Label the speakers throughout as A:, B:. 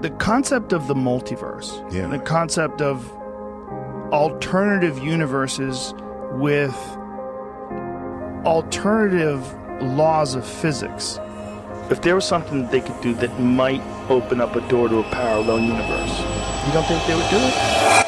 A: the concept of the multiverse, the concept of alternative universes with alternative laws of physics. If there was something that they could do that might open up a door to a parallel universe, you don't think they would do it?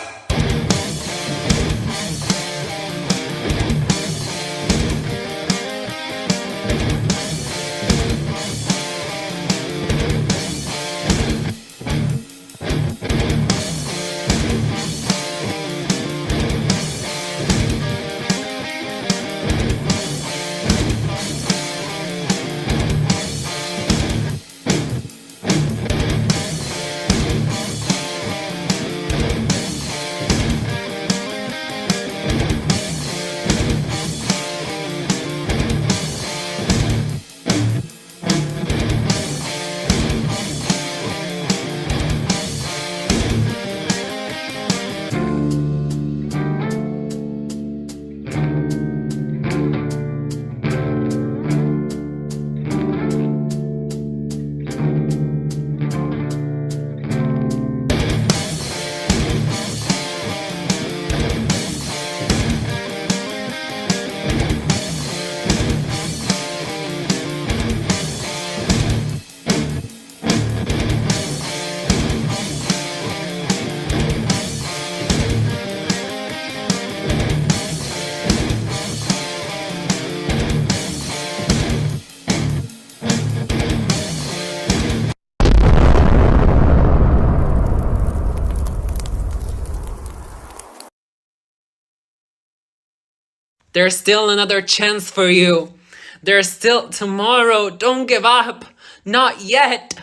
B: There's still another chance for you. There's still tomorrow. Don't give up. Not yet.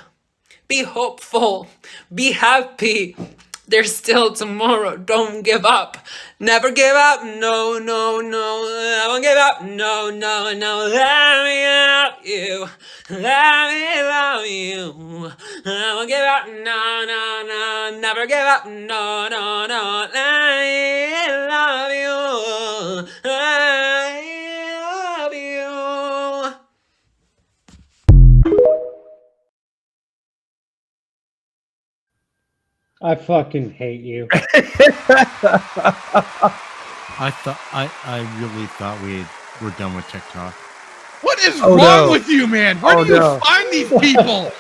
B: Be hopeful. Be happy. There's still tomorrow. Don't give up. Never give up. No, no, no. I won't give up. No, no, no. Let me love you. Let me love you. I won't give up. No, no, no. Never give up. No, no, no. Let me love you. I love you.
C: I fucking hate you.
D: I really thought we're done with TikTok.
E: What is wrong with you, man? Where do you find these people?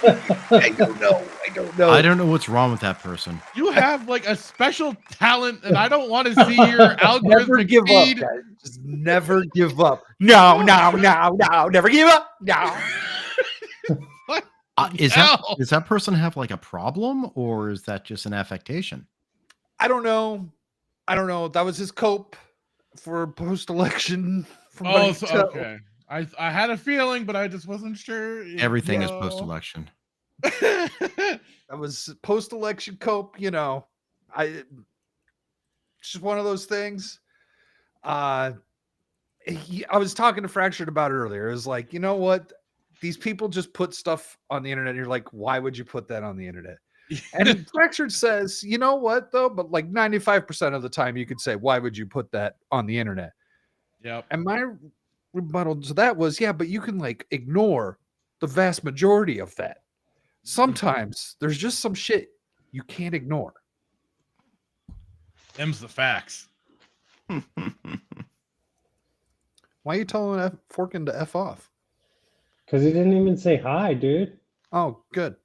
F: I don't know.
D: I don't know what's wrong with that person.
E: You have like a special talent, and I don't want to see your algorithmic
F: Never give
E: feed.
F: up, guys. Just never give up. No, never give up. No.
D: Is that person have like a problem, or is that just an affectation?
F: I don't know. That was his cope for post-election.
E: Oh, okay. I had a feeling, but I just wasn't sure.
D: Everything is post-election.
F: That was post-election cope. It's just one of those things. I was talking to Fractured about it earlier. It was like, you know what? These people just put stuff on the internet. And you're like, why would you put that on the internet? And Fractured says, you know what, though? But like 95% of the time you could say, why would you put that on the internet?
E: Yep.
F: And my rebuttal to that was, yeah, but you can like ignore the vast majority of that. Sometimes there's just some shit you can't ignore.
E: Them's the facts.
F: Why are you telling Forkin to F off?
C: Because he didn't even say hi, dude.
F: Oh, good.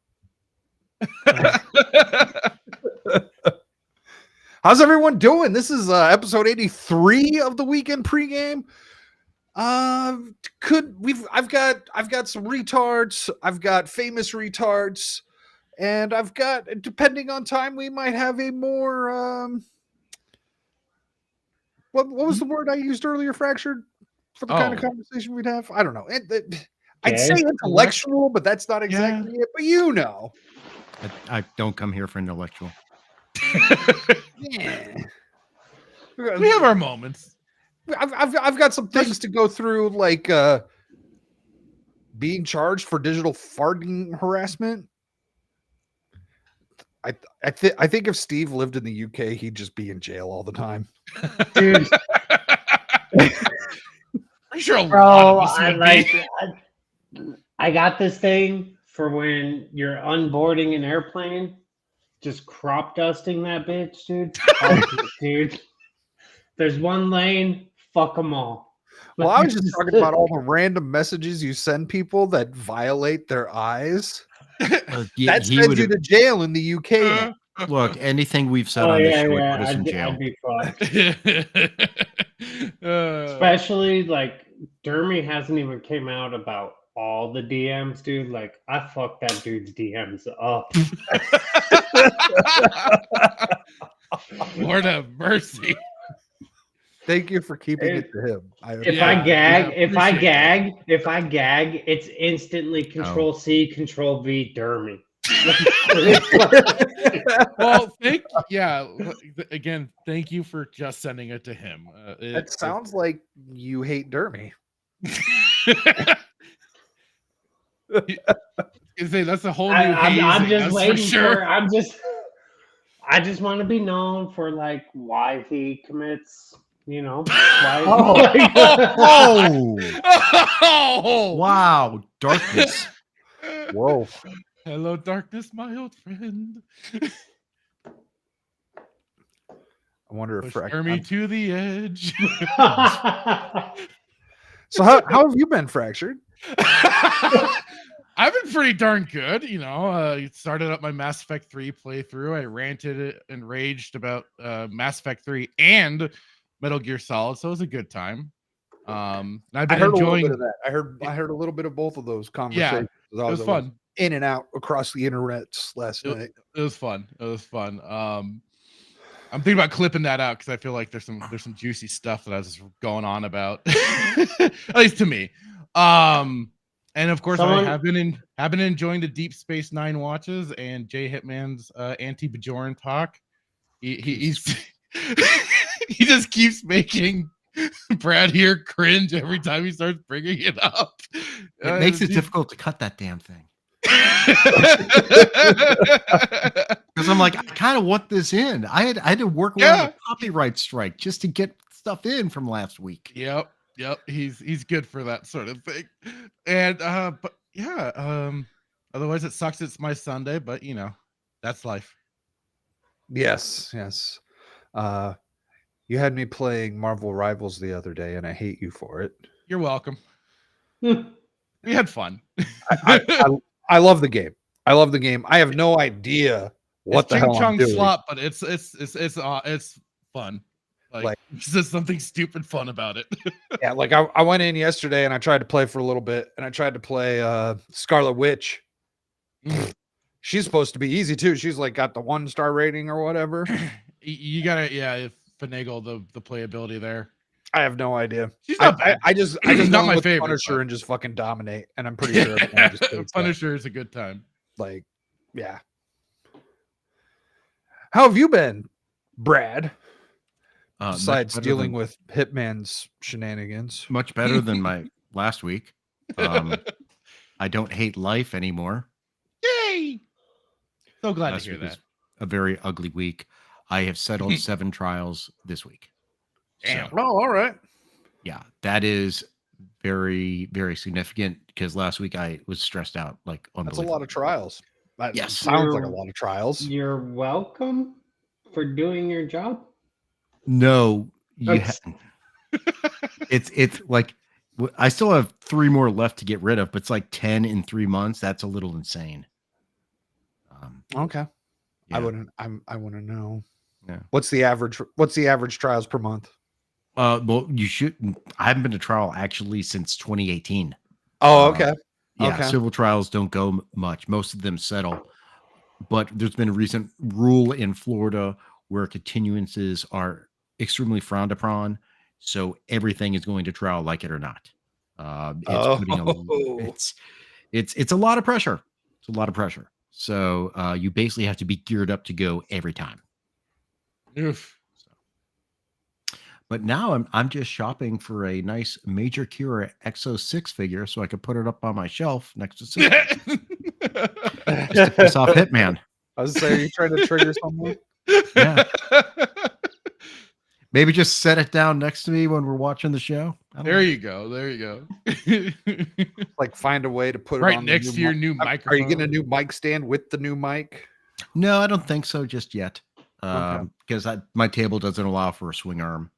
F: How's everyone doing? This is episode 83 of the Weekend Pregame. I've got some retards. I've got famous retards, and I've got, depending on time, we might have a more what was the word I used earlier, Fractured, for the kind of conversation we'd have? I don't know. I'd say intellectual, but that's not exactly it. But you know,
D: I don't come here for intellectual.
F: Yeah,
E: we have our moments.
F: I've got some things to go through, like being charged for digital farting harassment. I think if Steve lived in the UK, he'd just be in jail all the time.
C: Dude.
E: I'm sure a
C: Bro,
E: lot of us would be.
C: I got this thing for when you're onboarding an airplane just crop dusting that bitch, dude. Oh, dude. There's one lane, fuck them all.
F: Well, I was just talking about all the random messages you send people that violate their eyes. That
D: he
F: sends
D: would
F: you to jail in the UK. now.
D: look. Anything we've said
C: Oh
D: on this
C: yeah,
D: show would
C: yeah.
D: put us in jail.
C: I'd be fucked.
E: Uh,
C: Especially like Dermy hasn't even came out about all the DMs, dude. Like I fucked that dude's DMs up.
E: Lord have mercy.
F: Thank you for keeping it to him.
C: If I gag,
E: appreciate
C: if I gag, it's instantly Control C, Control V, Dermy.
E: Well, again, thank you for just sending it to him.
F: It sounds like you hate Dermy.
E: Say that's a whole new.
C: I'm just
E: that's
C: waiting
E: for sure.
C: I just want to be known for like why he commits. You know.
E: Oh,
D: Wow, darkness.
F: Whoa.
E: Hello, darkness, my old friend.
F: I wonder if
E: Push me to the edge.
F: So how have you been, Fractured?
E: I've been pretty darn good, you know. Started up my Mass Effect 3 playthrough. I ranted and raged about Mass Effect 3 and Metal Gear Solid, so it was a good time. And I've been
F: heard
E: enjoying
F: a little bit of that. I heard a little bit of both of those conversations.
E: Yeah, it was fun.
F: In and out across the internet last night.
E: It was fun. It was fun. I'm thinking about clipping that out because I feel like there's some juicy stuff that I was going on about, at least to me. And of course, I have been enjoying the Deep Space Nine watches and Jay Hitman's anti-Bajoran talk. He's he just keeps making Brad here cringe every time he starts bringing it up.
D: It makes it difficult to cut that damn thing. Because I'm like, I kind of want this in. I had to work around a copyright strike just to get stuff in from last week.
E: Yep. He's good for that sort of thing. And but yeah, otherwise it sucks it's my Sunday, but you know, that's life.
F: Yes. You had me playing Marvel Rivals the other day, and I hate you for it.
E: You're welcome. We had fun.
F: I love the game. I love the game. I have no idea what the hell I'm doing.
E: Slop, but it's fun. Like there's just something stupid fun about it.
F: Yeah, like I went in yesterday and I tried to play for a little bit, and I tried to play Scarlet Witch. She's supposed to be easy too. She's like got the 1-star rating or whatever.
E: You gotta finagle the playability there.
F: I have no idea.
E: She's not bad.
F: I just
E: not my favorite.
F: Punisher and just fucking dominate, and I'm pretty sure
E: Punisher is a good time.
F: Like, yeah. How have you been, Brad? Besides dealing with Hitman's shenanigans,
D: much better than my last week. I don't hate life anymore.
E: Yay! So glad to hear that.
D: A very ugly week. I have settled 7 trials this week.
E: Damn.
D: So,
F: all right.
D: Yeah, that is very, very significant because last week I was stressed out. Like,
F: that's a lot of trials. That
D: yes,
F: sounds like a lot of trials.
C: You're welcome for doing your job.
D: No, it's like I still have 3 more left to get rid of, but it's like 10 in 3 months. That's a little insane.
F: Okay,
D: yeah.
F: I want to know.
D: Yeah.
F: What's the average trials per month?
D: Well, you should. I haven't been to trial actually since 2018.
F: Oh, okay.
D: Yeah,
F: okay.
D: Civil trials don't go much. Most of them settle. But there's been a recent rule in Florida where continuances are extremely frowned upon. So everything is going to trial, like it or not. It's a lot of pressure. It's a lot of pressure. So you basically have to be geared up to go every time.
E: Oof.
D: But now I'm just shopping for a nice Major Cure Exo 6 figure so I could put it up on my shelf next to Super. Just to piss off Hitman.
F: I was saying, are you trying to trigger someone?
D: Yeah. Maybe just set it down next to me when we're watching the show.
E: There you go.
F: Like find a way to put it
E: right
F: on
E: next to your new microphone.
F: Are you getting a new mic stand with the new mic?
D: No, I don't think so just yet.
F: Okay.
D: Because my table doesn't allow for a swing arm.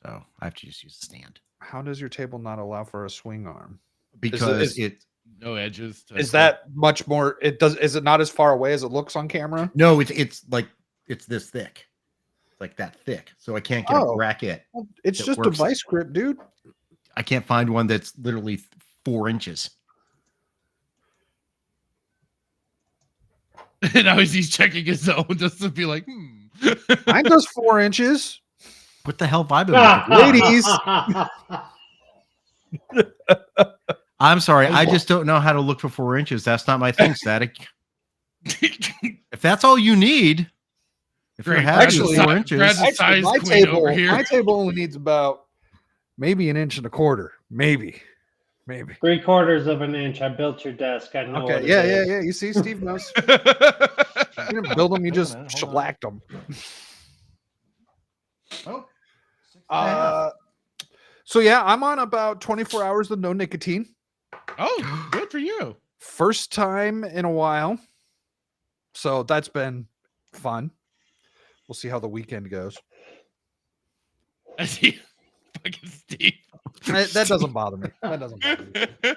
D: So I have to just use a stand.
F: How does your table not allow for a swing arm?
D: Because
E: No edges.
F: Is that much more? Is it not as far away as it looks on camera?
D: no, it's like it's this thick. Like that thick. So I can't get a
F: Oh.
D: bracket.
F: Well, it's
D: It
F: just a
D: works.
F: vice grip, dude.
D: I can't find one that's literally 4 inches.
E: Now he's checking his own just to be like,
F: Mine does 4 inches.
D: What the hell vibe am I
F: Ladies.
D: I'm sorry. I just don't know how to look for 4 inches. That's not my thing, Static. If that's all you need, if you're
E: Great.
D: happy
F: Actually,
D: with 4 inches,
E: Brad's a size
F: my
E: queen over
F: table,
E: here.
F: my table only needs about maybe 1.25 inches. Maybe.
C: 3/4 of an inch. I built your desk. I know.
F: Okay.
C: what it
F: Yeah.
C: is.
F: You see, Steve knows. You didn't build them. You just
D: Hold on.
F: shellacked them.
D: Oh,
F: So yeah, I'm on about 24 hours of no nicotine.
E: Oh, good for you.
F: First time in a while. So that's been fun. We'll see how the weekend goes.
E: I see fucking Steve.
F: That doesn't bother me. That doesn't bother me.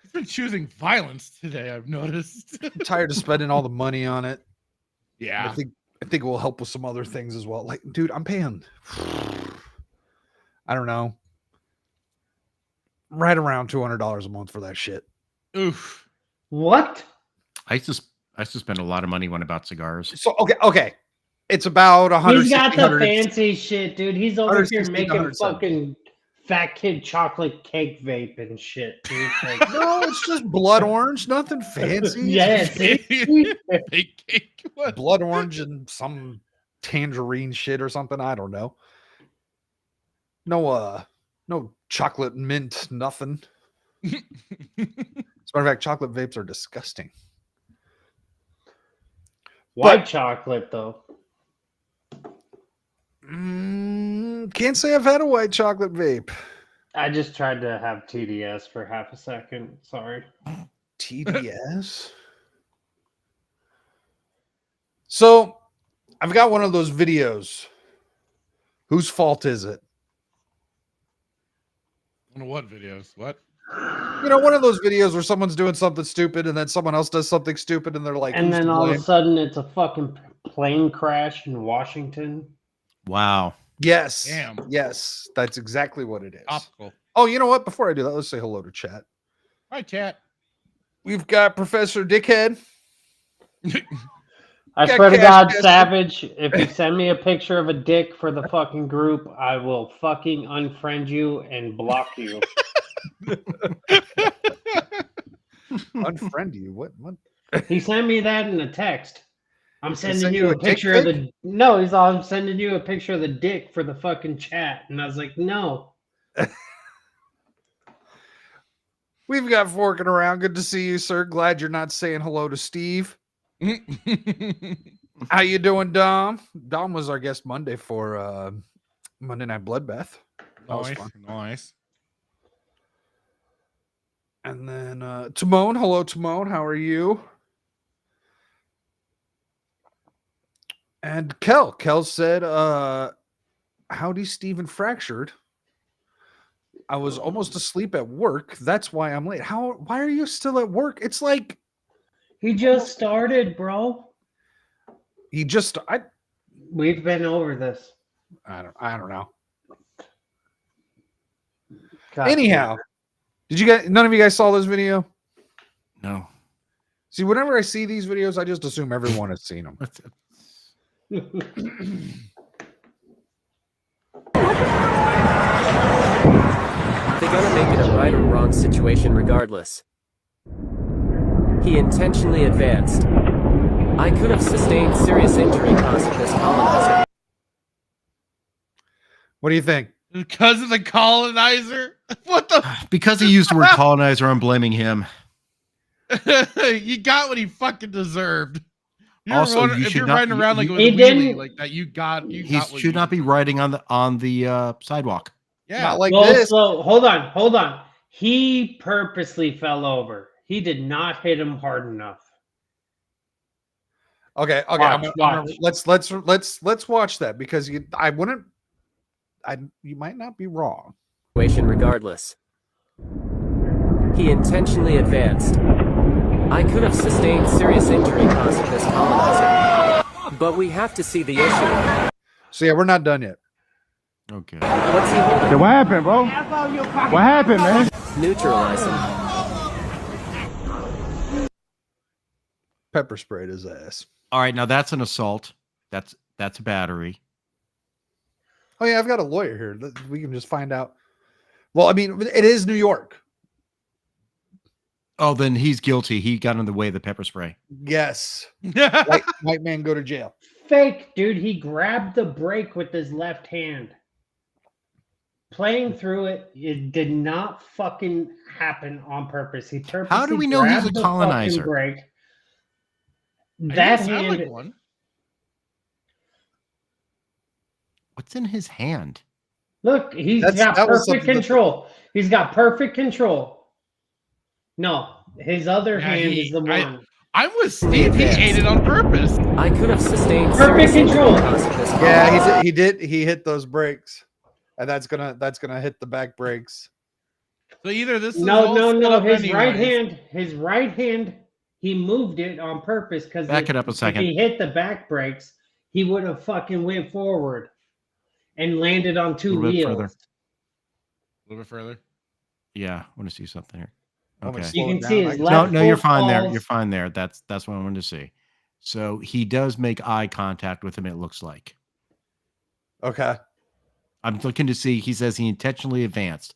E: He's been choosing violence today, I've noticed.
F: I'm tired of spending all the money on it.
E: Yeah.
F: I think it will help with some other things as well. Like, dude, I'm paying I don't know. Right around $200 a month for that shit.
E: Oof.
C: What?
D: I used to spend a lot of money when I bought cigars.
F: So okay. It's about 100.
C: He's got the fancy shit, dude. He's over here
F: 160,
C: making
F: 170.
C: fucking fat kid chocolate cake vape and shit, dude. Like,
F: No, it's just blood orange, nothing fancy.
C: yeah, see?
E: Big cake. What?
F: Blood orange and some tangerine shit or something. I don't know. No chocolate mint, nothing. As a matter of fact, chocolate vapes are disgusting.
C: White chocolate, though.
F: Can't say I've had a white chocolate vape.
C: I just tried to have TDS for half a second. Sorry.
F: TDS. So I've got one of those videos. Whose fault is it?
E: What videos? What?
F: You know, one of those videos where someone's doing something stupid and then someone else does something stupid and they're like,
C: And
F: "Who's
C: then
F: to
C: all of
F: blame?"
C: a sudden, it's a fucking plane crash in Washington.
D: Wow.
F: Yes.
E: Damn.
F: Yes. That's exactly what it is.
E: Topical.
F: Oh, you know what? Before I do that, let's say hello to chat.
E: Hi, chat.
F: We've got Professor Dickhead.
C: I
F: Got
C: swear to
F: cash,
C: God,
F: Jesse.
C: Savage, if you send me a picture of a dick for the fucking group, I will fucking unfriend you and block you.
F: Unfriend you. What?
C: He sent me that in a text. I'm sending
F: sent
C: you
F: you
C: a
F: a dick
C: picture of
F: pic?
C: the no. He's all I'm sending you a picture of the dick for the fucking chat, and I was like, no.
F: We've got Forking Around. Good to see you, sir. Glad you're not saying hello to Steve. How you doing, Dom? Dom was our guest Monday for Monday Night Bloodbath. That was
E: Nice.
F: fun.
E: Nice.
F: And then Timon. Hello, Timon. How are you? And Kel. Kel said, howdy, Steven Fractured. I was almost asleep at work. That's why I'm late. Why are you still at work? It's like
C: He just started, bro. We've been over this.
F: I don't know.
C: God
F: Anyhow, none of you guys saw this video?
D: No.
F: See, whenever I see these videos, I just assume everyone has seen them.
D: That's it.
G: They're gonna make it a right or wrong situation regardless. He intentionally advanced. I could have sustained serious injury causing this colonizer.
F: What do you think?
E: Because of the colonizer? What the?
D: Because he used the word colonizer, I'm blaming him.
E: You got what he fucking deserved.
D: Also, you
E: if
D: should
E: you're
D: not-
E: riding around like
D: you-
E: with a
C: He
E: wheelie
C: didn't-
E: like that, you got
D: He
E: what
D: should
E: you
D: not be
E: deserve.
D: riding on the sidewalk.
E: Yeah.
F: Not like
C: Well,
F: this.
C: so hold on. He purposely fell over. He did not hit him hard enough.
F: Okay. Let's watch that because you might not be wrong.
G: Regardless. He intentionally advanced. I could have sustained serious injury causing this colonizer. But we have to see the issue.
F: So yeah, we're not done yet.
D: Okay.
G: What's he holding?
H: What happened, bro? What happened, man?
G: Neutralize him.
F: Pepper sprayed his ass.
D: All right, now that's an assault. That's a battery.
F: Oh yeah, I've got a lawyer here. We can just find out. Well, I mean, it is New York.
D: Oh, then he's guilty. He got in the way of the pepper spray.
F: Yes. White man go to jail.
C: Fake, dude. He grabbed the brake with his left hand. Playing through it, it did not fucking happen on purpose. He purposely
D: How do we know he's a
C: grabbed the
D: colonizer?
C: fucking brake.
E: I
C: That
E: didn't sound
C: hand,
E: like one.
D: What's in his hand?
C: look, he's
F: That
C: got
F: was
C: perfect
F: something that-
C: control. He's got perfect control. No, his other
E: Yeah,
C: hand
E: he-
C: is the one.
E: I'm with Steve. He ate it on purpose.
G: I could have sustained
C: Perfect
G: serious injury
C: control.
G: causing this
F: Yeah,
G: colonizer.
F: he did. He hit those brakes, and that's gonna hit the back brakes.
E: So either this is
C: No,
E: all
C: no,
E: set
C: no.
E: up
C: His right
E: anyways.
C: hand, he moved it on purpose because
D: Back it up a second.
C: If he hit the back brakes, he would have fucking went forward and landed on two
D: A little bit
C: wheels.
D: further.
E: A little bit further.
D: Yeah, I want to see something here.
F: Want me to
D: Okay.
C: You
F: slow it
C: can
F: down?
C: see
F: I
C: his
F: can-
C: left
D: No, you're
C: foot
D: fine there.
C: falls-
D: You're fine there. That's what I wanted to see. So he does make eye contact with him, it looks like.
F: Okay.
D: I'm looking to see. He says he intentionally advanced.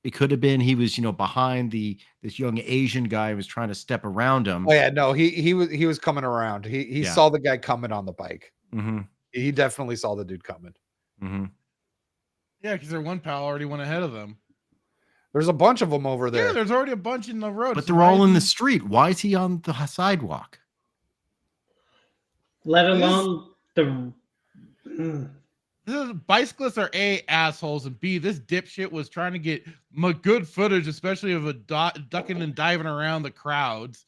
D: It could have been he was, behind this young Asian guy who was trying to step around him.
F: Oh yeah, no, he was coming around. He
D: Yeah.
F: saw the guy coming on the bike.
D: Mm-hmm.
F: He definitely saw the dude coming.
D: Mm-hmm.
E: Yeah, because their one pal already went ahead of them.
F: There's a bunch of them over there.
E: Yeah, there's already a bunch in the road.
D: But
E: so
D: they're
E: why
D: all in the
E: isn't-
D: street. Why is he on the sidewalk?
C: Let alone the.
E: This is, bicyclists are A, assholes, and B, this dipshit was trying to get good footage, especially of a ducking and diving around the crowds.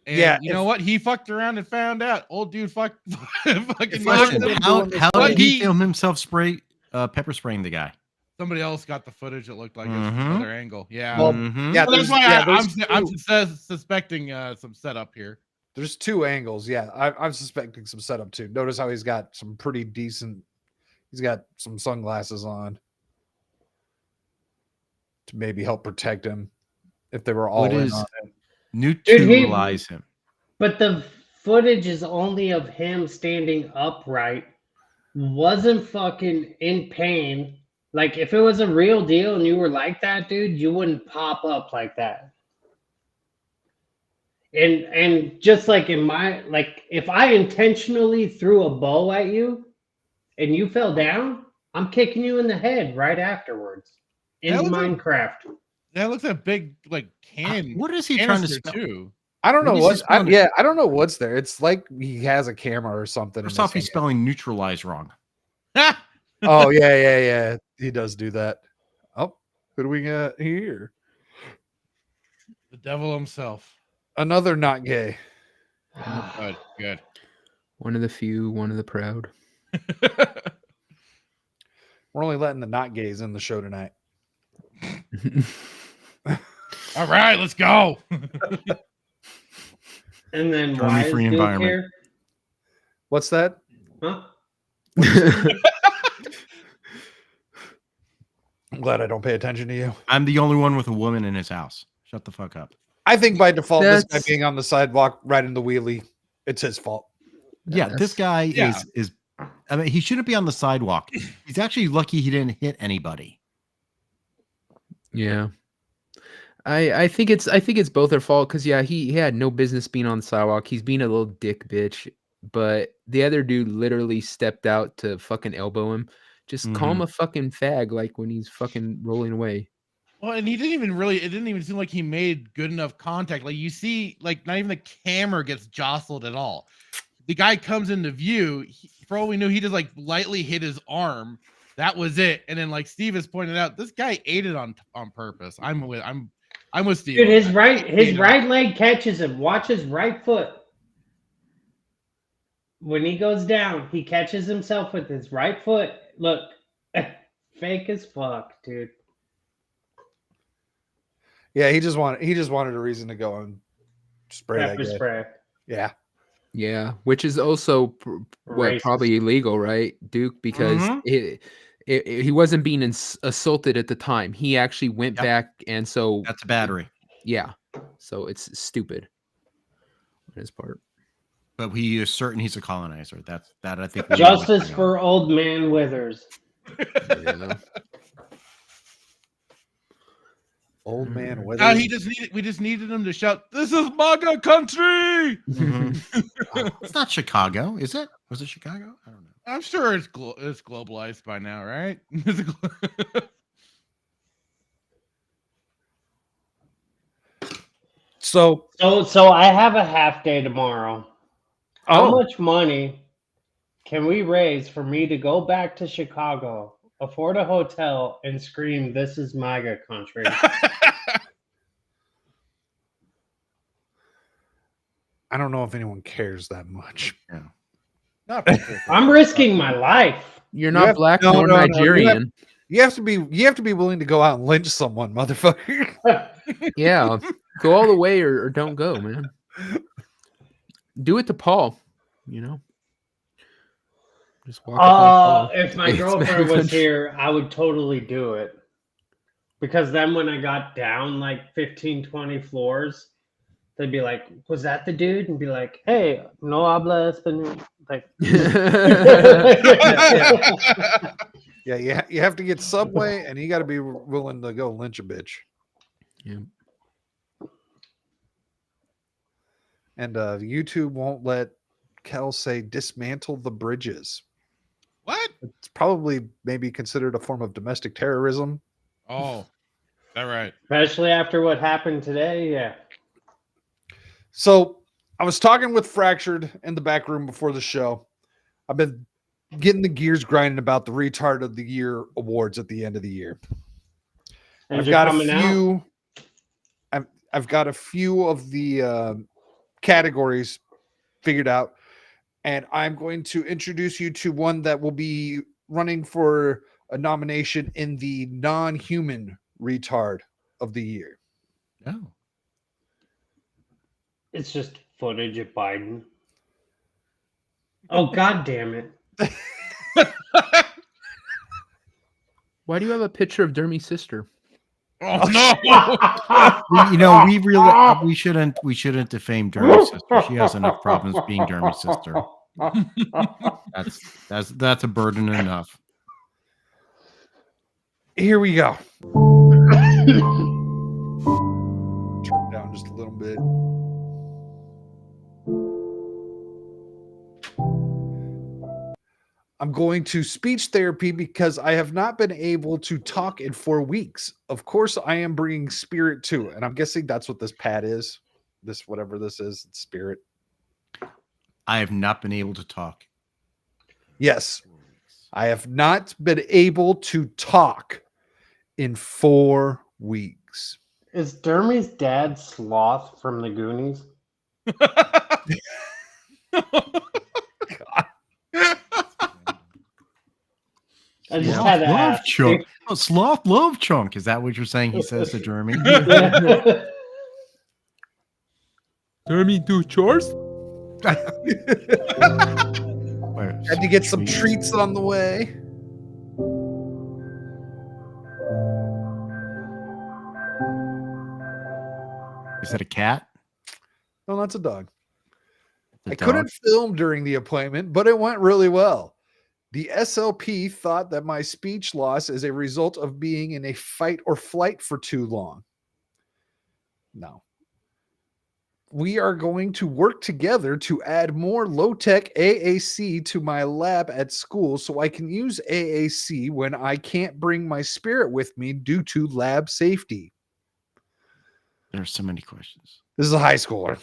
E: And
F: Yeah,
E: you know what? He fucked around and found out. Old dude fucking
F: If
D: Question:
F: been
D: How
F: doing this
D: did
E: But
D: he
E: he-
D: film himself pepper spraying the guy?
E: somebody else got the footage that looked like
D: Mhm.
E: it's another angle. Yeah.
F: Well,
D: Mhm.
F: yeah,
E: So that's
F: there's,
E: why
F: yeah,
E: I'm
F: there's
E: suspecting some setup here.
F: there's two angles. Yeah, I'm suspecting some setup too. Notice how he's got some pretty decent. He's got some sunglasses on to maybe help protect him if they were all
D: What
F: in
D: is-
F: on it.
D: Neutralize him.
C: But the footage is only of him standing upright, wasn't fucking in pain. Like if it was a real deal and you were like that, dude, you wouldn't pop up like that. And just like in my if I intentionally threw a bow at you and you fell down, I'm kicking you in the head right afterwards. In
E: That was a-
C: Minecraft.
E: That looks like a big can.
D: What is he trying to
E: canister,
D: spell?
E: too?
F: I don't know
D: Maybe he's
F: what.
D: just found it.
F: I don't know what's there. It's like he has a camera or something. in
D: First
F: his
D: off, he's
F: hand.
D: spelling neutralize wrong.
F: Oh yeah. He does do that. Oh, who do we got here?
E: The devil himself.
F: Another not gay.
E: Good. Good.
I: One of the few, one of the proud.
F: We're only letting the not gays in the show tonight.
E: All right, let's go.
C: And then
D: Germany
C: why is
D: free
C: Duke
D: environment.
C: here?
F: What's that?
C: Huh?
F: I'm glad I don't pay attention to you.
D: I'm the only one with a woman in his house. Shut the fuck up.
F: I think by default, this guy
I: That's-
F: being on the sidewalk riding the wheelie, it's his fault.
D: Yeah, this guy
E: Yeah.
D: is. I mean, he shouldn't be on the sidewalk. He's actually lucky he didn't hit anybody.
I: Yeah. I think it's both their fault because he had no business being on the sidewalk. He's being a little dick bitch, but the other dude literally stepped out to fucking elbow him. Just call him a fucking fag like when he's fucking rolling away.
E: Well, and he didn't even really, it didn't even seem like he made good enough contact. Like you see, like not even the camera gets jostled at all. The guy comes into view. For all we knew, he just like lightly hit his arm. That was it. And then, like Steve has pointed out, this guy ate it on purpose. I'm with Steve.
C: Dude,
E: on
C: his
E: that.
C: right
E: Ate it on-
C: leg catches him. Watch his right foot. when he goes down, he catches himself with his right foot. Look, fake as fuck, dude.
F: Yeah, he just wanted a reason to go and spray that
C: Pepper
F: guy.
C: spray.
F: Yeah.
I: Yeah, which is also
C: Racist.
I: probably illegal, right, Duke? Because
F: Mhm.
I: he wasn't being assaulted at the time. He actually went
D: Yep.
I: back, and so
D: That's a battery.
I: yeah, so it's stupid on his part.
D: But he is certain he's a colonizer. That I think we know what's
C: Justice
D: going on.
C: for old man Withers.
I: Yeah.
F: Old man Withers.
E: Now we just needed him to shout, "This is MAGA country!"
D: It's not Chicago, is it? Was it Chicago? I don't know.
E: I'm sure it's globalized by now, right?
F: So
C: So I have a half day tomorrow. How much money can we raise for me to go back to Chicago, afford a hotel, and scream, "This is MAGA country"?
F: I don't know if anyone cares that much.
D: Yeah.
E: Not particularly.
C: I'm risking my life.
I: You're
F: You
I: not
F: have-
I: black
F: no,
I: nor
F: no, no, you have-
I: Nigerian.
F: You have to be willing to go out and lynch someone, motherfucker.
I: Yeah, go all the way or don't go, man. Do it to Paul, you know. Just walk up on Paul.
C: If my
I: It's
C: girlfriend
I: MAGA
C: was
I: country.
C: here, I would totally do it. Because then when I got down like 15, 20 floors, they'd be like, "Was that the dude?" And be like, "Hey, no habla español." Like,
F: Yeah, you have to get Subway, and you got to be willing to go lynch a bitch.
I: Yeah.
F: And YouTube won't let Kel say dismantle the bridges.
E: What?
F: It's probably maybe considered a form of domestic terrorism.
E: Oh, is that right?
C: especially after what happened today, yeah.
F: So I was talking with Fractured in the back room before the show. I've been getting the gears grinding about the Retard of the Year awards at the end of the year.
C: And
F: I've
C: you're
F: got a
C: coming out?
F: few. I've got a few of the categories figured out, and I'm going to introduce you to one that will be running for a nomination in the non-human Retard of the Year.
D: Oh.
C: It's just footage of Biden. Oh, god damn it.
I: Why do you have a picture of Dermy's sister?
E: Oh no!
D: You know, we shouldn't defame Dermy's sister. She has enough problems being Dermy's sister. That's a burden enough.
F: Here we go. Turn it down just a little bit. I'm going to speech therapy because I have not been able to talk in 4 weeks. Of course, I am bringing spirit too, and I'm guessing that's what this pad is. This whatever this is, it's spirit.
D: I have not been able to talk.
F: Yes, I have not been able to talk in 4 weeks.
C: Is Dermy's dad Sloth from the Goonies? I just had to ask.
D: Chunk. Oh, Sloth Love Chunk. Is that what you're saying he says to Jeremy?
I: Dermy do chores?
F: Had to get some treats on the way.
D: Is that a cat?
F: No, that's a dog.
D: The
F: I
D: dog?
F: couldn't film during the appointment, but it went really well. The SLP thought that my speech loss is a result of being in a fight or flight for too long. No. We are going to work together to add more low-tech AAC to my lab at school so I can use AAC when I can't bring my spirit with me due to lab safety.
D: There are so many questions.
F: This is a high schooler.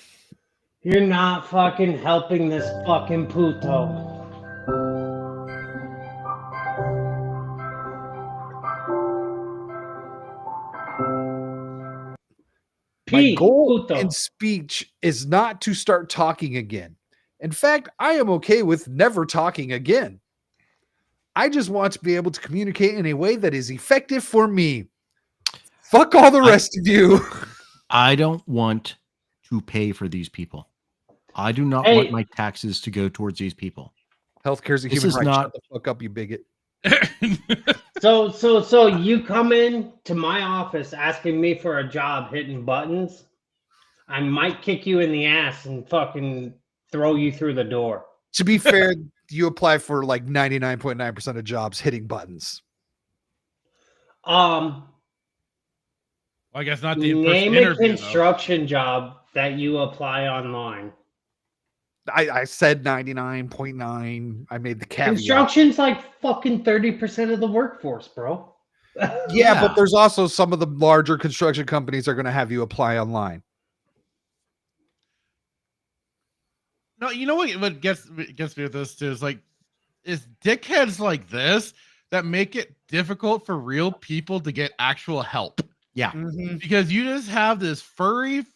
C: You're not fucking helping this fucking puto.
F: My
C: P,
F: goal
C: puto.
F: in speech is not to start talking again. In fact, I am okay with never talking again. I just want to be able to communicate in a way that is effective for me. Fuck all the rest of you.
D: I don't want to pay for these people. I do not
C: Hey.
D: want my taxes to go towards these people.
F: Healthcare's a
D: This
F: human
D: is
F: right.
D: not-
F: Shut the fuck up, you bigot.
C: So you come in to my office asking me for a job hitting buttons, I might kick you in the ass and fucking throw you through the door.
F: To be fair, you apply for like 99.9% of jobs hitting buttons.
E: Well, I guess not the in-person
C: Name a
E: interview, though.
C: construction job that you apply online.
F: I said 99.9. I made the caveat.
C: Construction's like fucking 30% of the workforce, bro.
F: Yeah, but there's also some of the larger construction companies are going to have you apply online.
E: No, you know what gets me with this too is dickheads like this that make it difficult for real people to get actual help.
D: Yeah.
E: Because you just have this furry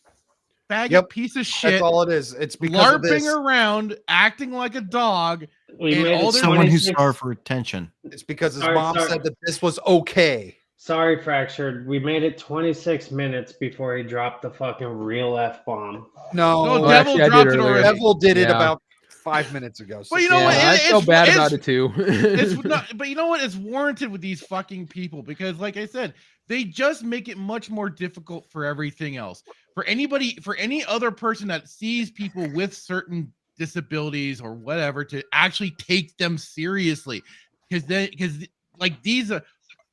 E: faggot piece of shit.
F: That's all it is. It's because of this.
E: LARPing around, acting like a dog.
C: We made
E: all
C: it
E: their-
D: Someone who's
C: 26
D: starved for attention.
F: It's because his
C: Sorry,
F: mom
C: sorry.
F: said that this was okay.
C: Sorry, Fractured. We made it 26 minutes before he dropped the fucking real F-bomb.
F: No,
E: No,
I: Well,
E: Devil
I: actually, I did
E: dropped it
I: earlier.
E: already.
F: Devil did it
I: Yeah.
F: about 5 minutes ago.
E: Well, you know what?
I: I felt bad about it too.
E: It's not, but you know what? It's warranted with these fucking people because, like I said, they just make it much more difficult for everything else. For any other person that sees people with certain disabilities or whatever to actually take them seriously, because like these are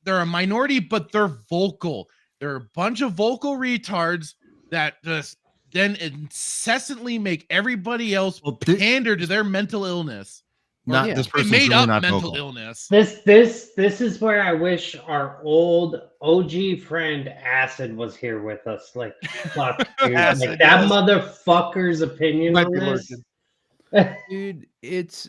E: they're a minority, but they're vocal. They're a bunch of vocal retards that just then incessantly make everybody else pander to their mental illness.
D: Not
E: Or
D: this
E: they
D: person's
E: made
D: really
E: up
D: not
E: mental
D: vocal.
E: illness.
C: This is where I wish our old OG friend Acid was here with us. Like, fuck, dude.
F: Acid,
C: Like, that
F: yes.
C: motherfucker's opinion
F: Might
C: on
F: be
C: this.
F: lurking.
I: Dude, it's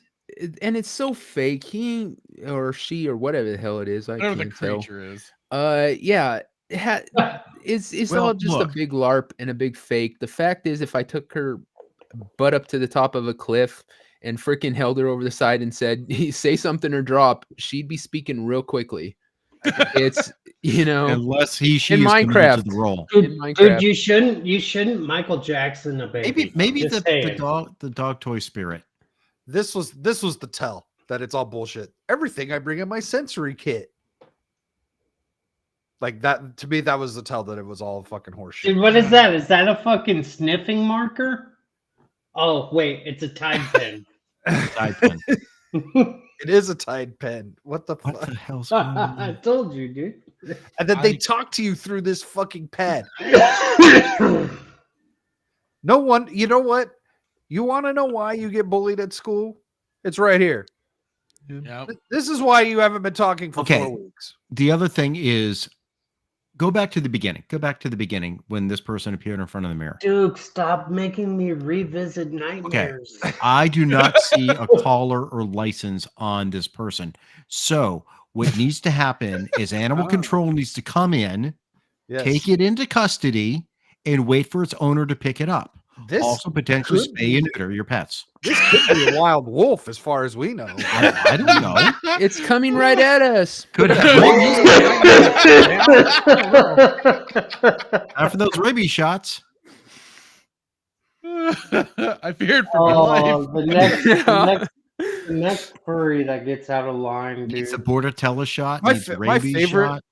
I: so fake. He or she or whatever the hell it is, I
E: Whatever the
I: can't tell.
E: creature is.
I: Yeah, it's
D: Well,
I: all just
D: look.
I: a big LARP and a big fake. The fact is, if I took her butt up to the top of a cliff and freaking held her over the side and said, "Say something or drop," she'd be speaking real quickly. It's
D: Unless she
I: in
D: is committed to
I: Minecraft.
D: the role.
I: in
C: Dude,
I: Minecraft.
C: you shouldn't Michael Jackson a baby.
D: Maybe
C: Just
D: the
C: saying.
D: dog toy spirit.
F: This was the tell that it's all bullshit. Everything I bring in my sensory kit. Like that to me, that was the tell that it was all fucking horseshit.
C: Dude, what is that? Is that a fucking sniffing marker? Oh, wait, it's a Tide pen.
D: Side pen.
F: It is a Tide pen. What the
D: What
F: fuck?
D: the hell's going
C: I
D: on?
C: told you, dude.
F: And then they talk to you through this fucking pad. No one, you know what? You want to know why you get bullied at school? It's right here.
E: Yeah.
F: This is why you haven't been talking for
D: Okay.
F: 4 weeks.
D: The other thing is, go back to the beginning. Go back to the beginning when this person appeared in front of the mirror.
C: Duke, stop making me revisit nightmares.
D: I do not see a collar or license on this person. So what needs to happen is animal control needs to come in,
F: Yes.
D: take it into custody, and wait for its owner to pick it up.
F: This
D: Also potentially
F: could
D: spay and neuter your pets.
F: This could be a wild wolf, as far as we know.
D: I don't know.
I: It's coming right at us.
D: Could after those rabies shots.
E: I feared for my
C: Oh,
E: life.
C: the next furry that gets out of line, dude.
D: Needs a bordetella shot.
F: My
D: Needs a
F: fa- my
D: rabies
F: favorite-
D: shot.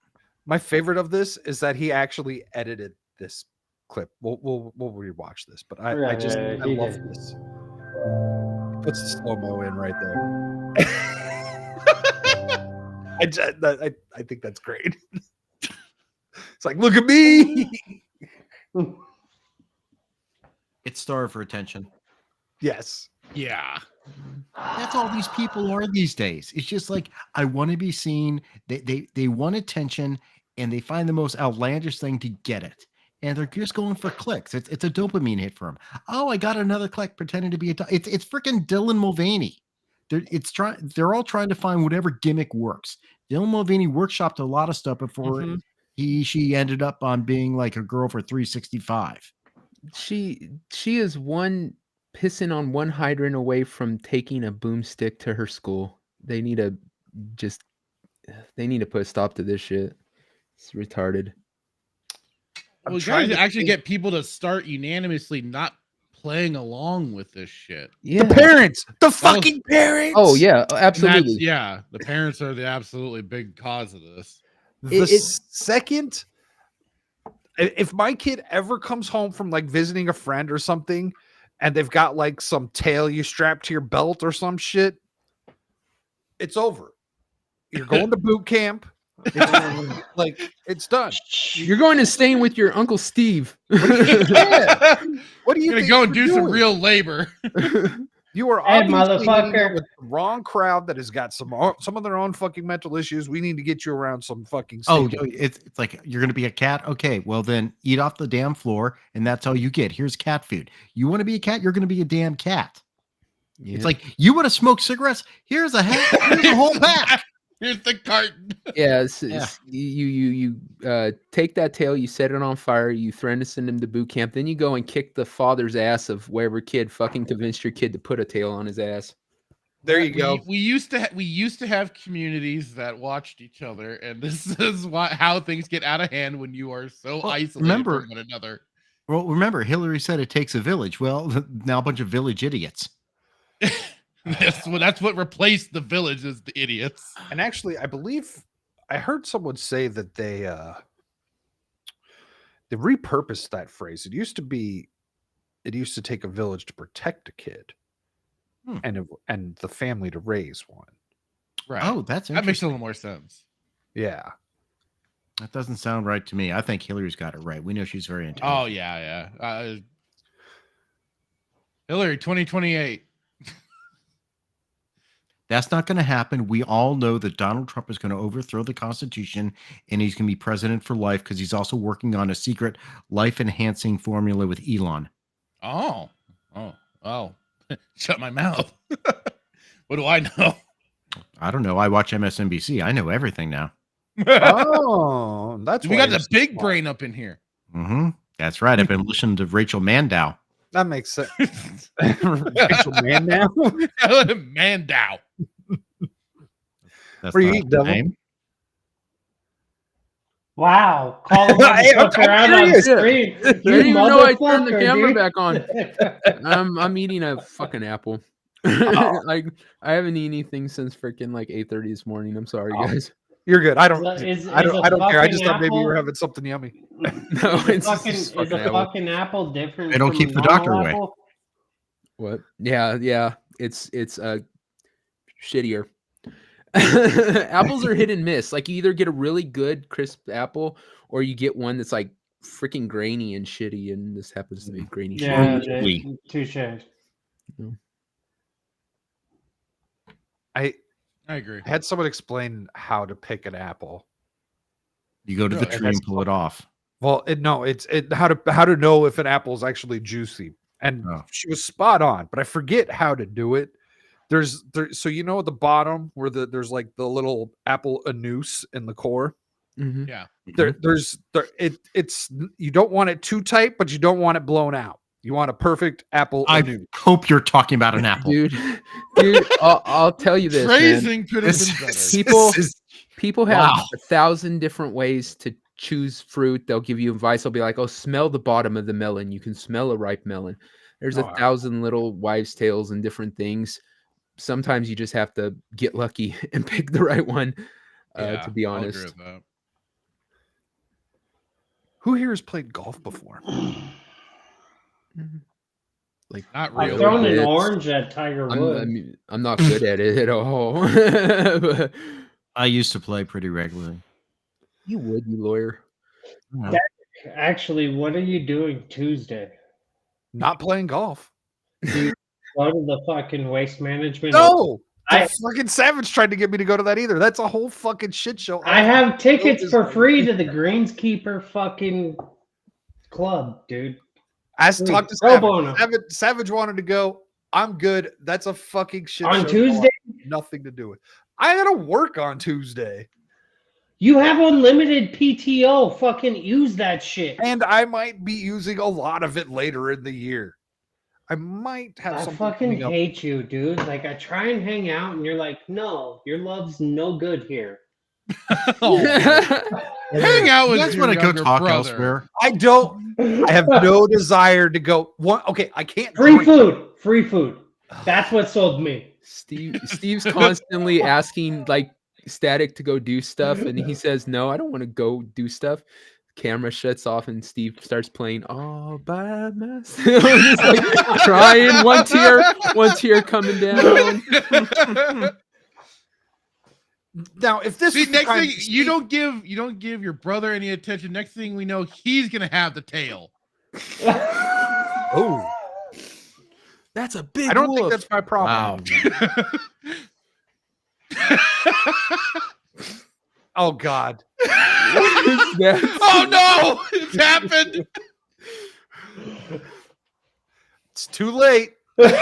F: My favorite of this is that he actually edited this clip. We'll rewatch this, but I
C: Yeah,
F: I
C: he
F: love
C: did.
F: this. Puts the slow mo in right there. I think that's great. It's like, look at me.
D: It's starved for attention.
F: Yes.
E: Yeah.
D: That's all these people are these days. It's just like, I want to be seen. They want attention, and they find the most outlandish thing to get it. And they're just going for clicks. It's a dopamine hit for them. Oh, I got another click pretending to be it's freaking Dylan Mulvaney. They're all trying to find whatever gimmick works. Dylan Mulvaney workshopped a lot of stuff before she ended up on being like a girl for 365.
I: She is one pissing on one hydrant away from taking a boomstick to her school. They need to put a stop to this shit. It's retarded.
E: Well, you guys actually get people to start unanimously not playing along with this shit.
I: Yeah.
F: The parents, the fucking parents.
I: Oh yeah,
E: And
I: absolutely.
E: yeah, the parents are the absolutely big cause of this.
F: The second, if my kid ever comes home from like visiting a friend or something, and they've got like some tail you strap to your belt or some shit, it's over. You're going to boot camp. It's like it's done.
I: You're going to staying with your Uncle Steve.
F: What do you
E: gonna
F: think
E: go and
F: you're
E: do some
F: doing?
E: real labor?
F: You are
C: Hey,
F: obviously hanging
C: motherfucker.
F: out with the wrong crowd that has got some of their own fucking mental issues. We need to get you around some fucking.
D: Oh,
F: stable-
D: it's like you're going to be a cat. Okay, well then eat off the damn floor, and that's all you get. Here's cat food. You want to be a cat? You're going to be a damn cat.
I: Yeah.
D: It's like you want to smoke cigarettes? Here's a here's a whole pack.
E: Here's the carton.
I: Yeah, you take that tail, you set it on fire, you threaten to send him to boot camp, then you go and kick the father's ass of wherever kid fucking convinced your kid to put a tail on his ass.
F: There you go.
E: We used to have communities that watched each other, and this is how things get out of hand when you are so isolated from one another.
D: Well, remember, Hillary said it takes a village. Well, now a bunch of village idiots.
E: That's what replaced the village is the idiots.
F: And actually, I believe I heard someone say that they repurposed that phrase. It used to take a village to protect a kid, and the family to raise one.
E: Right.
D: Oh, that
E: makes a little more sense.
F: Yeah.
D: That doesn't sound right to me. I think Hillary's got it right. We know she's very intelligent.
E: Oh yeah. Hillary 2028.
D: That's not going to happen. We all know that Donald Trump is going to overthrow the Constitution and he's going to be president for life because he's also working on a secret life-enhancing formula with Elon.
E: Oh. Shut my mouth. What do I know?
D: I don't know. I watch MSNBC. I know everything now.
F: Oh, that's
E: we
F: why
E: got the big brain up in here.
D: Mm-hmm. That's right. I've been listening to Rachel Mandow.
F: That makes sense. Rachel Mandow.
E: Mandow.
D: That's
F: Were you
D: not
F: eating,
D: her
F: Devil?
D: name.
C: Wow, call him
F: Hey, I'm
C: motherfucker out on
F: curious.
C: screen.
I: I didn't even know I turned the
C: motherfucker,
I: camera
C: dude.
I: back on. I'm eating a fucking apple. Like I haven't eaten anything since freaking like 8:30 this morning. I'm sorry, guys.
F: You're good. I don't
C: Is
F: care. I
C: fucking
F: just thought maybe you were
C: apple-
F: having something yummy.
I: No,
C: Is
I: it's
C: a
I: fucking apple.
C: fucking apple different?
D: They don't
C: from
D: keep
C: a
D: the doctor
C: normal
D: away.
C: apple?
I: What? Yeah. It's shittier. Apples are hit and miss. Like you either get a really good crisp apple or you get one that's like freaking grainy and shitty, and this happens to be grainy.
C: Yeah,
I: shitty.
C: touche.
F: I
E: agree.
F: had someone explain how to pick an apple.
D: You go to the tree and pull it off.
F: Well, it's how to know if an apple is actually juicy. And she was spot on, but I forget how to do it. So you know at the bottom where there's like the little apple anus in the core.
I: Mm-hmm.
E: Yeah.
F: It's you don't want it too tight, but you don't want it blown out. You want a perfect apple anus.
D: I hope you're talking about an apple,
I: dude. I'll tell you this.
E: Phrasing
I: Man.
E: could have been better.
I: People have
D: Wow.
I: 1,000 different ways to choose fruit. They'll give you advice. They'll be like, "Oh, smell the bottom of the melon. You can smell a ripe melon." There's 1,000 little wives' tales and different things. Sometimes you just have to get lucky and pick the right one. To be
E: I'll agree
I: honest,
E: with that.
F: Who here has played golf before?
I: like
E: Not
C: I've
E: really.
C: thrown an
I: bits.
C: orange at Tiger Woods.
I: I'm not good at it at all. But
D: I used to play pretty regularly.
I: you would, you lawyer.
C: Actually, what are you doing Tuesday?
F: Not playing golf.
C: Go to the fucking waste management.
F: No,
C: I-
F: fucking Savage tried to get me to go to that either. That's a whole fucking shit show.
C: I have tickets for free to the Greenskeeper fucking club, dude.
F: Talk to
C: Pro bono.
F: Savage wanted to go. I'm good. That's a fucking shit
C: On
F: show.
C: Tuesday?
F: Nothing to do with. I gotta work on Tuesday,
C: You have unlimited PTO. Fucking use that shit.
F: and I might be using a lot of it later in the year. I might have
C: I
F: something
C: fucking
F: coming up.
C: hate you, dude. Like, I try and hang out, and you're like, no, your love's no good here.
E: Oh, hang out
D: You
E: with
D: guys
E: your
D: want to go
E: younger
D: talk
E: brother.
D: elsewhere?
F: I don't. I have no desire to go. Okay, I can't.
C: Free
F: drink.
C: food. Free food. That's what sold me.
I: Steve's constantly asking like Static to go do stuff, and he says, "No, I don't want to go do stuff." Camera shuts off, and Steve starts playing all by myself. Just like crying, one tear coming down.
F: Now, if this
E: See,
F: is the
E: next
F: time-
E: thing you don't give your brother any attention. Next thing we know, he's gonna have the tail.
F: Oh,
I: That's a big.
F: I don't think
I: wolf.
F: that's my problem.
D: Wow.
F: Oh God.
E: Oh no, it's happened.
F: It's too late.
C: God,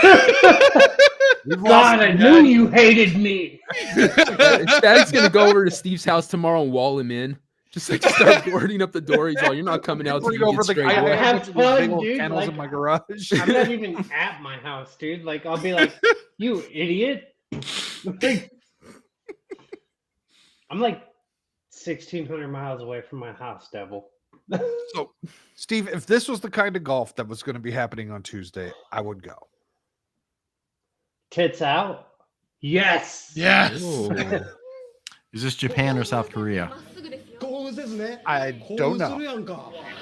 C: I knew you hated me.
I: Static's gonna go over to Steve's house tomorrow and wall him in. Just like start boarding up the door. He's all, "You're not coming out till
F: Bring
I: you
F: over
I: get
F: the.
I: straight
F: I
I: away."
F: have
C: Have
F: these
C: fun,
F: big old
C: dude,
F: kennels
C: like-
F: in my garage.
C: I'm not even at my house, dude. Like, I'll be like, you idiot. Like, I'm like 1,600 miles away from my house, devil.
F: So, Steve, if this was the kind of golf that was going to be happening on Tuesday, I would go.
C: Tits out? Yes.
E: Yes.
D: Is this Japan or South Korea?
F: I don't know.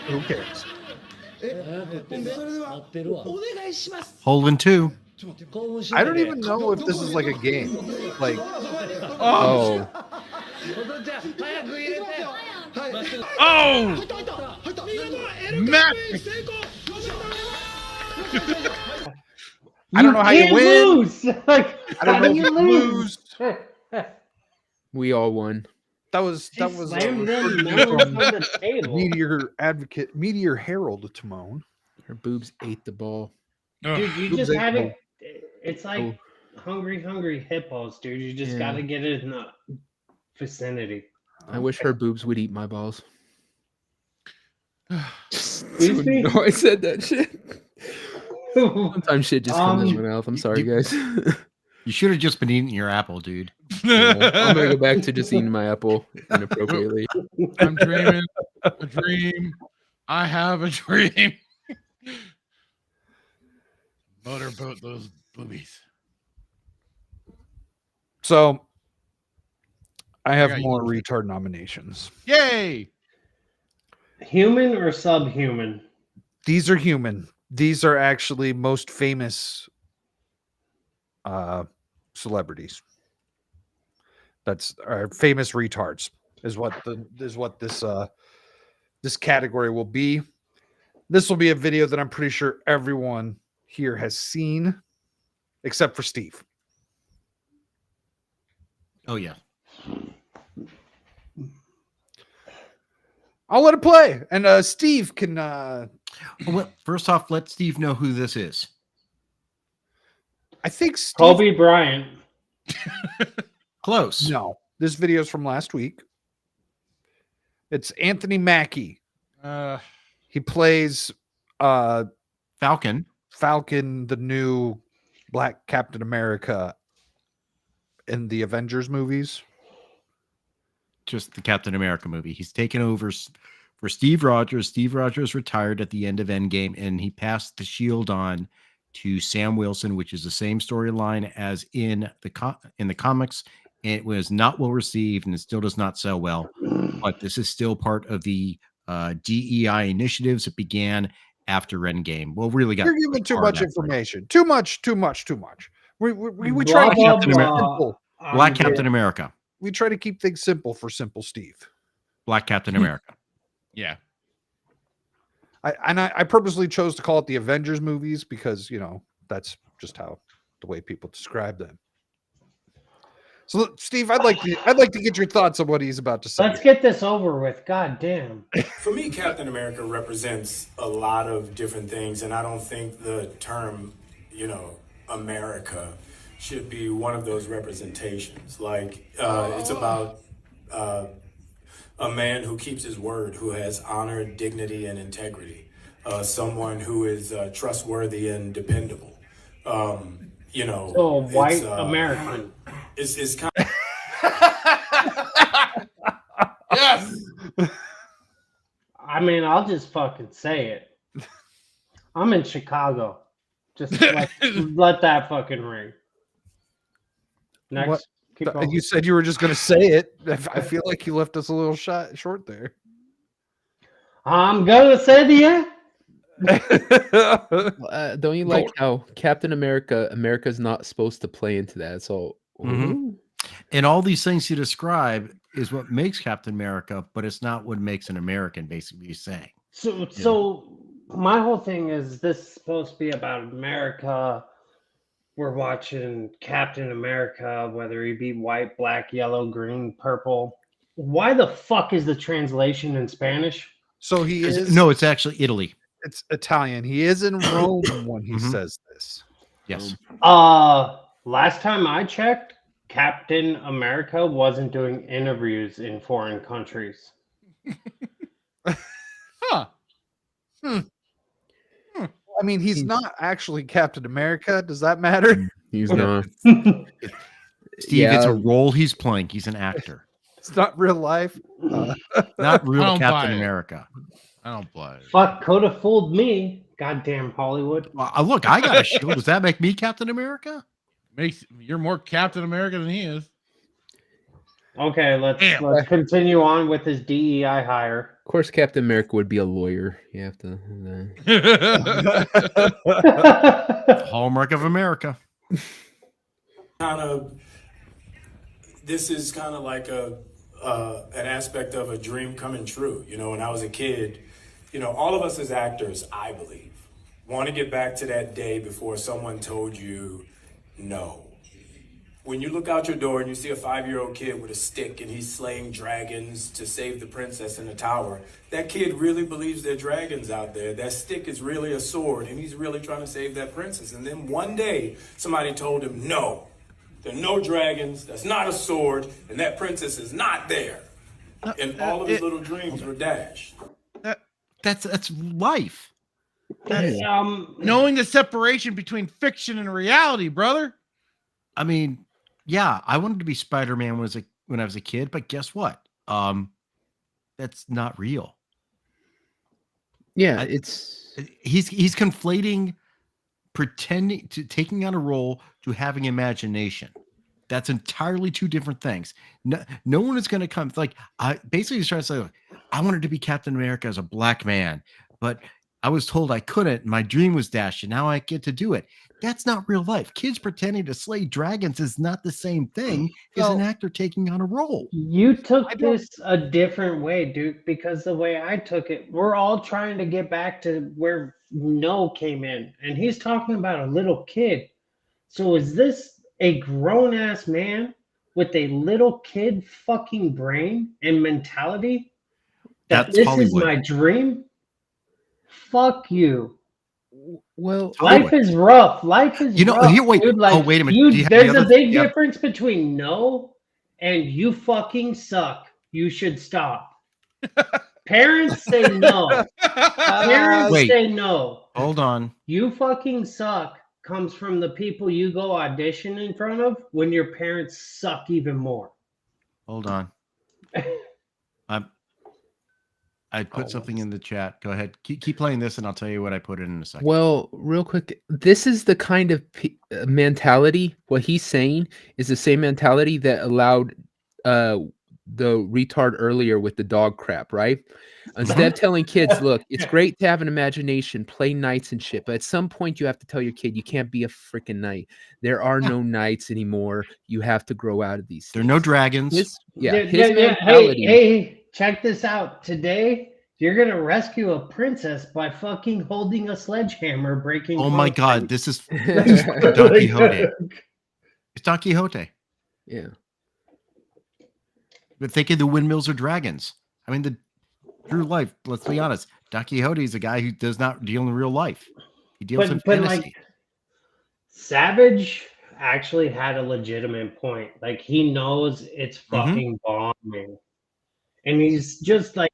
F: Who cares?
D: Hole in 2.
F: I don't even know if this is like a game. Like,
I: Oh,
E: Oh, Matt.
F: I don't know how you
C: can't
F: win.
C: lose. Like,
F: I don't
C: how
F: know
C: do
F: if
C: you
F: you
C: lose?
I: we all won.
F: That was
C: She
F: a
C: slammed them
F: recruit
C: melons
F: from
C: on the table.
F: Meteor Herald, Timon.
I: Her boobs ate the ball.
C: Dude, you
F: Who's
C: just
F: that
C: have
F: called?
C: it. It's like hungry hippos, dude. You just
I: Yeah.
C: got to get it in the vicinity.
I: I wish her boobs would eat my balls.
C: Excuse me?
I: No, I said that shit. Sometimes shit just comes in
C: Um,
I: my mouth. I'm sorry, guys.
D: You should have just been eating your apple, dude.
I: I'm gonna go back to just eating my apple inappropriately.
E: I'm dreaming a dream. I have a dream. Motorboat those boobies.
F: So, I have
E: got you.
F: more retard nominations.
E: Yay!
C: Human or subhuman?
F: These are human. These are actually most famous celebrities. That's famous retards is what this category will be. This will be a video that I'm pretty sure everyone here has seen, except for Steve.
D: Oh, yeah.
F: I'll let it play, and Steve can.
D: Well, first off, let Steve know who this is.
F: I think Steve.
C: Kobe Bryant.
D: Close.
F: No, this video is from last week. It's Anthony Mackie. He plays
D: Falcon.
F: Falcon, the new Black Captain America in the Avengers movies.
D: Just the Captain America movie. He's taken over for Steve Rogers. Steve Rogers retired at the end of Endgame, and he passed the shield on to Sam Wilson, which is the same storyline as in the comics. It was not well received, and it still does not sell well. But this is still part of the DEI initiatives that began after Endgame. Well, really got
F: You're giving too
D: far
F: much
D: that way.
F: information. Too much. We
C: Blah,
F: try to keep
C: blah,
F: things
C: blah.
F: simple.
D: Black Captain America.
F: We try to keep things simple for Simple Steve.
D: Black Captain America.
E: Yeah.
F: I purposely chose to call it the Avengers movies because that's just how the way people describe them. So, look, Steve, I'd like to get your thoughts on what he's about to say.
C: Let's get this over with. God damn.
J: For me, Captain America represents a lot of different things, and I don't think the term, America should be one of those representations. Like, it's about a man who keeps his word, who has honor, dignity, and integrity. someone who is trustworthy and dependable. You know,
C: So a white
J: it's
C: American.
J: it's kind
E: Yes.
C: I mean, I'll just fucking say it. I'm in Chicago. Just let that fucking ring. Next,
F: What?
C: keep going.
F: You said you were just going to say it. I feel like you left us a little short there.
C: I'm gonna say the
I: Don't you like how Captain America's not supposed to play into that? So
D: Mhm. And all these things you describe is what makes Captain America, but it's not what makes an American, basically, he's saying.
C: So my whole thing is this is supposed to be about America. We're watching Captain America, whether he be white, black, yellow, green, purple. Why the fuck is the translation in Spanish?
F: So he is.
D: No, it's actually Italy.
F: It's Italian. He is in Rome when he says this.
D: Yes.
C: Last time I checked, Captain America wasn't doing interviews in foreign countries.
E: Huh.
F: I mean, he's not actually Captain America. Does that matter?
I: He's not.
D: Steve, it's a role he's playing. He's an actor.
F: It's not real life.
D: Not real
E: I don't buy
D: Captain
E: it.
D: America.
E: I don't buy it.
C: Fuck, could have fooled me. Goddamn Hollywood.
D: Look, I got a shield. Does that make me Captain America?
E: You're more Captain America than he is.
C: Okay, let's continue on with his DEI hire.
I: Of course, Captain America would be a lawyer. You have to.
D: Hallmark of America.
J: This is kind of like an aspect of a dream coming true. You know, when I was a kid, you know, all of us as actors, I believe, want to get back to that day before someone told you no. When you look out your door and you see a 5-year-old kid with a stick and he's slaying dragons to save the princess in the tower, that kid really believes there are dragons out there. That stick is really a sword and he's really trying to save that princess. And then one day somebody told him, no, there are no dragons, that's not a sword, and that princess is not there. And all of his little dreams were dashed.
D: That's life.
E: Knowing the separation between fiction and reality, brother.
D: I mean, yeah, I wanted to be Spider-Man when I was a kid, but guess what? That's not real.
I: Yeah,
D: he's conflating taking on a role to having imagination. That's entirely two different things. No one is going to come basically he's trying to say, look, I wanted to be Captain America as a black man, but I was told I couldn't. My dream was dashed, and now I get to do it. That's not real life. Kids pretending to slay dragons is not the same thing as an actor taking on a role.
C: You took this a different way, Duke, because the way I took it, we're all trying to get back to where No came in, and he's talking about a little kid. So is this a grown-ass man with a little kid fucking brain and mentality?
D: That's
C: this
D: Hollywood.
C: Is my dream? Fuck you.
I: Well,
C: life is rough. Life is rough.
D: Here, wait.
C: Dude,
D: wait a minute.
C: There's a big difference between no and you fucking suck. You should stop. Parents say no. Parents say no.
D: Hold on.
C: You fucking suck comes from the people you go audition in front of when your parents suck even more.
D: Hold on. I put something in the chat. Go ahead. Keep playing this, and I'll tell you what I put in a second.
I: Well, real quick, this is the kind of mentality. What he's saying is the same mentality that allowed the retard earlier with the dog crap, right? Instead of telling kids, look, it's great to have an imagination, play knights and shit, but at some point you have to tell your kid you can't be a freaking knight. There are no knights anymore. You have to grow out of these.
D: There are no dragons.
I: His mentality.
C: Hey, check this out. Today, you're going to rescue a princess by fucking holding a sledgehammer, breaking.
D: Oh my God, this is Don Quixote. It's Don Quixote.
I: Yeah.
D: But thinking the windmills are dragons. I mean, the true life, let's be honest. Don Quixote is a guy who does not deal in real life. He deals in fantasy.
C: Like, Savage actually had a legitimate point. Like, he knows it's fucking bombing. And he's just like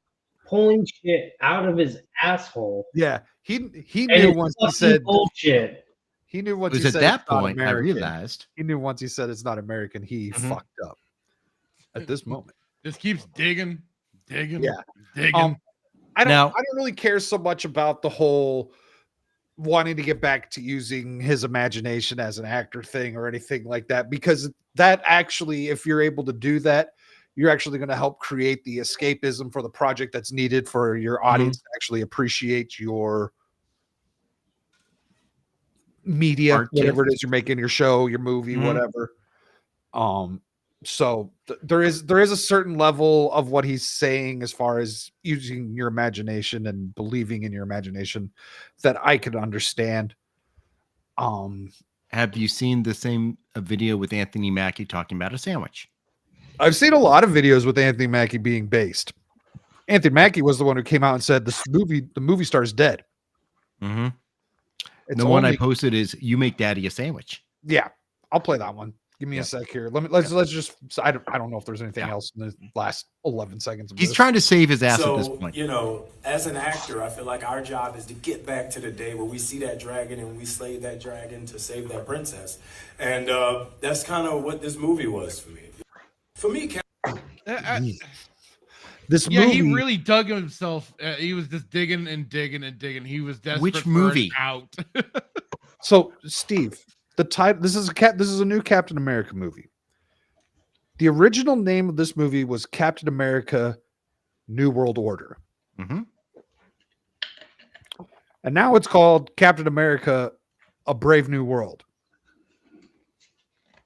C: pulling shit out of his asshole.
F: Yeah, he
C: And
F: knew
C: it's
F: once he
C: fucking
F: said
C: bullshit.
F: he knew
D: It
F: once
D: was
F: he
D: at
F: said
D: that
F: it's not
D: point I
F: American.
D: realized.
F: He knew once he said it's not American, he fucked up at this moment.
E: Just keeps digging.
F: Yeah.
E: Digging.
F: I
D: Now-
F: don't really care so much about the whole wanting to get back to using his imagination as an actor thing or anything like that, because that actually, if you're able to do that, you're actually going to help create the escapism for the project that's needed for your audience to actually appreciate your media,
D: Art,
F: whatever it is you're making, your show, your movie,
D: Mhm.
F: whatever. So there is a certain level of what he's saying as far as using your imagination and believing in your imagination that I could understand.
D: Have you seen the same video with Anthony Mackie talking about a sandwich?
F: I've seen a lot of videos with Anthony Mackie being based. Anthony Mackie was the one who came out and said the movie star is dead.
D: Mm-hmm.
F: It's
D: The one I
F: only-
D: posted is "You make Daddy a sandwich."
F: Yeah, I'll play that one. Give me
D: Yeah.
F: a sec here. Let's just. I don't know if there's anything else in the last 11 seconds. Of
D: He's
F: this.
D: trying to save his ass at
J: So,
D: this point.
J: you know, as an actor, I feel like our job is to get back to the day where we see that dragon and we slay that dragon to save that princess. And that's kind of what this movie was for me. For me,
F: This
E: Yeah,
F: movie.
E: he really dug himself. He was just digging and digging and digging. He was desperate
D: Which
E: for an
D: movie?
E: out.
F: So, Steve, the title. This is a new Captain America movie. The original name of this movie was Captain America: New World Order,
D: Mm-hmm.
F: and now it's called Captain America: A Brave New World,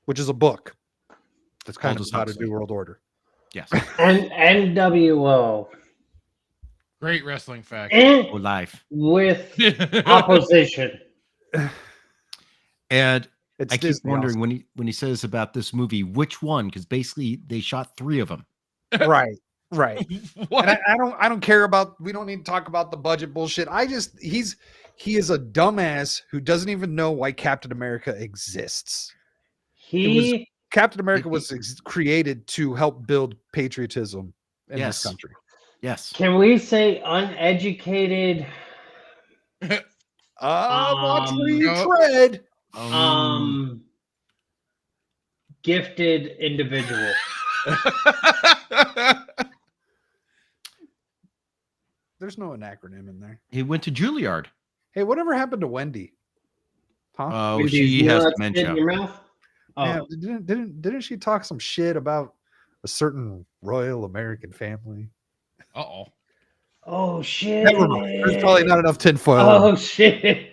F: which is a book that's kind of
D: Aldous
F: about a
D: Huxley.
F: new world order.
D: Yes.
C: And NWO
E: Great wrestling fact.
D: Or life.
C: with opposition.
D: And
F: It's
D: I keep
F: Disney
D: wondering when he says about this movie, which one? Because basically they shot 3 of them.
F: also. Right.
E: What?
F: And I don't care about. We don't need to talk about the budget bullshit. He is a dumbass who doesn't even know why Captain America exists. Captain America was created to help build patriotism in
D: Yes.
F: this country.
D: Yes.
C: Can we say uneducated?
F: Watch where you
E: no.
F: tread.
C: Gifted individual.
F: There's no acronym in there.
D: He went to Juilliard.
F: Hey, whatever happened to Wendy? Huh?
D: Oh,
C: Wendy's
D: she has
C: nuts fit in
D: dementia.
C: your mouth? Oh.
F: Yeah, didn't she talk some shit about a certain royal American family?
E: Uh-oh.
C: Oh shit!
F: Never mind. There's probably not enough tinfoil.
C: Oh shit!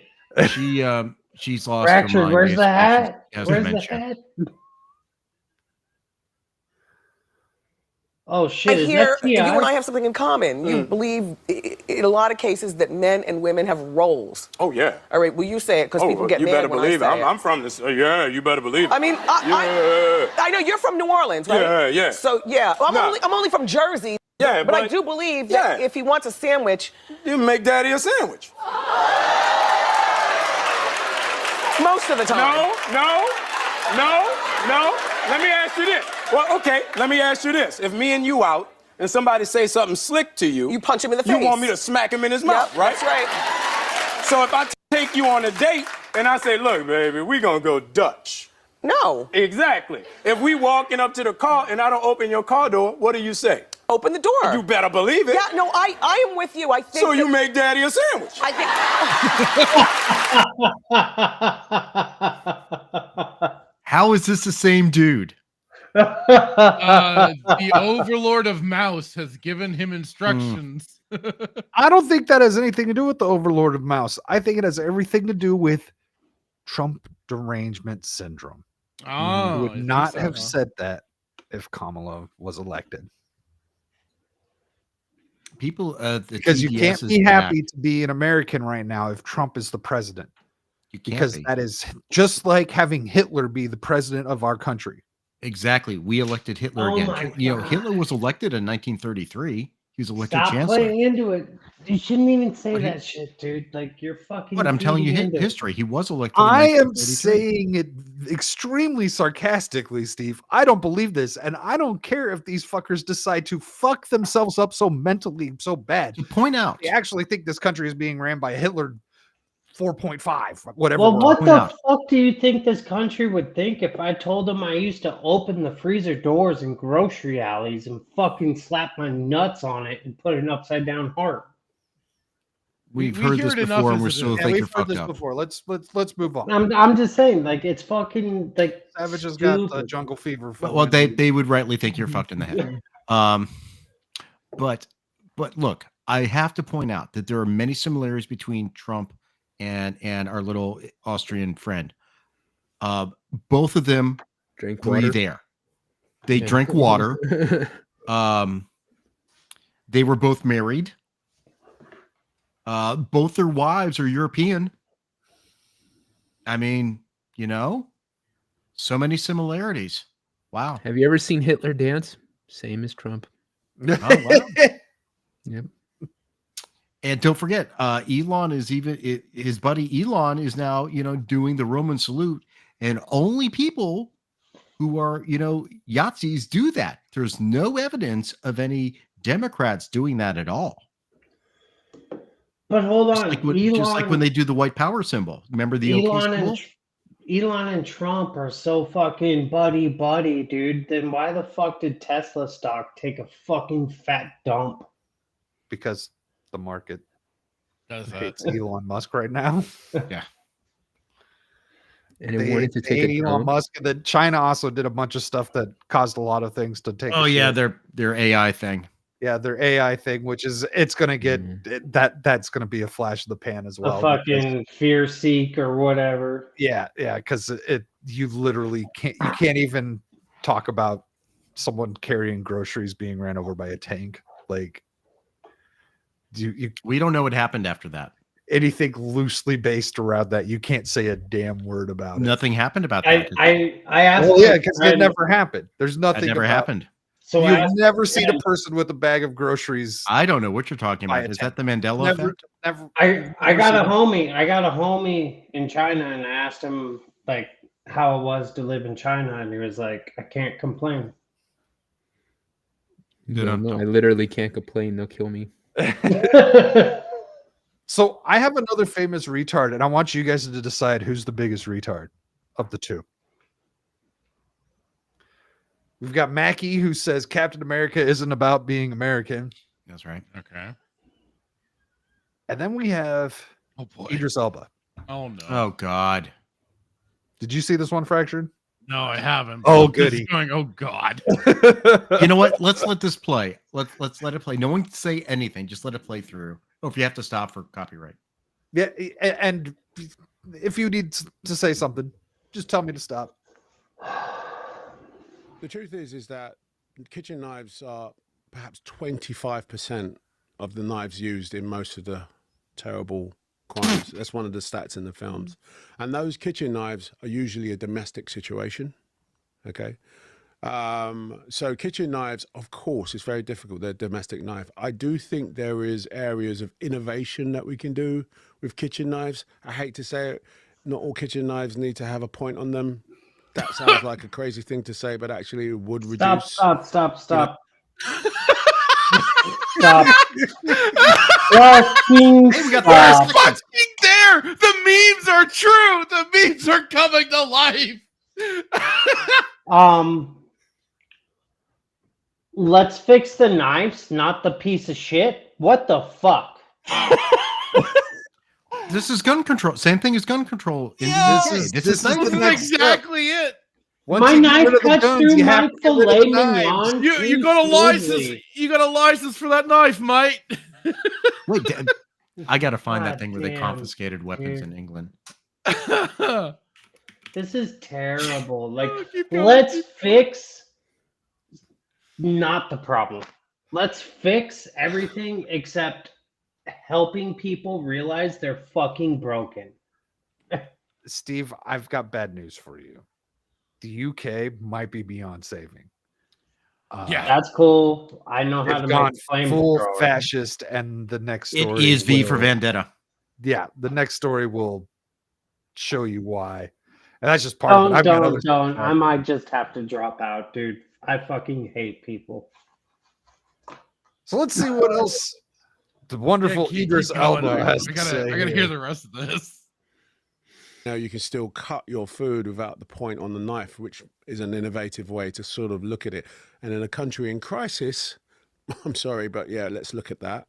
D: She's lost her
C: Fractured.
D: mind.
C: Where's the
D: basically.
C: hat?
D: She has
C: Where's
D: dementia.
C: the hat? Oh shit!
K: I
C: Is
K: hear
C: that
K: you
C: TI?
K: and I have something in common. You believe in a lot of cases that men and women have roles.
L: Oh, yeah.
K: All right, well, you say it because people get
L: you
K: mad
L: better
K: when
L: believe
K: I
L: it.
K: say it.
L: I'm from this. Yeah, you better believe it.
K: I mean, I know you're from New Orleans, right?
L: Yeah.
K: So, yeah, well, I'm only from Jersey.
L: Yeah,
K: but I do believe that if he wants a sandwich,
L: you make Daddy a sandwich.
K: Most of the time.
L: No. Let me ask you this. Well, okay, let me ask you this. If me and you out and somebody say something slick to you,
K: you punch him in the
L: you
K: face.
L: want me to smack him in his mouth, right?
K: That's right.
L: So if I take you on a date and I say, look, baby, we gonna go Dutch.
K: No.
L: Exactly. If we walking up to the car and I don't open your car door, what do you say?
K: Open the door.
L: You better believe it.
K: Yeah, no, I am with you. I think
L: So you make Daddy a sandwich.
K: I think
D: How is this the same dude?
E: The Overlord of Mouse has given him instructions.
F: I don't think that has anything to do with the Overlord of Mouse. I think it has everything to do with Trump derangement syndrome.
E: Oh,
F: He would
E: I think
F: not
E: so,
F: have
E: huh?
F: said that if Kamala was elected.
D: People,
F: Because you
D: TDS
F: can't
D: is
F: be
D: back.
F: happy to be an American right now if Trump is the president.
D: You can't
F: Because
D: be.
F: that is just like having Hitler be the president of our country.
D: Exactly. We elected Hitler
C: Oh
D: again.
C: my
D: You know,
C: God.
D: Hitler was elected in 1933. He was elected
C: Stop
D: chancellor.
C: playing into it. You shouldn't even say
D: But he-
C: that shit, dude. Like you're fucking.
D: But I'm telling you
C: feeding into it.
D: history. He was elected in
F: I am
D: 1933.
F: saying it extremely sarcastically, Steve. I don't believe this, and I don't care if these fuckers decide to fuck themselves up so mentally so bad.
D: To point out,
F: They actually think this country is being ran by Hitler 4.5, whatever.
C: Well, what
D: point
C: the
D: out.
C: fuck do you think this country would think if I told them I used to open the freezer doors in grocery alleys and fucking slap my nuts on it and put an upside down heart?
D: We've
E: we
D: heard
E: hear
D: this
E: it enough
D: before, and
E: as
D: we're
E: it
D: still
E: is.
F: Yeah,
D: think
F: we've
D: you're
F: heard
D: fucked
F: this
D: up.
F: before. Let's move on.
C: I'm just saying, like it's fucking like
F: Savage has got
C: stupid.
F: jungle fever. For
D: Well,
F: Wendy.
D: they would rightly think you're fucked in the head. But look, I have to point out that there are many similarities between Trump and our little Austrian friend. Both of them
I: Drink
D: breathe
I: water.
D: air. They
I: Yeah.
D: drink water. They were both married. Both their wives are European. I mean, so many similarities. Wow.
I: Have you ever seen Hitler dance? Same as Trump.
D: Oh, wow.
I: Yep.
D: And don't forget, Elon is his buddy Elon is now, doing the Roman salute, and only people who are, Yahtzees do that. There's no evidence of any Democrats doing that at all.
C: But hold
D: Just
C: on,
D: like when they do the white power symbol. Remember the OK symbol?
C: Elon and Trump are so fucking buddy, dude. Then why the fuck did Tesla stock take a fucking fat dump?
F: Because the market
E: Does that.
F: hates Elon Musk right now.
D: Yeah.
I: And it wanted to take
F: hate
I: a
F: Elon
I: dump.
F: Musk. And then China also did a bunch of stuff that caused a lot of things to take.
D: Oh
F: a
D: yeah,
F: shit.
D: their AI thing.
F: Yeah, their AI thing, which is it's going to get that's going to be a flash of the pan as well.
C: A fucking fear seek or whatever.
F: Yeah, because you literally can't even talk about someone carrying groceries being ran over by a tank. Like
D: we don't know what happened after that.
F: Anything loosely based around that, you can't say a damn word about it.
D: Nothing happened about that.
C: I asked.
F: Well, yeah, because it never happened. There's nothing.
D: That never happened.
C: So
F: you've never seen a person with a bag of groceries.
D: I don't know what you're talking about. Is that the Mandela effect?
F: Never.
C: I got a homie in China, and I asked him like how it was to live in China, and he was like, "I can't complain."
I: No, I literally can't complain. They'll kill me.
F: So I have another famous retard, and I want you guys to decide who's the biggest retard of the two. We've got Mackie, who says Captain America isn't about being American.
D: That's right.
E: Okay.
F: And then we have Idris Elba.
E: Oh no.
D: Oh God.
F: Did you see this one, Fractured?
E: No, I haven't.
F: Oh,
E: This is
F: goody.
E: Going, oh God.
D: You know what? Let's let this play. Let's let it play. No one can say anything. Just let it play through. Or if you have to stop for copyright.
F: Yeah, and if you need to say something, just tell me to stop.
M: The truth is that kitchen knives are perhaps 25% of the knives used in most of the terrible crimes. That's one of the stats in the films. And those kitchen knives are usually a domestic situation. Okay. So kitchen knives, of course, it's very difficult. They're a domestic knife. I do think there is areas of innovation that we can do with kitchen knives. I hate to say it, not all kitchen knives need to have a point on them. That sounds like a crazy thing to say, but actually it would reduce.
C: Stop.
M: Stop.
C: Fucking
E: Hey, we got the fucking there. The memes are true. The memes are coming to life.
C: Let's fix the knives, not the piece of shit. What the fuck?
D: This is gun control. Same thing as gun control.
E: This is exactly it.
C: My knife cuts through my filet mignon.
E: You got a license. You got a license for that knife, mate.
D: Wait, I gotta find that
C: God
D: thing where they
C: damn,
D: confiscated weapons
C: dude.
D: in England.
C: This is terrible. Like,
E: keep going,
C: let's
E: keep
C: fix not the problem. Let's fix everything except helping people realize they're fucking broken.
F: Steve, I've got bad news for you. The UK might be beyond saving.
E: Yeah.
C: That's cool. I know how
F: They've
C: to
F: gone
C: make
F: full
C: flamethrower.
F: fascist, and the next
D: It
F: story
D: is V for
F: will-
D: Vendetta.
F: Yeah, the next story will show you why, and that's just part of it. I've got other
C: Don't.
F: stuff.
C: I might just have to drop out, dude. I fucking hate people.
F: So let's see what else the wonderful
E: keep
F: Idris
E: going.
F: Elba has
E: I
F: to
E: gotta
F: say.
E: hear
F: here.
E: the rest of this.
M: Now you can still cut your food without the point on the knife, which is an innovative way to sort of look at it. And in a country in crisis, I'm sorry, but yeah, let's look at that.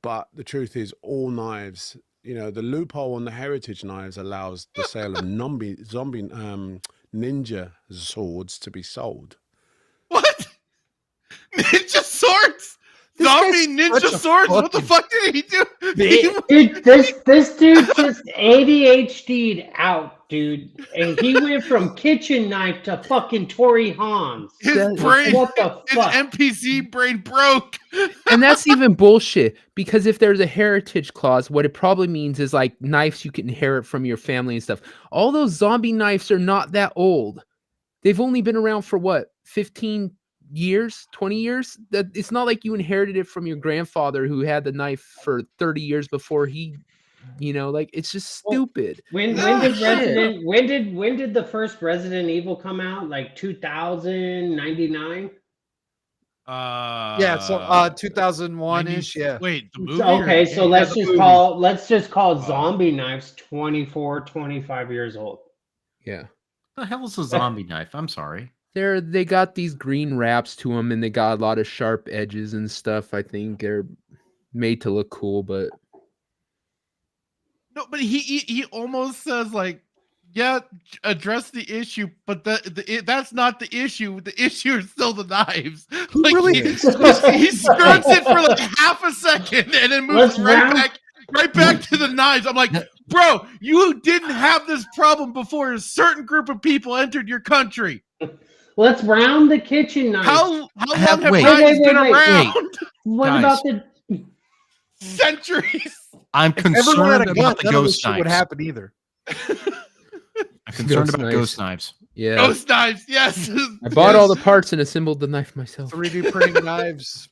M: But the truth is, all knives, the loophole on the heritage knives allows the sale of zombie ninja swords to be sold.
E: What? Ninja swords?
M: This
E: Zombie
M: guy's
E: ninja
M: such a
E: swords? What the
M: fucking
E: fuck did he do?
C: Dude, this dude just ADHD'd out, dude. And he went from kitchen knife to fucking Tory Hans.
E: His brain,
C: What the
E: his
C: fuck?
E: NPC brain broke.
I: And that's even bullshit, because if there's a heritage clause, what it probably means is like knives you can inherit from your family and stuff. All those zombie knives are not that old. They've only been around for what, 15 years, 20 years? That it's not like you inherited it from your grandfather who had the knife for 30 years before he, like it's just stupid.
C: When did the first Resident Evil come out? Like 2099?
F: Yeah, so 2001-ish. Yeah.
E: Wait, the movie?
C: Okay,
E: or
C: so let's just call zombie knives 24, 25 years old.
I: Yeah.
D: What the hell is a zombie knife? I'm sorry.
I: They got these green wraps to them, and they got a lot of sharp edges and stuff. I think they're made to look cool, but
E: No, but he almost says like, yeah, address the issue, but that's not the issue. The issue is still the knives. Like he skirts it for like half a second and then moves right back to the knives. I'm like, bro, you didn't have this problem before a certain group of people entered your country.
C: Let's round the kitchen knife.
E: How long have
D: wait,
E: knives been
C: wait.
E: around?
C: What
D: Guys.
C: about the
E: Centuries.
D: I'm
F: If everyone had
D: concerned
F: a gun,
D: about the
F: none of this
D: ghost
F: shit would
D: knives.
F: happen either.
D: I'm concerned
I: Ghost
D: about
I: knives.
D: ghost knives.
I: yeah.
E: Ghost knives, yes.
I: I bought all the parts and assembled the knife myself.
F: 3D printing knives.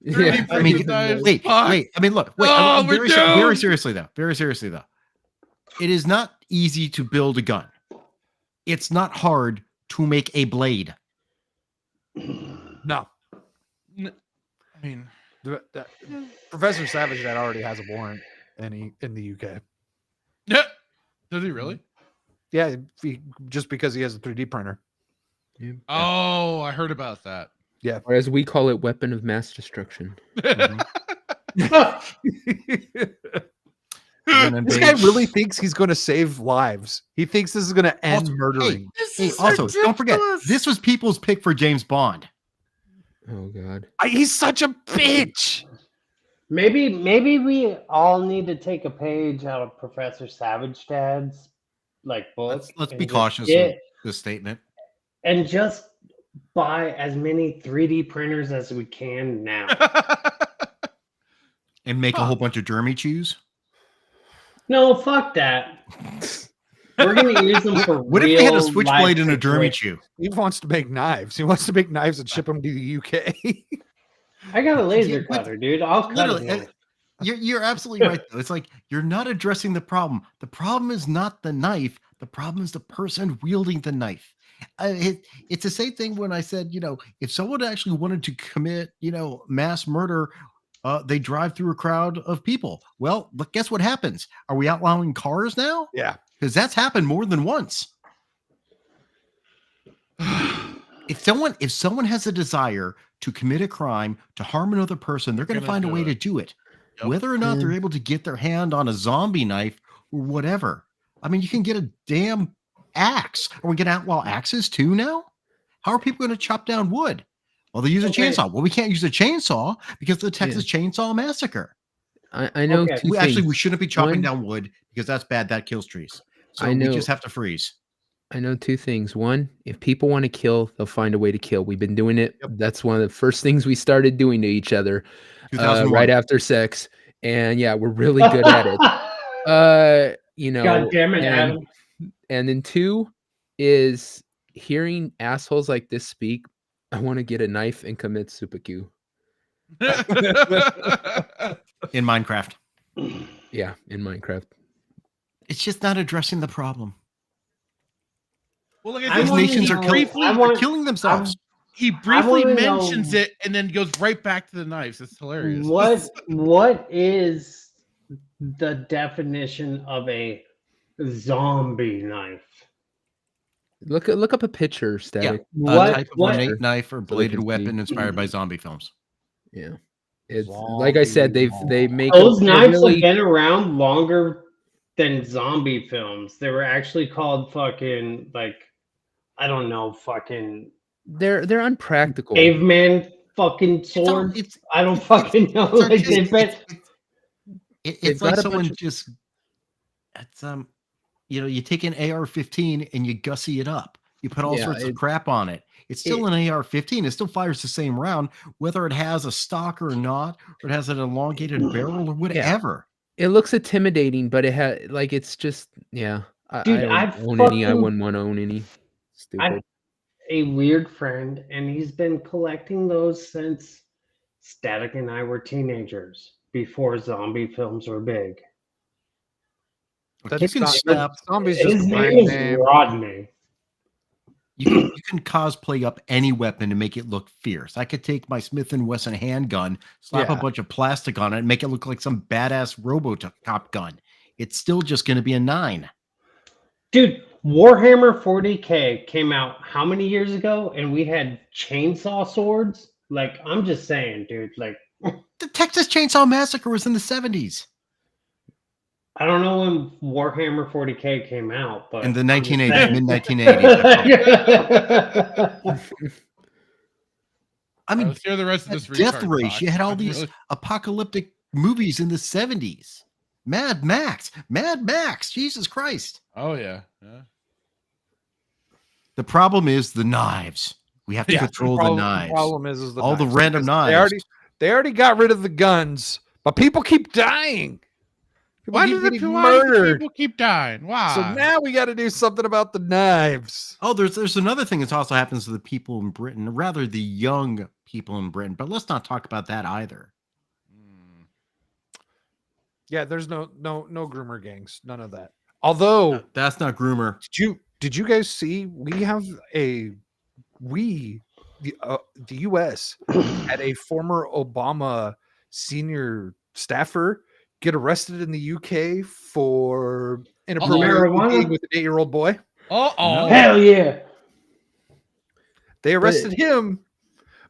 I: Yeah.
D: I mean,
E: knives.
D: wait. I mean, look. Wait. I mean,
E: we're
D: very
E: doomed.
D: seriously, though. It is not easy to build a gun. It's not hard to make a blade.
F: No.
E: I mean,
F: Professor Savage that already has a warrant in the UK.
E: yeah. Does he really?
F: Yeah, just because he has a 3D printer.
E: Oh, I heard about that.
F: Yeah.
I: Or as we call it, weapon of mass destruction.
F: This guy really thinks he's going to save lives. He thinks this is going to end
D: Also,
F: murdering.
D: Hey, also, don't forget, this was people's pick for James Bond.
I: Oh God.
F: He's such a bitch.
C: maybe we all need to take a page out of Professor Savage Dad's book.
D: Let's
C: and
D: be
C: just
D: cautious
C: get-
D: of this statement.
C: and just buy as many 3D printers as we can now.
D: And make a whole bunch of Jeremy chews.
C: No, fuck that. We're gonna use them for
D: What if we had a switchblade and a Jeremy chew?
F: He wants to make knives. He wants to make knives and ship them to the UK.
C: I got a laser
D: Yeah, but-
C: cutter, dude. I'll cut
D: Literally,
C: it.
D: you're absolutely right, though. It's like you're not addressing the problem. The problem is not the knife. The problem is the person wielding the knife. It's the same thing when I said, if someone actually wanted to commit, mass murder, they drive through a crowd of people. Well, but guess what happens? Are we outlawing cars now?
F: Yeah.
D: Because that's happened more than once. If someone has a desire to commit a crime, to harm another person, they're going to find a way to do it.
E: Yep.
D: Whether or not they're able to get their hand on a zombie knife or whatever. I mean, you can get a damn axe. Are we going to outlaw axes too now? How are people going to chop down wood? Well, they use a chainsaw. Well, we can't use a chainsaw because of the Texas Chainsaw Massacre.
I: I know
C: Okay.
I: two
D: We
I: things.
D: shouldn't be chopping
I: One,
D: down wood because that's bad. That kills trees. So
I: I know-
D: we just have to freeze.
I: I know two things. One, if people want to kill, they'll find a way to kill. We've been doing it. That's one of the first things we started doing to each other
D: 2001.
I: right after sex. And yeah, we're really good at it. God
C: damn it, Adam.
I: And then two is hearing assholes like this speak. I want to get a knife and commit seppuku.
D: In Minecraft.
I: Yeah, in Minecraft.
D: It's just not addressing the problem.
E: Well, like
C: I
E: I said,
C: wanna
D: nations are
C: know-
E: briefly,
C: I want-
D: killing themselves.
E: he briefly
C: wanna
E: mentions
C: know-
E: it and then goes right back to the knives. It's hilarious.
C: What is the definition of a zombie knife?
I: Look up a picture, Static.
D: A
C: What-
D: type of
C: what-
D: ornate knife or
I: So they
D: bladed
I: can
D: weapon
I: see.
D: inspired by zombie films.
I: Yeah. It's like I said, they make
C: Those
I: they're
C: knives
I: really,
C: have been around longer than zombie films. They were actually called fucking like I don't know, fucking
I: they're unpractical.
C: caveman fucking swords. I don't fucking know.
D: It's
C: Like they've been.
I: They've
D: It's like
I: got a
D: someone
I: bunch of-
D: just, it's you take an AR-15 and you gussy it up. You put all
I: Yeah,
D: sorts of crap on it. It's still an AR-15. It still fires the same round, whether it has a stock or not, or it has an elongated barrel or whatever.
I: It looks intimidating, but it had like it's just I
C: Dude,
I: don't
C: I've
I: own any. I
C: fucking-
I: wouldn't want to own any. Stupid.
C: I a weird friend, and he's been collecting those since Static and I were teenagers, before zombie films were big.
F: That's
D: can
F: not
D: stop-
F: zombies.
C: His
F: Just a
C: name
F: brand
C: is
F: name.
C: Rodney.
D: You can cosplay up any weapon to make it look fierce. I could take my Smith & Wesson handgun, slap a
F: Yeah.
D: bunch of plastic on it, and make it look like some badass RoboCop gun. It's still just going to be a 9.
C: Dude, Warhammer 40K came out how many years ago, and we had chainsaw swords? Like, I'm just saying, dude. Like,
D: The Texas Chainsaw Massacre was in the 70s.
C: I don't know when Warhammer 40K came out, but
D: In the
C: I'm just
D: 1980s,
C: saying.
D: mid-1980s. I mean,
E: Let's hear the rest of this
D: Death
E: retard
D: Race.
E: talk.
D: You had all
E: I'm
D: these
E: really-
D: apocalyptic movies in the 70s. Mad Max. Jesus Christ.
E: Oh yeah.
D: The problem is the knives. We have to control the knives.
F: The problem is the
D: all the
F: knives,
D: random
F: because
D: knives.
F: They already got rid of the guns, but people keep dying. People
E: Why
F: keep
E: do the
F: getting
E: why do the
F: murdered.
E: people keep dying? Why?
F: So now we got to do something about the knives.
D: Oh, there's another thing that also happens to the people in Britain, rather the young people in Britain. But let's not talk about that either.
F: Yeah, there's no groomer gangs, none of that. Although
D: that's not groomer.
F: Did you guys see we have the US had a former Obama senior staffer get arrested in the UK for inappropriately being with an 8-year-old boy?
E: Oh,
C: hell yeah!
F: They arrested him,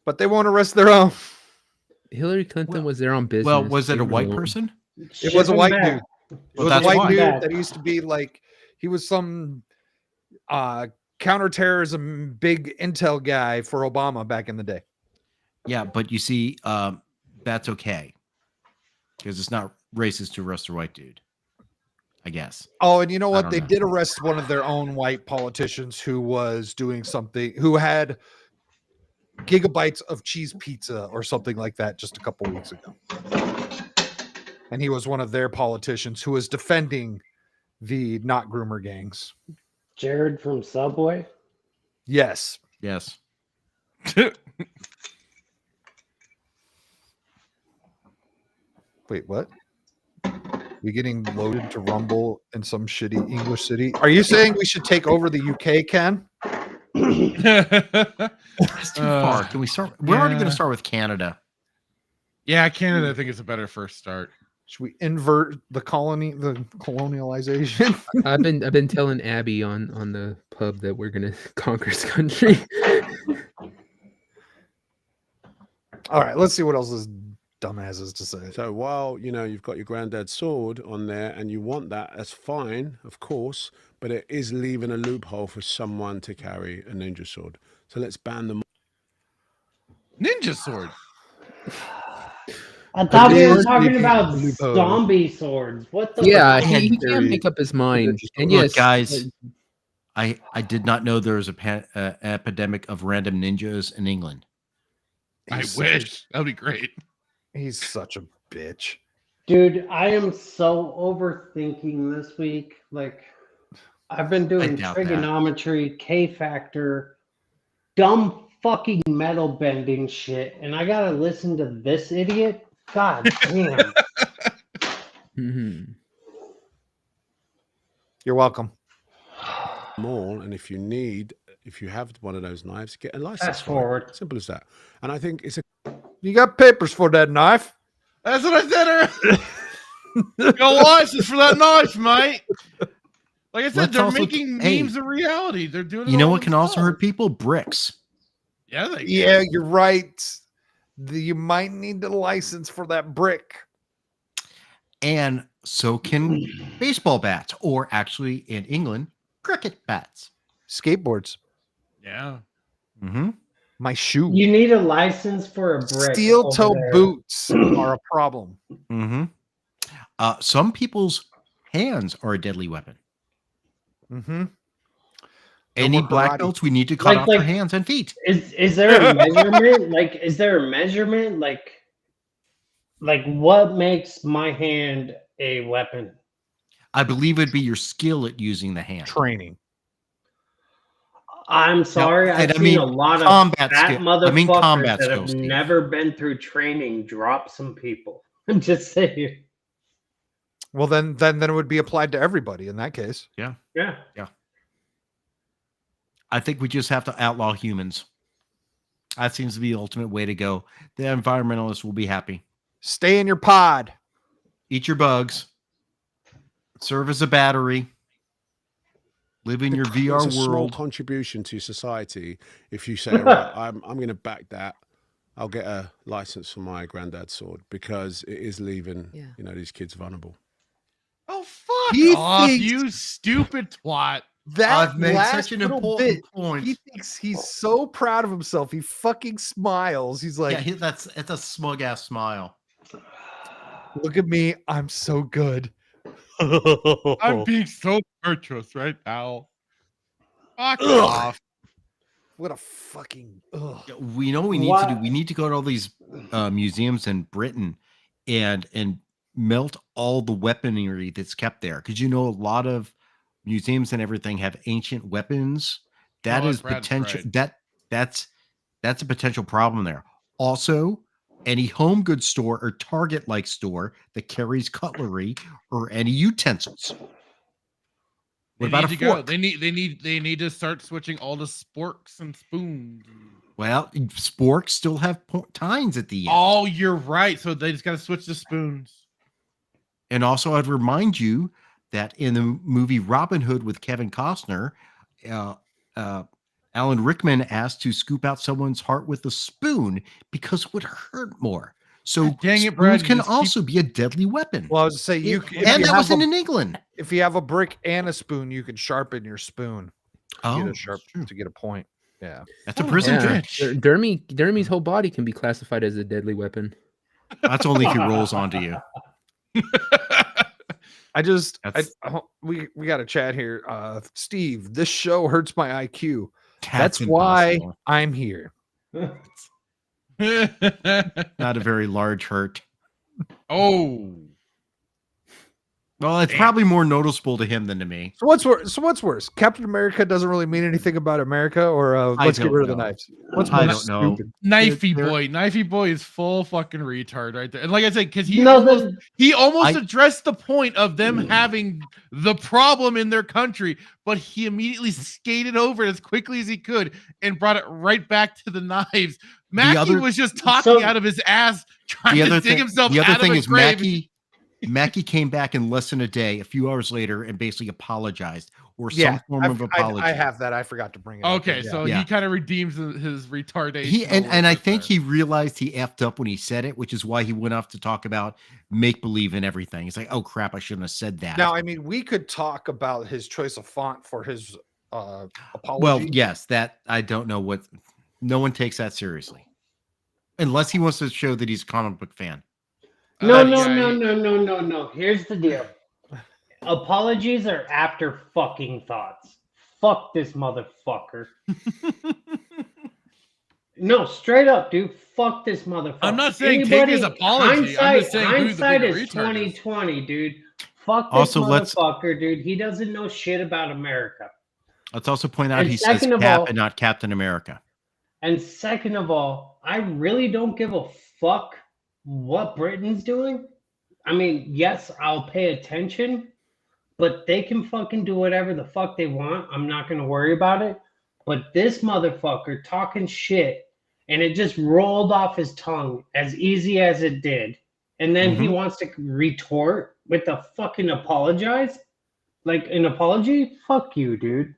F: but they won't arrest their own.
I: Hillary Clinton was there on business.
D: Well, was it a
I: Leave her
D: white
I: alone.
D: person?
F: It was a white dude. It
D: Well,
F: was a
D: that's
F: white
D: why.
F: dude that used to be like, he was some counterterrorism big intel guy for Obama back in the day.
D: Yeah, but you see, that's okay because it's not racist to arrest a white dude, I guess.
F: Oh, and you know
D: I
F: what?
D: don't
F: They
D: know.
F: did arrest one of their own white politicians who was doing something, who had gigabytes of cheese pizza or something like that just a couple weeks ago. And he was one of their politicians who was defending the not groomer gangs.
C: Jared from Subway.
F: Yes.
D: Yes.
F: Wait, what? We getting loaded to Rumble in some shitty English city? Are you saying we should take over the UK, Ken?
D: That's too far. Can we start? We're already going
E: Yeah.
D: to start with Canada.
E: Yeah, Canada, I think it's a better first start.
F: Should we invert the colonialization?
I: I've been telling Abby on the pub that we're gonna conquer this country.
F: All right, let's see what else this dumbass has to say.
M: So while you've got your granddad's sword on there and you want that, that's fine, of course, but it is leaving a loophole for someone to carry a ninja sword. So let's ban them.
E: Ninja sword.
C: I thought we were talking
F: Leaving
C: about
F: a loophole.
C: zombie swords. What the?
I: Yeah,
C: fuck?
I: he can't make up his mind. And
D: Look,
I: yes,
D: guys, I did not know there was a epidemic of random ninjas in England.
E: I wish. That'd be great.
F: He's such a bitch.
C: Dude, I am so overthinking this week. Like, I've been doing
D: doubt that.
C: trigonometry, K factor, dumb fucking metal bending shit, and I gotta listen to this idiot. God damn.
F: You're welcome.
M: More, and if you have one of those knives, get a license.
C: Fast
M: for it.
C: forward.
M: Simple as that. And I think it's a.
F: You got papers for that knife?
E: That's what I said earlier. Got a license for that knife, mate. Like I said,
D: Let's
E: they're
D: also
E: making memes a reality. They're doing it.
D: You know
E: all
D: what can also
E: themselves.
D: hurt people? Bricks.
E: Yeah, they
F: Yeah, you're right. You might need a license for that brick.
D: And so can baseball bats, or actually in England, cricket bats.
F: Skateboards.
E: Yeah.
D: Mm-hmm.
F: My shoe.
C: You need a license for a brick.
F: Steel
C: over
F: toe
C: there.
F: boots are a problem.
D: Mm-hmm. Some people's hands are a deadly weapon.
F: Mm-hmm.
D: Any
F: more
D: black
F: karate.
D: belts, we need to cut off their
C: like-
D: hands and feet.
C: Is there a measurement? Is there a measurement? Like what makes my hand a weapon?
D: I believe it'd be your skill at using the hand.
F: Training.
C: I'm sorry,
D: and
C: I've
D: I
C: seen
D: mean
C: a lot of
D: combat
C: fat
D: skill-
C: motherfuckers
D: I mean combat
C: that
D: skill,
C: have
D: Steve.
C: never been through training drop some people. I'm just saying.
F: Well, then it would be applied to everybody in that case.
D: Yeah.
C: Yeah.
D: Yeah. I think we just have to outlaw humans. That seems to be the ultimate way to go. The environmentalists will be happy.
F: Stay in your pod.
D: Eat your bugs. Serve as a battery. Live in your VR
M: It's a small
D: world.
M: contribution to society if you say, all right, I'm going to back that. I'll get a license for my granddad's sword because it is leaving these kids vulnerable.
E: Oh fuck
F: He
E: off,
F: thinks-
E: you stupid twat.
F: That
D: I've made
F: last
D: such an
F: little
D: important
F: bit,
D: point.
F: He thinks he's so proud of himself. He fucking smiles. He's like,
D: Yeah, it's a smug ass smile.
F: look at me. I'm so good.
E: I'm being so virtuous right now. Fuck off.
F: What a fucking ugh.
D: We know what we need to do. We need to go to all these museums in Britain and melt all the weaponry that's kept there, because a lot of museums and everything have ancient weapons. That is
E: Brad's
D: potential.
E: right.
D: That's a potential problem there. Also, any home goods store or Target like store that carries cutlery or any utensils. What about a fork?
E: They need to start switching all the sporks and spoons.
D: Well, sporks still have tines at the end.
E: Oh, you're right. So they just got to switch the spoons.
D: And also, I'd remind you that in the movie Robin Hood with Kevin Costner, Alan Rickman asked to scoop out someone's heart with a spoon because it would hurt more. So
E: dang it,
D: spoons
E: Brad, you
D: can
E: just
D: also be a deadly weapon.
F: Well, I was to say
D: and that wasn't in England.
F: If you have a brick and a spoon, you can sharpen your spoon.
D: Oh,
F: To get a point. Yeah.
D: That's a prison
I: Yeah.
D: bitch.
I: Dermy's whole body can be classified as a deadly weapon.
D: That's only if he rolls onto you.
F: We got to chat here. Steve, this show hurts my IQ. That's
D: That's
F: why
D: impossible.
F: I'm here.
D: Not a very large hurt.
E: Oh.
D: Well, it's probably more noticeable to him than to me.
F: So what's worse? Captain America doesn't really mean anything about America, or let's get
D: don't
F: rid of the
D: know.
F: knives. What's
D: I
F: more
D: don't know.
F: stupid?
E: Knifey boy is full fucking retard right there. And like I said, because he
C: No,
E: almost addressed the point of them having the problem in their country, but he immediately skated over it as quickly as he could and brought it right back to the knives. Mackie was just talking out of his ass, trying to dig himself
D: the other
E: out
D: thing
E: of a
D: is
E: grave.
D: Mackie came back in less than a day, a few hours later, and basically apologized or some form of apology.
F: I have that. I forgot to bring it up.
E: Okay, so he kind of redeems his retardation.
D: He and I think he realized he effed up when he said it, which is why he went off to talk about make believe and everything. He's like, "Oh crap, I shouldn't have said that."
F: Now, I mean, we could talk about his choice of font for his apology.
D: Well, yes, that I don't know what. No one takes that seriously, unless he wants to show that he's a comic book fan.
C: No. Here's the deal. Apologies are after fucking thoughts. Fuck this motherfucker. No, straight up, dude. Fuck this motherfucker.
E: I'm not saying take his apology. I'm just saying who the
C: hindsight
E: bigger
C: is
E: retard is.
C: 2020, dude. Fuck this
D: Also, let's-
C: motherfucker, dude. He doesn't know shit about America.
D: Let's also point out
C: And
D: he says
C: second of
D: Cap
C: all-
D: and not Captain America.
C: And second of all, I really don't give a fuck what Britain's doing. I mean, yes, I'll pay attention, but they can fucking do whatever the fuck they want. I'm not going to worry about it. But this motherfucker talking shit, and it just rolled off his tongue as easy as it did. And then he wants to retort with a fucking apologize? Like an apology? Fuck you, dude.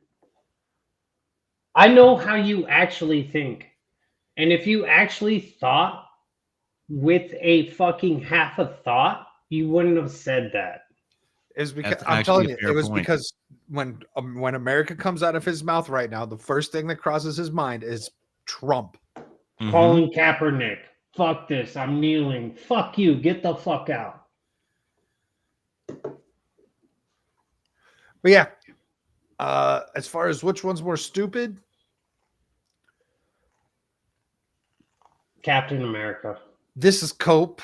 C: I know how you actually think. And if you actually thought with a fucking half a thought, you wouldn't have said that.
F: Is because
D: That's
F: I'm
D: actually
F: telling
D: a
F: you,
D: fair
F: it was
D: point.
F: because when America comes out of his mouth right now, the first thing that crosses his mind is Trump.
C: Colin Kaepernick. Fuck this. I'm kneeling. Fuck you. Get the fuck out.
F: But yeah, as far as which one's more stupid,
C: Captain America.
F: this is Cope.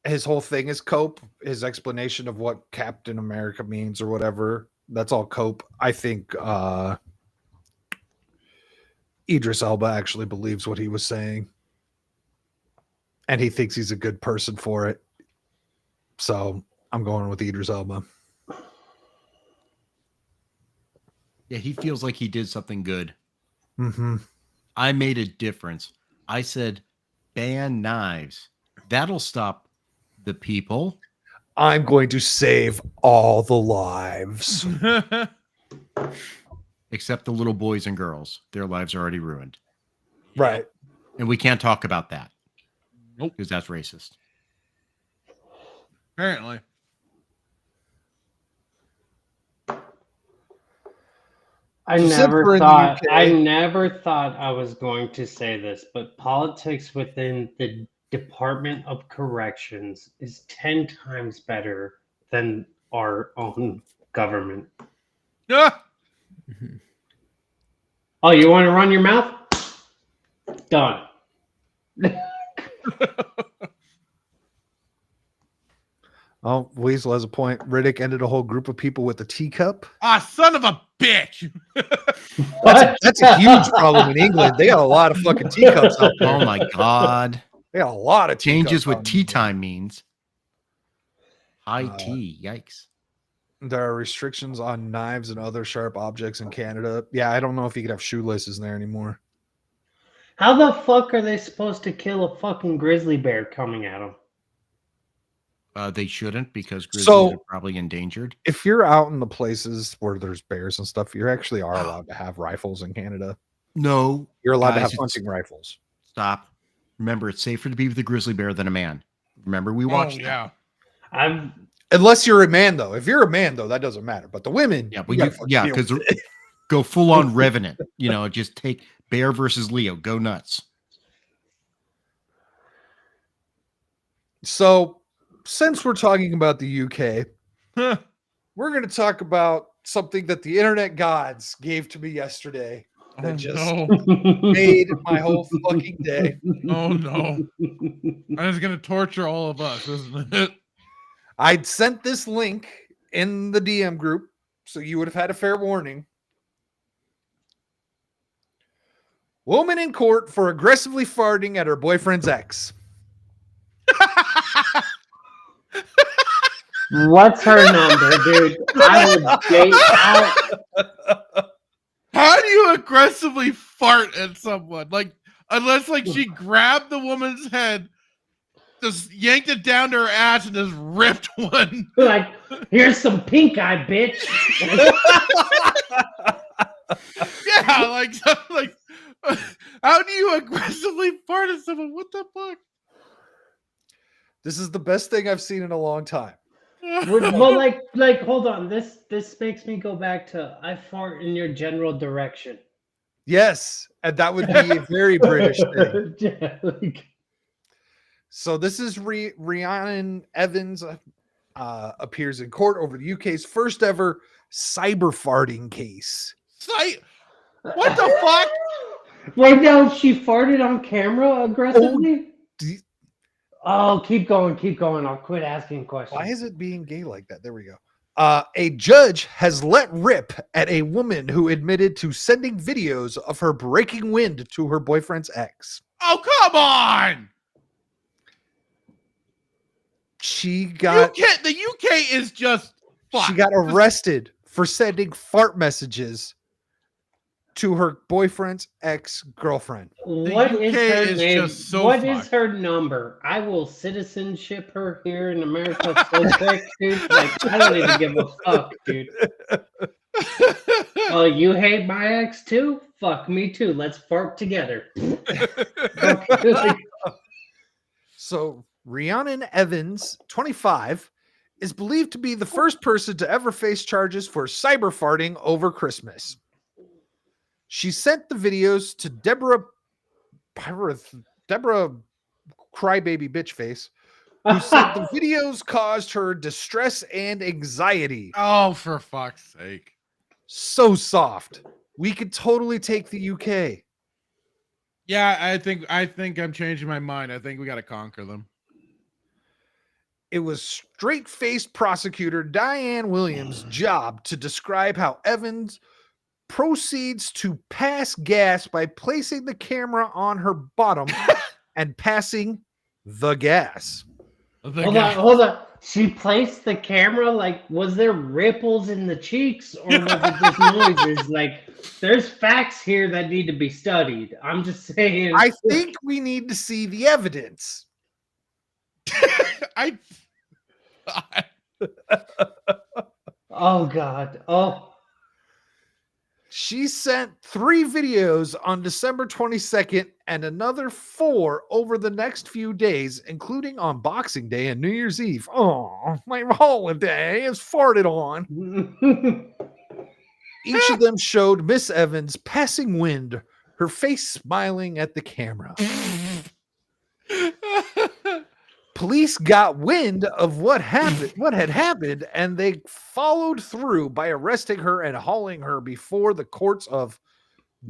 F: His whole thing is Cope. His explanation of what Captain America means or whatever. That's all Cope. I think Idris Elba actually believes what he was saying. And he thinks he's a good person for it. So I'm going with Idris Elba.
D: Yeah, he feels like he did something good.
F: Mm-hmm.
D: I made a difference. I said, ban knives. That'll stop the people.
F: I'm going to save all the lives.
D: Except the little boys and girls. Their lives are already ruined.
F: Right.
D: And we can't talk about that.
E: Nope.
D: Because that's racist.
E: Apparently.
C: I never thought I was going to say this, but politics within the Department of Corrections is 10 times better than our own government.
E: Yeah.
C: Oh, you want to run your mouth? Done.
F: Oh, Weasel has a point. Riddick ended a whole group of people with a teacup.
E: Ah, son of a bitch.
F: That's a huge problem in England. They got a lot of fucking teacups out there.
D: Oh my God.
F: They got a lot of
D: changes
F: teacups
D: what
F: out
D: tea
F: there.
D: time means. High tea. Yikes.
F: There are restrictions on knives and other sharp objects in Canada. Yeah, I don't know if you could have shoelaces in there anymore.
C: How the fuck are they supposed to kill a fucking grizzly bear coming at them?
D: They shouldn't because grizzlies
F: So-
D: are probably endangered.
F: If you're out in the places where there's bears and stuff, you actually are allowed to have rifles in Canada.
D: No.
F: You're allowed to
D: guys,
F: have
D: it's-
F: hunting rifles.
D: Stop. Remember, it's safer to be with a grizzly bear than a man. Remember, we watched that.
C: Yeah.
F: Unless you're a man, though. If you're a man, though, that doesn't matter. But the women,
D: Yeah,
F: you
D: but
F: gotta fucking deal
D: because
F: with it.
D: go full on Revenant. You know, just take Bear versus Leo. Go nuts.
F: So, since we're talking about the UK, we're going to talk about something that the internet gods gave to me yesterday that made my whole fucking day.
E: Oh no. And it's gonna torture all of us, isn't it?
F: I'd sent this link in the DM group, so you would have had a fair warning. Woman in court for aggressively farting at her boyfriend's ex.
C: What's her number, dude? I would date out.
E: How do you aggressively fart at someone? Like, unless like she grabbed the woman's head, just yanked it down to her ass and just ripped one.
C: Like, here's some pink eye, bitch.
E: Yeah, like how do you aggressively fart at someone? What the fuck?
F: This is the best thing I've seen in a long time.
C: Well, like, hold on. This makes me go back to I fart in your general direction.
F: Yes, and that would be a very British thing.
C: Yeah, like,
F: So this is Rhiannon Evans appears in court over the UK's first ever cyber farting case.
E: What the fuck?
C: Wait, no, she farted on camera aggressively? Oh, keep going. I'll quit asking questions.
F: Why is it being gay like that? There we go. A judge has let rip at a woman who admitted to sending videos of her breaking wind to her boyfriend's ex.
E: Oh, come on!
F: She got
E: The UK is just fucked.
F: she got arrested for sending fart messages to her boyfriend's ex-girlfriend.
C: What is
E: UK
C: her
E: is
C: name?
E: just so
C: What is
E: fucked.
C: her number? I will citizenship her here in America so quick, dude. Like, I don't even give a fuck, dude. Oh, you hate my ex too? Fuck me too. Let's fart together. Like,
F: So Rhiannon Evans, 25, is believed to be the first person to ever face charges for cyber farting over Christmas. She sent the videos to Deborah Crybaby Bitchface, who said the videos caused her distress and anxiety.
E: Oh, for fuck's sake.
F: So soft. We could totally take the UK.
E: Yeah, I think I'm changing my mind. I think we got to conquer them.
F: It was straight-faced prosecutor Diane Williams' job to describe how Evans proceeds to pass gas by placing the camera on her bottom and passing the gas.
C: hold on. She placed the camera, like, was there ripples in the cheeks or was it just noises? Like, there's facts here that need to be studied. I'm just saying.
F: I think we need to see the evidence.
C: Oh, God. Oh.
F: She sent 3 videos on December 22nd and another 4 over the next few days, including on Boxing Day and New Year's Eve. Oh, my holiday is farted on. Each of them showed Miss Evans passing wind, her face smiling at the camera. Police got wind of what had happened, and they followed through by arresting her and hauling her before the courts of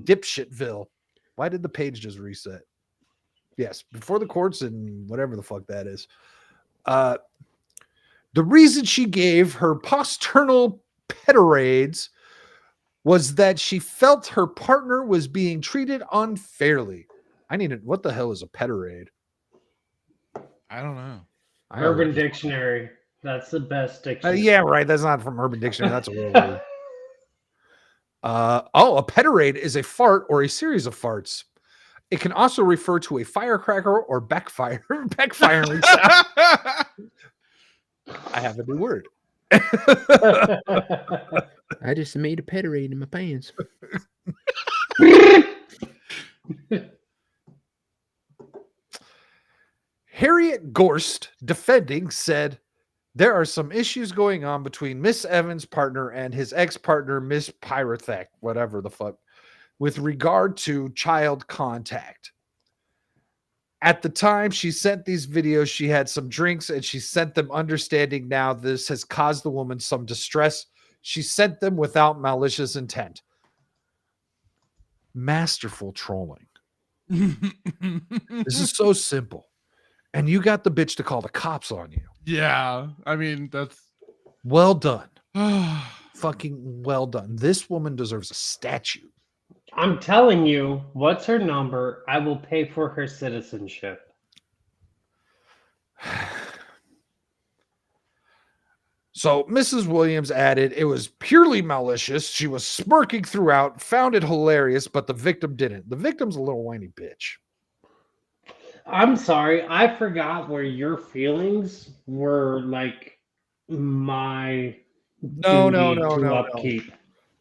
F: Dipshitville. Why did the page just reset? Yes, before the courts in whatever the fuck that is. The reason she gave her posternal petarades was that she felt her partner was being treated unfairly. What the hell is a petarade?
E: I don't know.
C: Urban Dictionary. That's the best dictionary.
F: Yeah, right. That's not from Urban Dictionary. That's a real word. A petarade is a fart or a series of farts. It can also refer to a firecracker or backfiring sound. I have a new word.
I: I just made a petarade in my pants.
F: Harriet Gorst, defending, said there are some issues going on between Miss Evans' partner and his ex-partner, Miss Pyrothek, whatever the fuck, with regard to child contact. At the time she sent these videos, she had some drinks and she sent them understanding now this has caused the woman some distress. She sent them without malicious intent. Masterful trolling. This is so simple. And you got the bitch to call the cops on you.
E: Yeah, I mean, that's
F: well done. Fucking well done. This woman deserves a statue.
C: I'm telling you, what's her number? I will pay for her citizenship.
F: So Mrs. Williams added, it was purely malicious. She was smirking throughout, found it hilarious, but the victim didn't. The victim's a little whiny bitch.
C: I'm sorry, I forgot where your feelings were like my upkeep.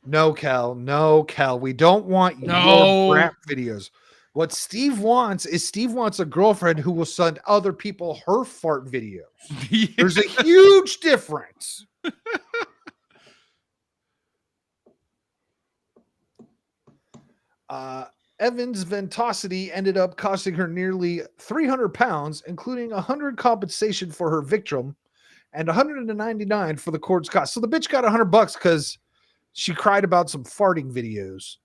F: No, Cal. We don't want your rap videos. What Steve wants is a girlfriend who will send other people her fart videos. There's a huge difference. Evans' ventosity ended up costing her nearly 300 pounds, including 100 compensation for her victim and 199 for the court's cost. So the bitch got $100 because she cried about some farting videos.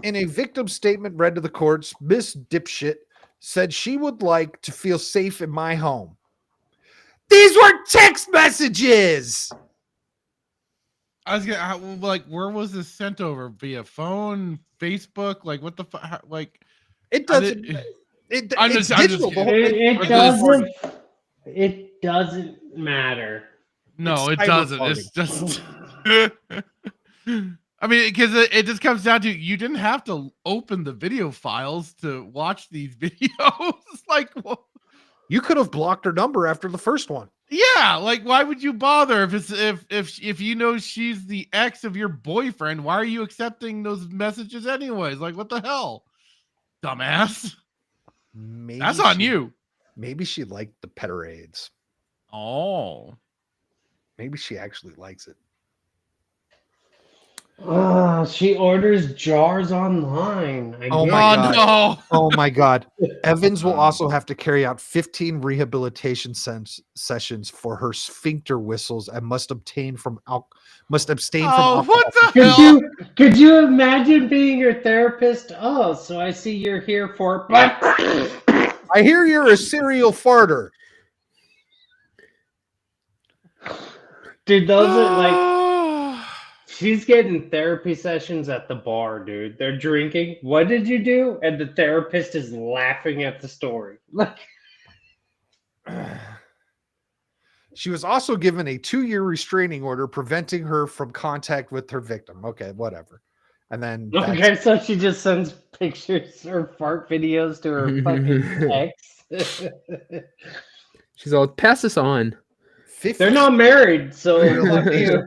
F: In a victim statement read to the courts, Miss Dipshit said she would like to feel safe in my home. These were text messages.
E: I was gonna like, where was this sent over? Via phone, Facebook? Like, what the fuck? Like,
F: It doesn't.
E: I'm
F: It's
E: just
F: digital. The whole
C: It
F: thing.
C: doesn't. It doesn't matter.
E: No,
F: It's
E: it doesn't.
F: cyber
E: It's just. I mean, because it just comes down to you didn't have to open the video files to watch these videos. Like, well,
F: You could have blocked her number after the first one.
E: yeah, like why would you bother if it's if you know she's the ex of your boyfriend? Why are you accepting those messages anyways? Like, what the hell, dumbass?
F: Maybe
E: That's on
F: she-
E: you.
F: Maybe she liked the Petarades.
E: Oh,
F: Maybe she actually likes it.
C: She orders jars online. I
F: Oh
C: get
F: my
C: it.
F: god.
E: no.
F: Oh my god. Evans will also have to carry out 15 rehabilitation sessions for her sphincter whistles and must abstain from alcohol.
E: What the hell?
C: Could you imagine being your therapist? Oh, so I see you're here for.
F: I hear you're a serial farter.
C: Dude, those are like. She's getting therapy sessions at the bar, dude. They're drinking. What did you do? And the therapist is laughing at the story.
F: She was also given a 2-year restraining order preventing her from contact with her victim. Okay, whatever. And then
C: Okay, so she just sends pictures or fart videos to her fucking ex.
I: She's all, pass this on.
C: They're not married, so fuck you.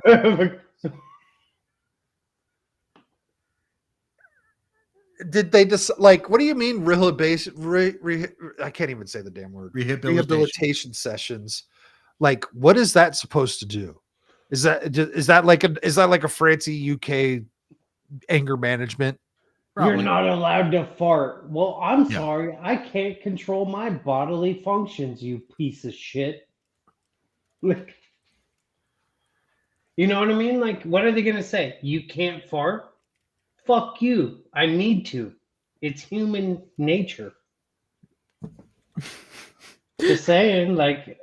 F: Did they just like? What do you mean rehabilitation? I can't even say the damn word. Rehabilitation sessions. Like, what is that supposed to do? Is that like a fancy UK anger management?
C: You're not allowed to fart. Well, I'm sorry. I can't control my bodily functions, you piece of shit. Like, you know what I mean? Like, what are they going to say? You can't fart? Fuck you. I need to. It's human nature. Just saying, like.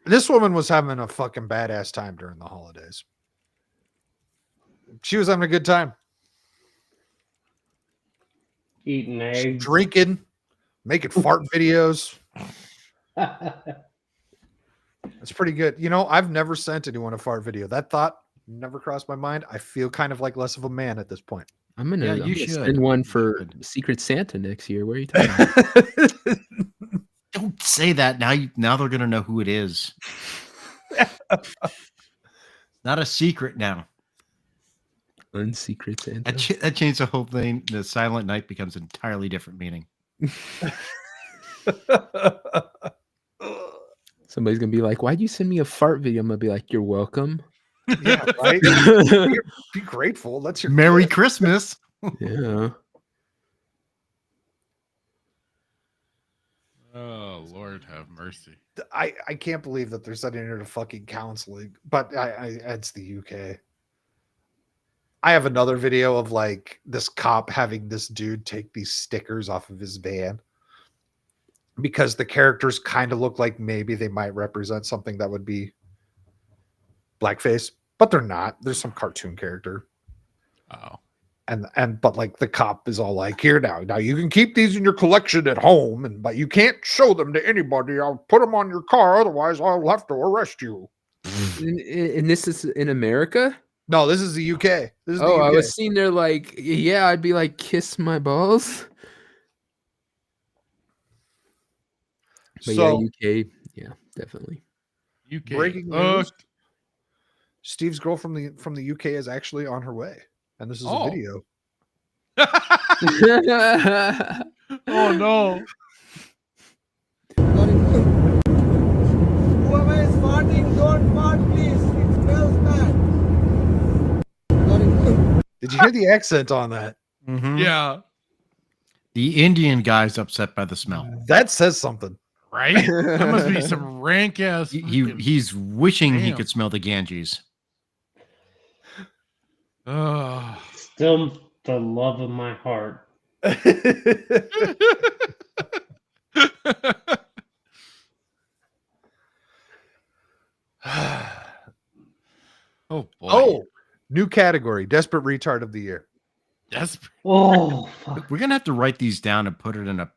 F: This woman was having a fucking badass time during the holidays. She was having a good time.
C: Eating eggs.
F: Drinking, making fart videos. That's pretty good. You know, I've never sent anyone a fart video. That thought never crossed my mind. I feel kind of like less of a man at this point.
I: I'm gonna send one for Secret Santa next year. Where are you talking about?
D: Don't say that now. Now they're gonna know who it is. Not a secret now.
I: Unsecret Santa.
D: That changed the whole thing. The Silent Night becomes an entirely different meaning.
I: Somebody's gonna be like, "Why'd you send me a fart video?" I'm gonna be like, "You're welcome."
F: Yeah, right. Be grateful. That's your
D: Merry
F: gift.
D: Christmas.
I: Yeah.
E: Oh, Lord have mercy.
F: I can't believe that they're sending her to fucking counseling, but it's the UK. I have another video of like this cop having this dude take these stickers off of his van because the characters kind of look like maybe they might represent something that would be blackface, but they're not. There's some cartoon character.
E: Oh.
F: But like the cop is all like, here now you can keep these in your collection at home, but you can't show them to anybody. I'll put them on your car, otherwise I'll have to arrest you.
I: And this is in America?
F: No, this is the UK. This is the
I: I
F: UK.
I: was seeing there like, yeah, I'd be like, kiss my balls. But
F: So,
I: yeah, UK, yeah, definitely.
E: UK.
F: Breaking news. Steve's girl from the UK is actually on her way, and this is a video.
E: Oh no.
N: Whoever is farting, don't fart, please. It smells bad.
F: Did you hear the accent on that?
D: Mm-hmm.
E: Yeah.
D: The Indian guy's upset by the smell.
F: That says something.
E: Right? That must be some rank ass.
D: He's wishing he
E: Damn.
D: could smell the Ganges.
E: Oh.
C: Still the love of my heart.
F: Oh, new category: desperate retard of the year.
E: Desperate.
C: Oh, fuck.
D: We're gonna have to write these down and put it in a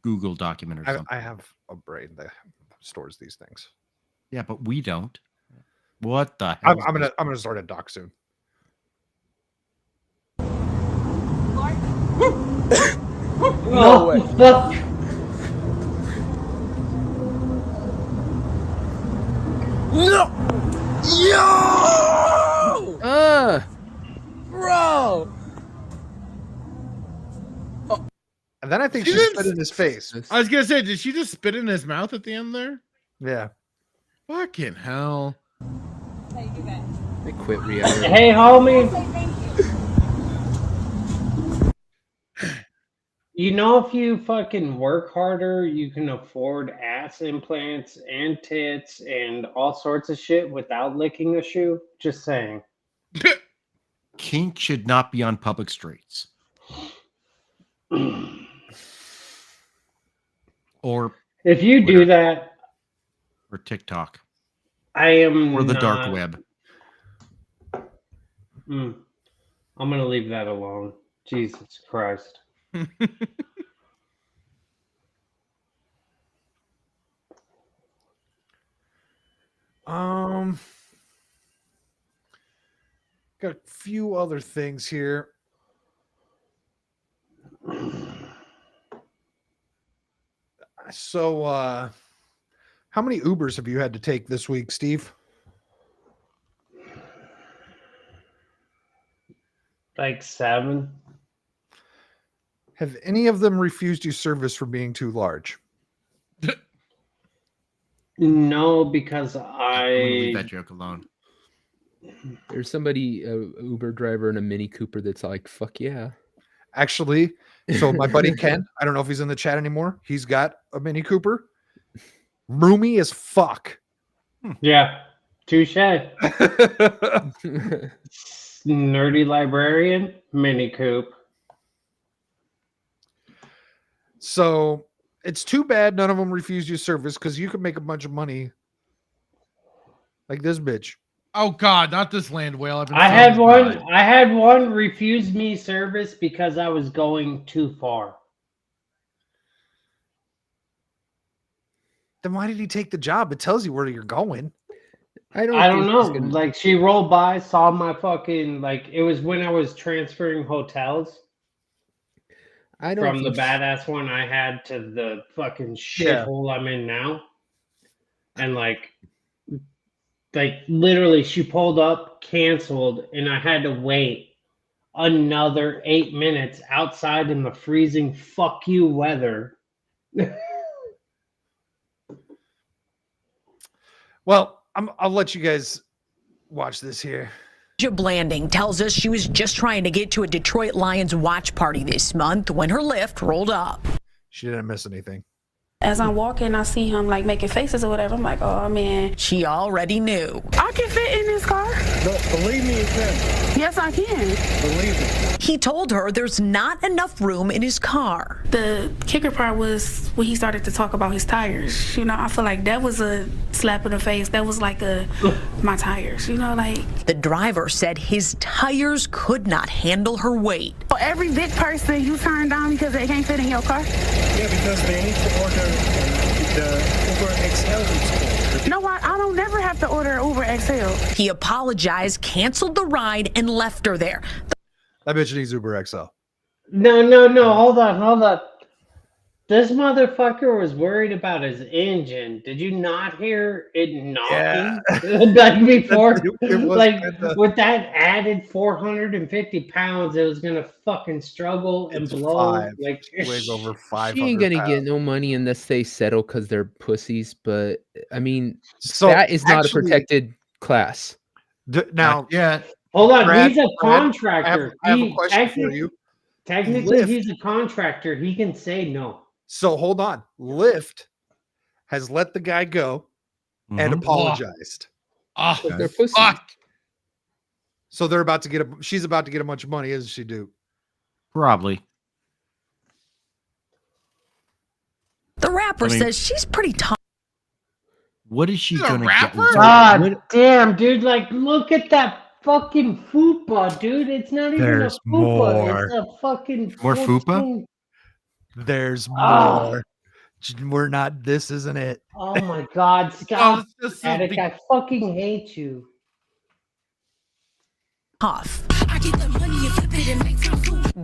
D: Google document or something.
F: I have a brain that stores these things.
D: Yeah, but we don't. What the hell?
F: I'm gonna start a doc soon.
C: No way. Fuck.
N: No! Yo! Bro!
F: And then I think
E: She
F: she
E: didn't
F: spit in his face.
E: I was gonna say, did she just spit in his mouth at the end there?
F: Yeah.
E: Fucking hell.
I: They quit reality.
C: Hey, homie. You know, if you fucking work harder, you can afford ass implants and tits and all sorts of shit without licking a shoe. Just saying.
D: Kink should not be on public streets. Or
C: if you do that,
D: or TikTok,
C: I am
D: or the
C: not,
D: dark web.
C: I'm gonna leave that alone. Jesus Christ.
F: Got a few other things here. So, how many Ubers have you had to take this week, Steve?
C: Like 7.
F: Have any of them refused you service for being too large?
C: No, because
D: I'm gonna leave that
C: I
D: joke alone.
I: There's somebody, a Uber driver in a Mini Cooper that's like, fuck yeah.
F: Actually, so my buddy Ken, I don't know if he's in the chat anymore. He's got a Mini Cooper. Roomy as fuck.
C: Yeah. Touche. Nerdy librarian, Mini Coop.
F: So it's too bad none of them refused you service because you could make a bunch of money like this bitch.
E: Oh God, not this land whale. I've been
C: I
E: so
C: had one.
E: denied.
C: I had one refuse me service because I was going too far.
F: Then why did he take the job? It tells you where you're going.
C: I don't know. Like she rolled by, saw my fucking like it was when I was transferring hotels.
I: I don't
C: From the
I: think
C: badass one I had to the fucking
F: Yeah.
C: shithole I'm in now. And like literally she pulled up, canceled, and I had to wait another 8 minutes outside in the freezing fuck you weather.
F: Well, I'll let you guys watch this here.
O: Blanding tells us she was just trying to get to a Detroit Lions watch party this month when her Lyft rolled up.
F: She didn't miss anything.
P: As I'm walking, I see him like making faces or whatever. I'm like, oh man.
O: She already knew.
P: I can fit in this car.
N: No, believe me, you can.
P: Yes, I can.
N: Believe me.
O: He told her there's not enough room in his car.
P: The kicker part was when he started to talk about his tires. You know, I feel like that was a slap in the face. That was like my tires, you know, like.
O: The driver said his tires could not handle her weight.
P: For every big person you turn down because they can't fit in your car?
N: Yeah, because they need to order the Uber XL. It's called.
P: You know what? I don't never have to order Uber XL.
O: He apologized, canceled the ride, and left her there.
F: That bitch needs Uber XL.
C: No. Hold on. This motherfucker was worried about his engine. Did you not hear it knocking? Like before? Like with that added 450 pounds, it was gonna fucking struggle and blow. Like
F: weighs over 500
I: she ain't gonna
F: pounds.
I: get no money unless they settle because they're pussies. But I mean,
F: So,
I: that is not
F: actually-
I: a protected class.
F: Now,
D: yeah.
C: Hold on,
F: Brad,
C: he's a
F: Brad,
C: contractor.
F: I have a question for you.
C: Technically,
F: Lyft-
C: he's a contractor. He can say no.
F: So hold on. Lyft has let the guy go and apologized.
E: Oh,
I: They're pussies.
E: fuck.
F: So they're about to get she's about to get a bunch of money, isn't she, Duke?
D: Probably.
O: The rapper says she's pretty tough.
D: What is she
E: She's a
D: gonna
E: rapper?
D: get?
C: God damn, dude! Like, look at that fucking fupa, dude. It's not even
F: There's
C: a fupa.
F: more.
C: It's a fucking
D: More fupa?
C: 14.
F: There's
C: Ah.
F: more. We're not. This isn't it.
C: Oh my God! Stop,
E: it's just
C: Attic. I fucking hate you.
O: Huff.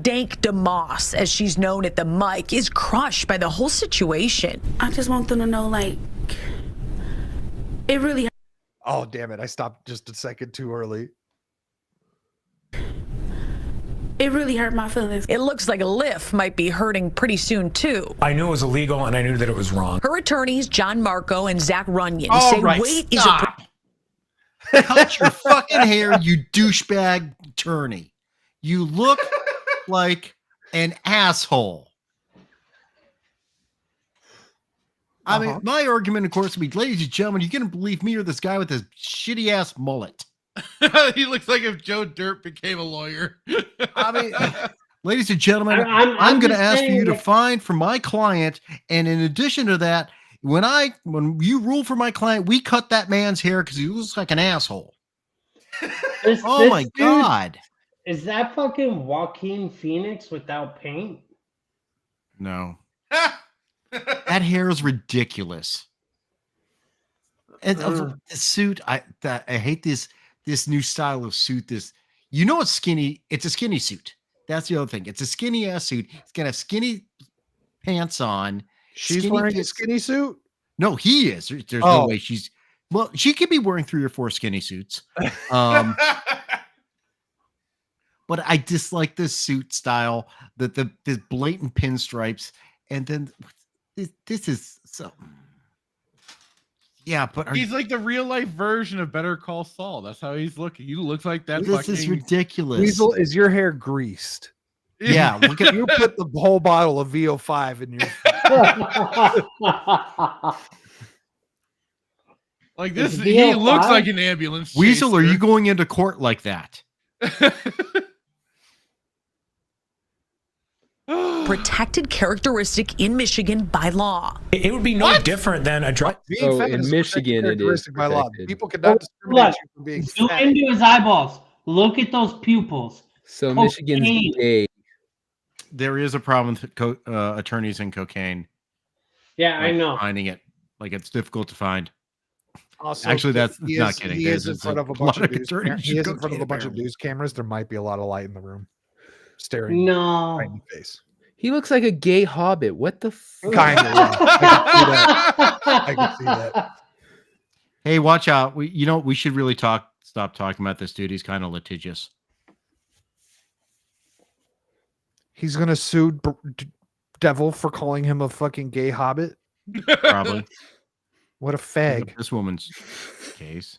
O: Dank DeMoss, as she's known at the mic, is crushed by the whole situation.
P: I just want them to know, like, it really.
F: Oh damn it! I stopped just a second too early.
P: It really hurt my feelings.
O: It looks like Liff might be hurting pretty soon, too.
Q: I knew it was illegal, and I knew that it was wrong.
O: Her attorneys, John Marco and Zach Runyon,
D: All
O: say
D: right,
O: weight
D: stop. Cut your fucking hair, you douchebag attorney. You look like an asshole. I mean, my argument, of course, would be, ladies and gentlemen, you gonna believe me or this guy with this shitty ass mullet?
E: He looks like if Joe Dirt became a lawyer.
D: I mean, ladies and gentlemen,
C: I'm
D: going to
C: just
D: ask for
C: saying
D: you to
C: that-
D: find for my client, and in addition to that, when you rule for my client, we cut that man's hair because he looks like an asshole.
C: This
D: My
C: dude-
D: God!
C: Is that fucking Joaquin Phoenix without paint?
D: No, that hair is ridiculous. And the suit, I hate this new style of suit. It's skinny. It's a skinny suit. That's the other thing. It's a skinny ass suit. It's gonna have skinny pants on.
F: She's wearing a skinny suit?
D: No, he is. There's no way she's. Well, she could be wearing 3 or 4 skinny suits. But I dislike this suit style. The blatant pinstripes, and then this is so. Yeah, but
E: He's like the real life version of Better Call Saul. That's how he's looking. He looks like that.
D: This is ridiculous.
F: Weasel, is your hair greased?
D: Yeah, look at
F: you put the whole bottle of VO5 in your.
E: Like this, he looks like an ambulance.
D: Weasel, are
E: chaser.
D: you going into court like that?
O: Protected characteristic in Michigan by law.
Q: It would be no different than a drug.
M: So in Michigan, it is
F: by law.
M: protected.
F: People cannot discriminate you for being
C: Zoom
F: fat.
C: into his eyeballs. Look at those pupils.
M: So Michigan's
C: Cocaine.
M: gay.
D: There is a problem with attorneys and cocaine.
C: Yeah, I know.
D: Finding it, like it's difficult to find.
F: Also,
D: Actually, that's
F: he
D: not
F: is-
D: kidding.
F: He is in
D: There's
F: front of a
D: lot
F: bunch of news.
D: attorneys
F: He
D: who
F: is in front of
D: cocaine,
F: a bunch of
D: apparently.
F: news cameras. There might be a lot of light in the room, staring.
C: No.
F: Right in the face.
I: He looks like a gay hobbit. What the fuck?
F: Kind of. I can see that.
D: Hey, watch out. We should really stop talking about this dude. He's kind of litigious.
F: He's gonna sue Devil for calling him a fucking gay hobbit.
D: Probably.
F: What a fag.
D: This woman's case.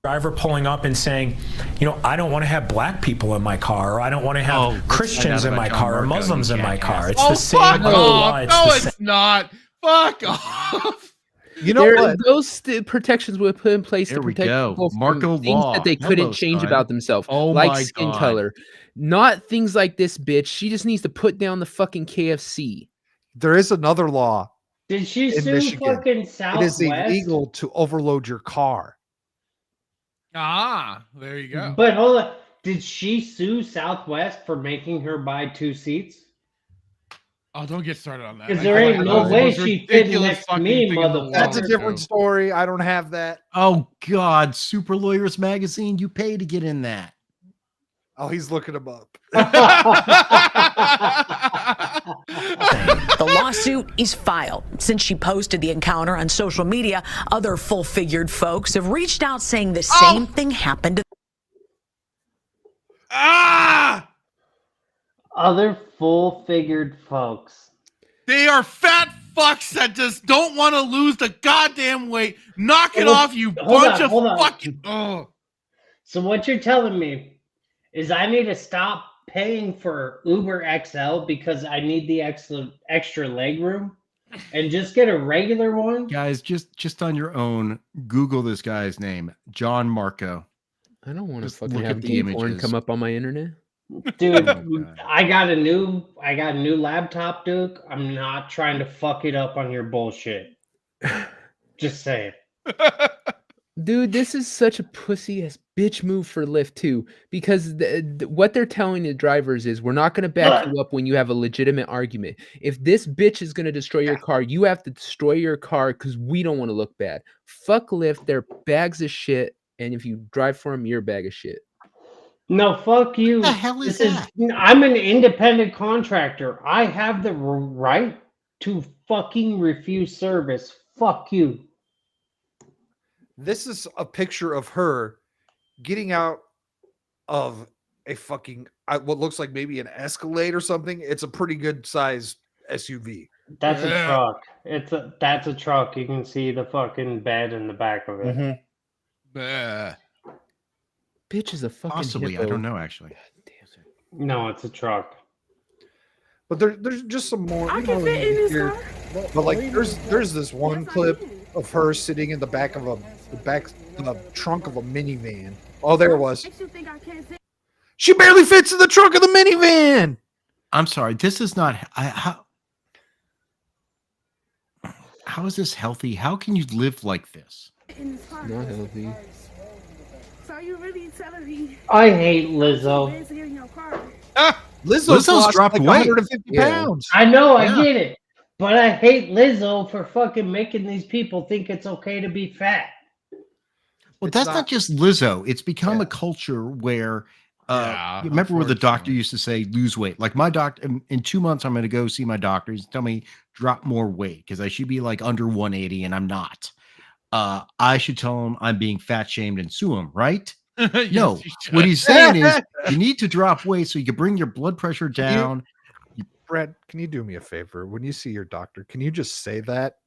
Q: Driver pulling up and saying, I don't want to have black people in my car, or I don't want to have
D: let's
Q: Christians
D: find
Q: in
D: out
Q: my
D: about
Q: car, or
D: John Marco,
Q: Muslims
D: you
Q: in my
D: jackass.
Q: car. It's the same
E: fuck
Q: law.
E: off.
Q: It's
E: No,
Q: the
E: it's
Q: same.
E: not. Fuck off.
F: You know what?
I: Those protections were put in place
D: There
I: to
D: we
I: protect
D: go.
I: people from
D: Marco
I: things
D: law.
I: that they couldn't
D: Hello,
I: change
D: son.
I: about themselves,
D: Oh
I: like
D: my
I: skin
D: God.
I: color. Not things like this bitch. She just needs to put down the fucking KFC.
F: There is another law
C: Did she
F: in
C: sue
F: Michigan.
C: fucking
F: It is
C: Southwest?
F: illegal to overload your car.
E: There you go.
C: But hold on. Did she sue Southwest for making her buy 2 seats?
E: Oh, don't get started on that.
C: Because
E: I
C: there
E: feel
C: ain't
E: like
C: no
E: that
C: way
E: was
C: she fit
E: ridiculous
C: next to
E: fucking
C: me,
E: thing in the law.
F: That's a
C: motherfucker.
F: different story. I don't have that.
D: Oh God, Super Lawyers Magazine. You pay to get in that.
F: Oh, he's looking him up.
O: The lawsuit is filed. Since she posted the encounter on social media, other full-figured folks have reached out saying the same thing happened to
C: Other full-figured folks.
E: They are fat fucks that just don't want to lose the goddamn weight. Knock it
C: Hold-
E: off, you
C: hold
E: bunch
C: on, hold on.
E: of fucking. Oh.
C: So what you're telling me is I need to stop paying for Uber XL because I need the extra leg room and just get a regular one?
D: Guys, just on your own, Google this guy's name, John Marco.
I: I don't want to
D: Just
I: fucking
D: look
I: have
D: at the
I: gay porn
D: images.
I: come up on my internet.
C: Dude,
D: Oh my God.
C: I got a new laptop, Duke. I'm not trying to fuck it up on your bullshit. Just saying.
I: Dude, this is such a pussy ass bitch move for Lyft too, because what they're telling the drivers is we're not going to back you up when you have a legitimate argument. If this bitch is going to destroy your car, you have to destroy your car because we don't want to look bad. Fuck Lyft, they're bags of shit, and if you drive for them, you're a bag of shit.
C: No, fuck you.
D: the hell is
C: This
D: that?
C: I'm an independent contractor. I have the right to fucking refuse service. Fuck you.
F: This is a picture of her getting out of a fucking what looks like maybe an Escalade or something. It's a pretty good sized SUV.
C: That's a truck. That's a truck. You can see the fucking bed in the back of it.
I: Bitch is a fucking
D: Possibly,
I: hippo.
D: I don't know actually.
C: No, it's a truck.
F: But there's just some more.
P: I
F: You
P: can
F: know,
P: fit in this
F: here,
P: car.
F: but like there's this one clip of her sitting in the back of the trunk of a minivan. Oh, there it was.
P: Makes you think I can't sit.
F: She barely fits in the trunk of the minivan.
D: I'm sorry. This is not how is this healthy? How can you live like this?
P: In this car.
I: Not healthy.
P: So you really telling me
C: I hate Lizzo.
P: to get in your car?
F: Lizzo's lost
D: dropped
F: like
D: weight.
F: 150
I: Yeah.
F: pounds.
C: I know, I
D: Yeah.
C: get it. But I hate Lizzo for fucking making these people think it's okay to be fat.
D: Well,
F: It's
D: that's
F: not-
D: not just Lizzo. It's become
F: Yeah.
D: a culture where
E: Yeah,
D: you remember where the doctor
E: unfortunately.
D: used to say lose weight. Like my doctor in 2 months, I'm going to go see my doctor. He's tell me drop more weight because I should be like under 180 and I'm not. I should tell him I'm being fat shamed and sue him, right?
E: Yes,
D: No,
E: you should.
D: what he's saying is you need to drop weight so you can bring your blood pressure down.
F: Brad, can you do me a favor? When you see your doctor, can you just say that,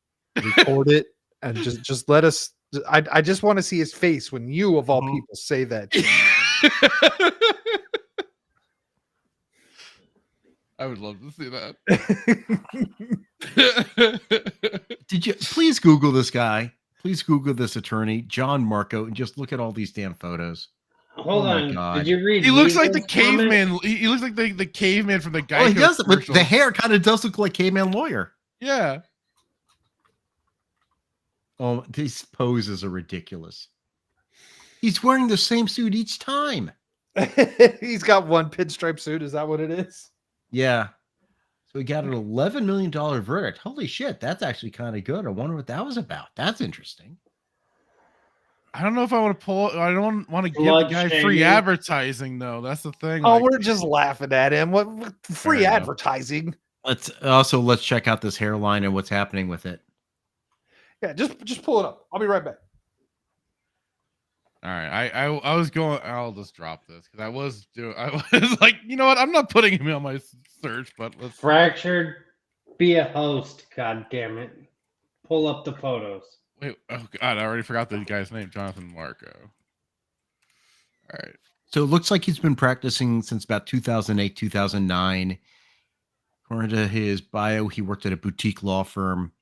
F: record it, and just let us? I just want to see his face when you, of all people, say that.
E: I would love to see that.
D: Did you please Google this guy? Please Google this attorney, John Marco, and just look at all these damn photos.
C: Hold
D: Oh my
C: on.
D: God.
C: Did you read?
E: He looks like the
C: Lizzo's comment?
E: caveman. He looks like the caveman from the Geico
D: Oh, he does. But the
E: commercials.
D: hair kind of does look like Caveman Lawyer.
E: Yeah.
D: Oh, these poses are ridiculous. He's wearing the same suit each time.
F: He's got one pinstripe suit. Is that what it is?
D: Yeah. So we got an $11 million verdict. Holy shit, that's actually kind of good. I wonder what that was about. That's interesting.
E: I don't know if I want to pull. I don't want to give the
C: Blood
E: guy
C: shaming.
E: free advertising though. That's the thing.
F: Oh,
E: like-
F: we're just laughing at him. What free
E: Fair enough.
F: advertising?
D: Let's check out this hairline and what's happening with it.
F: Yeah, just pull it up. I'll be right back.
E: All right, I was going. I'll just drop this because I was like, you know what? I'm not putting him on my search, but let's.
C: Fractured. Be a host. God damn it. Pull up the photos.
E: Wait, oh God, I already forgot the guy's name, Jonathan Marco. All right.
D: So it looks like he's been practicing since about 2008, 2009. According to his bio, he worked at a boutique law firm.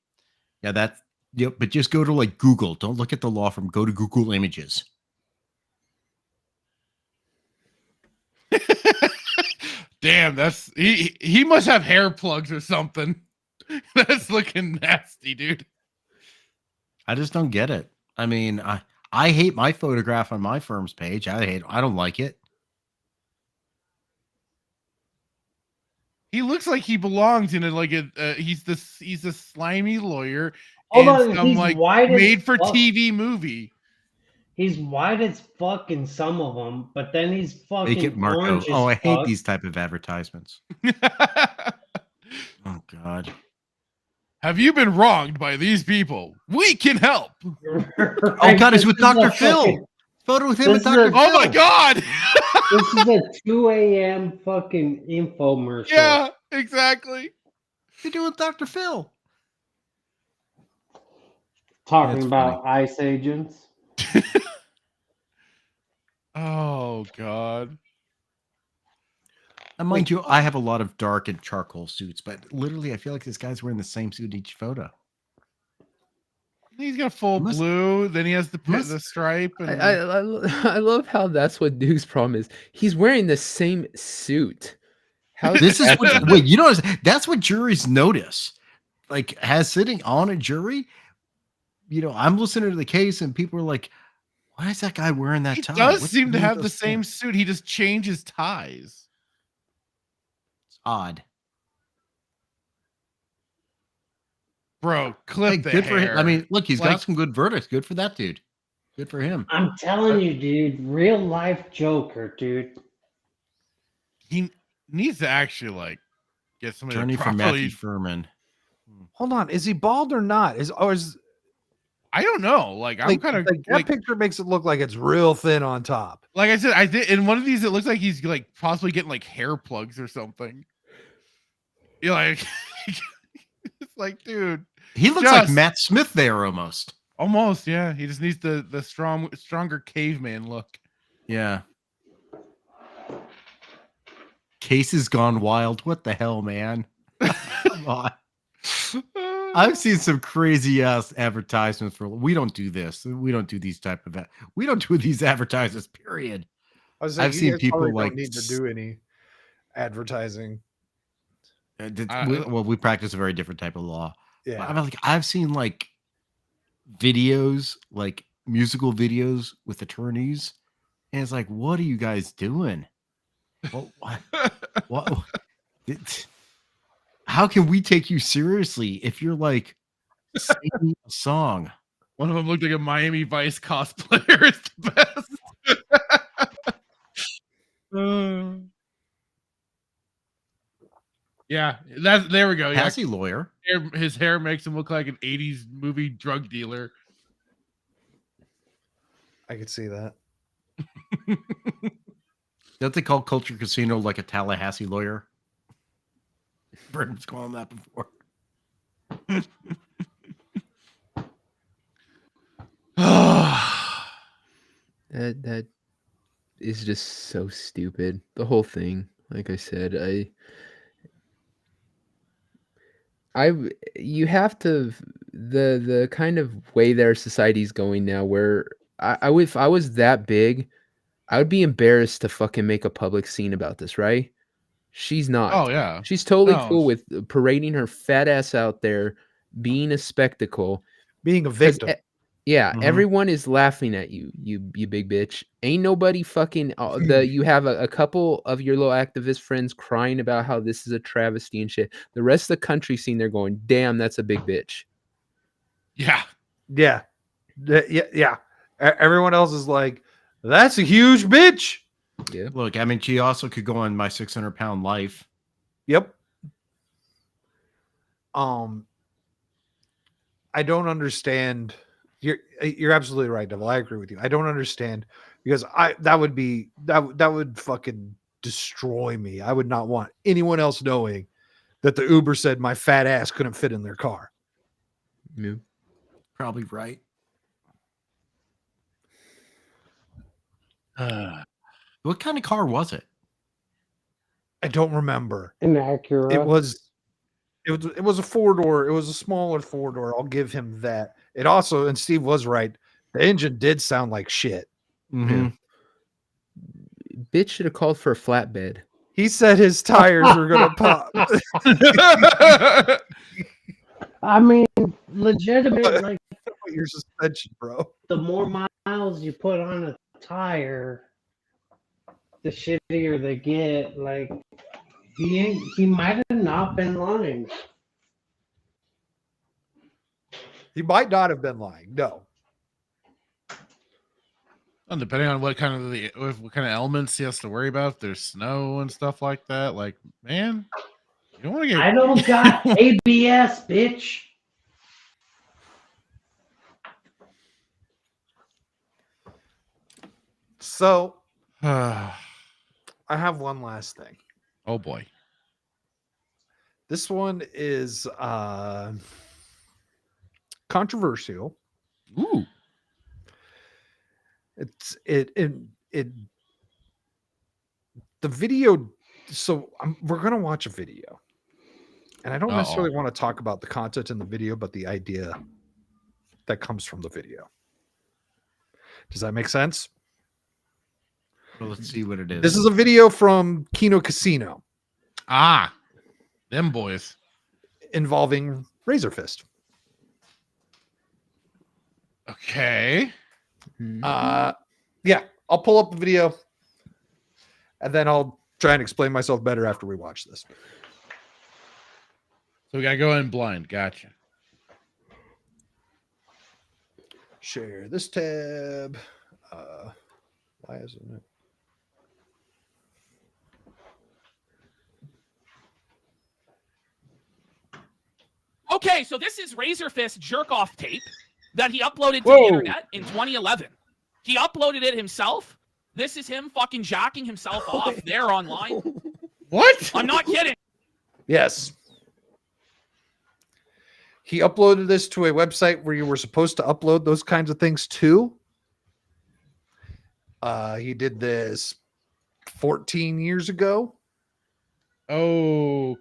D: Yeah, that's, yep, but just go to like Google. Don't look at the law firm. Go to Google Images.
E: Damn, that's he must have hair plugs or something. That's looking nasty, dude.
D: I just don't get it. I mean, I hate my photograph on my firm's page. I don't like it.
E: He looks like he belongs in he's a slimy lawyer
C: Hold
E: in
C: on,
E: some
C: he's
E: like
C: white as
E: made for
C: fuck.
E: TV movie.
C: He's white as fuck in some of them, but then he's fucking
D: Make it Marco.
C: orange as
D: Oh, I hate
C: fuck.
D: these type of advertisements. Oh God.
E: Have you been wronged by these people? We can help.
D: Oh God, it's with Dr. Phil. Photo with him and Dr. Phil.
E: Oh my God.
C: This is a 2 a.m. fucking infomercial.
E: Yeah, exactly.
D: You're doing Dr. Phil.
C: Talking
D: That's
C: about ICE agents.
E: Oh God.
D: And mind you, I have a lot of dark and charcoal suits, but literally, I feel like this guy's wearing the same suit each photo.
E: He's got full blue. Then he has the stripe. And
I: I love how that's what Duke's problem is. He's wearing the same suit. How
D: This is what, wait, you notice that's what juries notice. Like, has sitting on a jury, I'm listening to the case and people are like, why is that guy wearing that
E: He
D: tie?
E: does
D: What's
E: seem to
D: with
E: have
D: those
E: the same
D: pants?"
E: suit. He just changes ties.
D: It's odd.
E: Bro, clip
D: Hey,
E: the
D: good for him. I
E: hair.
D: mean, look, he's
E: Like,
D: got some good verdicts. Good for that dude. Good for him.
C: I'm telling you, dude, real life Joker, dude.
E: he needs to actually like get somebody to
D: Attorney for Matthew
E: properly.
D: Furman.
F: Hold on, is he bald or not?
E: I don't know. Like I'm kind of
F: like that picture makes it look like it's real thin on top.
E: like I said, I did in one of these. It looks like he's like possibly getting like hair plugs or something. You're like, it's like, dude,
D: He looks like Matt Smith there almost.
E: Almost, yeah. He just needs the stronger caveman look.
D: Yeah. Case has gone wild. What the hell, man? Come on. I've seen some crazy ass advertisements for. We don't do this. We don't do these type of. We don't do these advertisements. Period. I've seen people like
F: don't need to do any advertising.
D: We practice a very different type of law.
F: Yeah.
D: I mean, like I've seen like videos, like musical videos with attorneys, and it's like, what are you guys doing? What? How can we take you seriously if you're like singing a song?
E: One of them looked like a Miami Vice cosplayer. It's the best. Yeah, there we go. Yeah,
D: Passy lawyer.
E: His hair makes him look like an 80s movie drug dealer.
F: I could see that.
D: Don't they call Culture Casino like a Tallahassee lawyer? Brennan's calling that before.
I: That is just so stupid. The whole thing. Like I said, you have to the kind of way their society's going now where I would, if I was that big, I would be embarrassed to fucking make a public scene about this, right? She's not.
E: Oh yeah.
I: She's totally
E: No.
I: cool with parading her fat ass out there, being a spectacle,
F: being a victim.
I: Yeah,
F: Mhm.
I: everyone is laughing at you, you big bitch. Ain't nobody fucking you have a couple of your little activist friends crying about how this is a travesty and shit. The rest of the country seen there going, damn, that's a big bitch.
E: Yeah.
F: Yeah. Yeah. Everyone else is like, that's a huge bitch.
I: Yeah.
D: Look, I mean, she also could go on My 600-Pound Life.
F: Yep. I don't understand. You're absolutely right, Devil. I agree with you. I don't understand because that would fucking destroy me. I would not want anyone else knowing that the Uber said my fat ass couldn't fit in their car.
I: Yeah.
D: Probably right. What kind of car was it?
F: I don't remember.
C: An Acura.
F: It was a 4-door. It was a smaller 4-door. I'll give him that. It also, and Steve was right, the engine did sound like shit.
D: Mm-hmm.
I: Bitch should have called for a flatbed.
F: He said his tires were gonna pop.
C: I mean, legitimate, like
F: your suspension, bro.
C: the more miles you put on a tire, the shittier they get. Like he might have not been lying.
F: He might not have been lying. No.
E: And depending on what kind of elements he has to worry about, if there's snow and stuff like that, like, man, you don't want to get.
C: I don't got ABS, bitch.
F: So, I have one last thing.
E: Oh boy.
F: This one is controversial.
E: Ooh.
F: The video. So we're gonna watch a video, and I don't necessarily want to talk about the content in the video, but the idea that comes from the video. Does that make sense?
D: Well, let's see what it is.
F: This is a video from Kino Casino.
E: Ah, them boys.
F: Involving Razor Fist.
E: Okay.
F: Yeah, I'll pull up the video and then I'll try and explain myself better after we watch this.
E: So we gotta go in blind. Gotcha.
F: Share this tab. Why isn't it?
R: Okay, so this is Razorfist jerk-off tape that he uploaded to
F: Whoa.
R: the internet in 2011. He uploaded it himself. This is him fucking jacking himself off there online.
E: What?
R: I'm not kidding.
F: Yes. He uploaded this to a website where you were supposed to upload those kinds of things to. He did this 14 years ago.
E: Okay.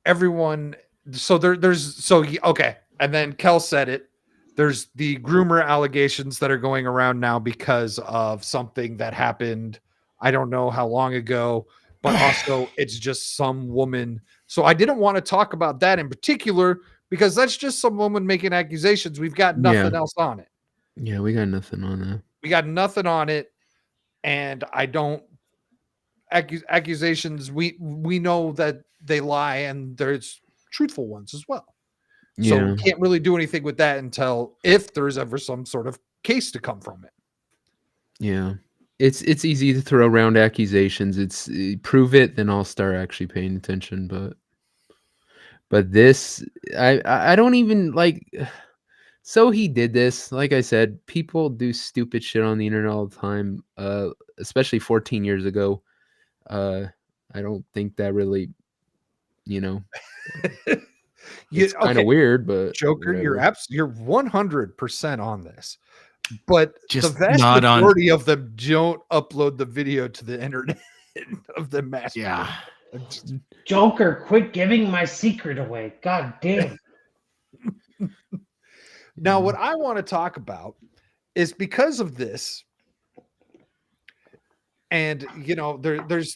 F: Everyone, so okay, and then Kel said it. There's the groomer allegations that are going around now because of something that happened, I don't know how long ago, but also it's just some woman. So I didn't want to talk about that in particular because that's just some woman making accusations. We've got nothing else on it.
I: Yeah, we got nothing on that.
F: We got nothing on it, and I don't accusations. We know that they lie, and there's truthful ones as well. So
I: Yeah.
F: we can't really do anything with that until if there's ever some sort of case to come from it.
I: Yeah. It's easy to throw around accusations. It's prove it, then I'll start actually paying attention. But this, I don't even like. So he did this. Like I said, people do stupid shit on the internet all the time. Especially 14 years ago. I don't think that really, it's kind of weird, but
F: Joker,
I: whatever.
F: you're 100% on this. But
D: Just
F: the vast
D: not on-
F: majority of them don't upload the video to the internet of the mass.
D: Yeah.
C: Joker, quit giving my secret away. God damn.
F: Now, what I want to talk about is because of this, and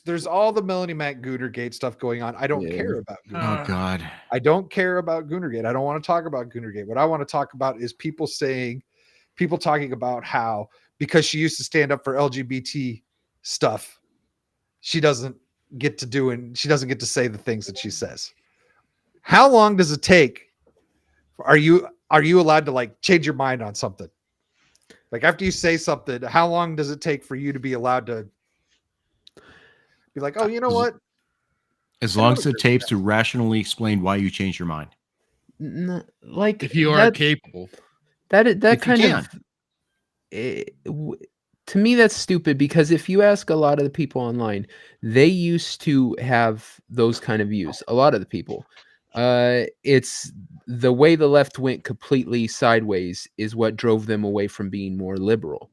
F: there's all the Melanie Mac Goonergate stuff going on. I don't care about Goonergate.
D: Oh God.
F: I don't care about Goonergate. I don't want to talk about Goonergate. What I want to talk about is people talking about how because she used to stand up for LGBT stuff, she doesn't get to say the things that she says. How long does it take? Are you allowed to like change your mind on something? Like after you say something, how long does it take for you to be allowed to be like, oh, you know what?
D: As long as it takes to rationally explain why you changed your mind.
I: Like
E: if you are capable.
I: That kind of to me that's stupid because if you ask a lot of the people online, they used to have those kind of views. A lot of the people, it's the way the left went completely sideways is what drove them away from being more liberal.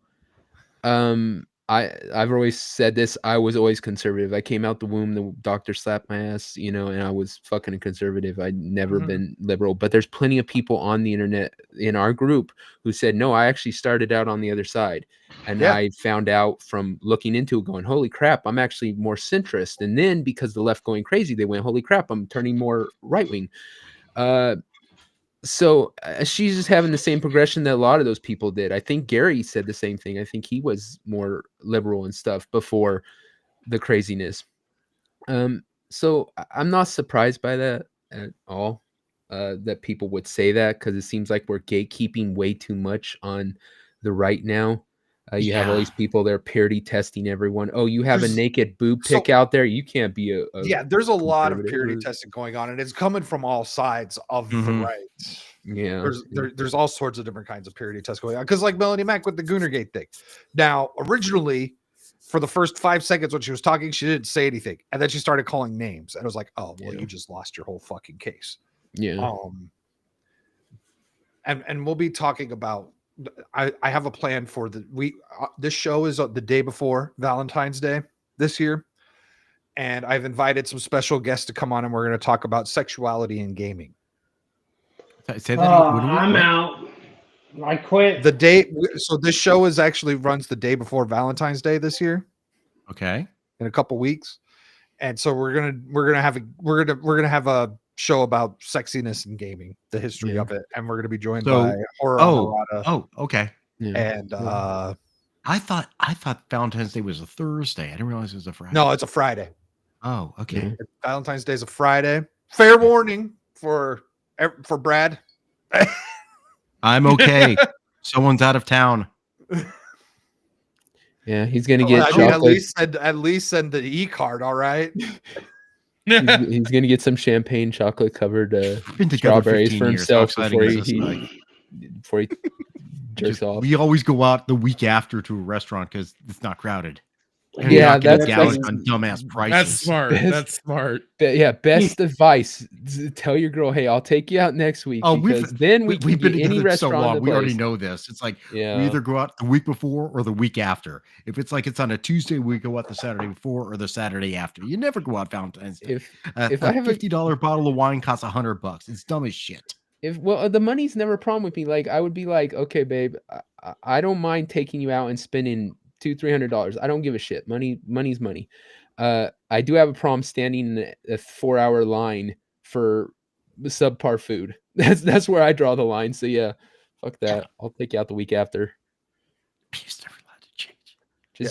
I: I've always said this. I was always conservative. I came out the womb, the doctor slapped my ass, and I was fucking conservative. I'd never been liberal. But there's plenty of people on the internet in our group who said, no, I actually started out on the other side. And I found out from looking into it, going, holy crap, I'm actually more centrist. And then because the left going crazy, they went, holy crap, I'm turning more right wing. So she's just having the same progression that a lot of those people did. I think Gary said the same thing. I think he was more liberal and stuff before the craziness. So I'm not surprised by that at all, that people would say that because it seems like we're gatekeeping way too much on the right now. You have all these people that are purity testing everyone. Oh, you have a naked boob pic out there. You can't be a
F: there's a lot of purity testing going on, and it's coming from all sides of the right.
I: Yeah,
F: there's all sorts of different kinds of purity tests going on. Because like Melanie Mac with the Goonergate thing. Now, originally, for the first 5 seconds when she was talking, she didn't say anything, and then she started calling names, and I was like, oh, well, you just lost your whole fucking case.
I: Yeah.
F: And we'll be talking about. I have a plan for this show is the day before Valentine's Day this year, and I've invited some special guests to come on, and we're going to talk about sexuality in gaming.
D: Say that
C: I'm out. I quit.
F: The day, so this show runs the day before Valentine's Day this year.
D: Okay.
F: In a couple weeks, and so we're gonna have a show about sexiness in gaming, the history of it, and we're gonna be joined by Horror Honorata.
D: Oh, okay.
F: And
D: I thought Valentine's Day was a Thursday. I didn't realize it was a Friday.
F: no, it's a Friday.
D: Oh, okay.
F: Valentine's Day is a Friday. Fair warning for Brad.
D: I'm okay. Someone's out of town.
I: Yeah, he's gonna get
F: I mean,
I: chocolate.
F: at least send the e-card. All right.
I: He's gonna get some champagne chocolate covered strawberries for himself before he jerks off.
D: We always go out the week after to a restaurant because it's not crowded. And
I: Yeah,
D: you're not
I: that's
D: gouged on dumbass prices.
E: That's smart. That's smart.
I: Yeah, best advice: tell your girl, "Hey, I'll take you out next week."
D: Oh,
I: because then we've
D: been
I: get any
D: together so
I: restaurant.
D: long.
I: in the
D: We already
I: place.
D: know this. It's like we
I: Yeah.
D: either go out the week before or the week after. If it's like it's on a Tuesday, we go out the Saturday before or the Saturday after. You never go out Valentine's Day.
I: If
D: a
I: I have a
D: $50 bottle of wine costs $100. It's dumb as shit.
I: The money's never a problem with me. Like I would be like, okay, babe, I don't mind taking you out and spending $200-$300. I don't give a shit. Money's money. I do have a problem standing in a 4-hour line for subpar food. That's where I draw the line. So yeah, fuck that. I'll take you out the week after.
D: He's never allowed to change.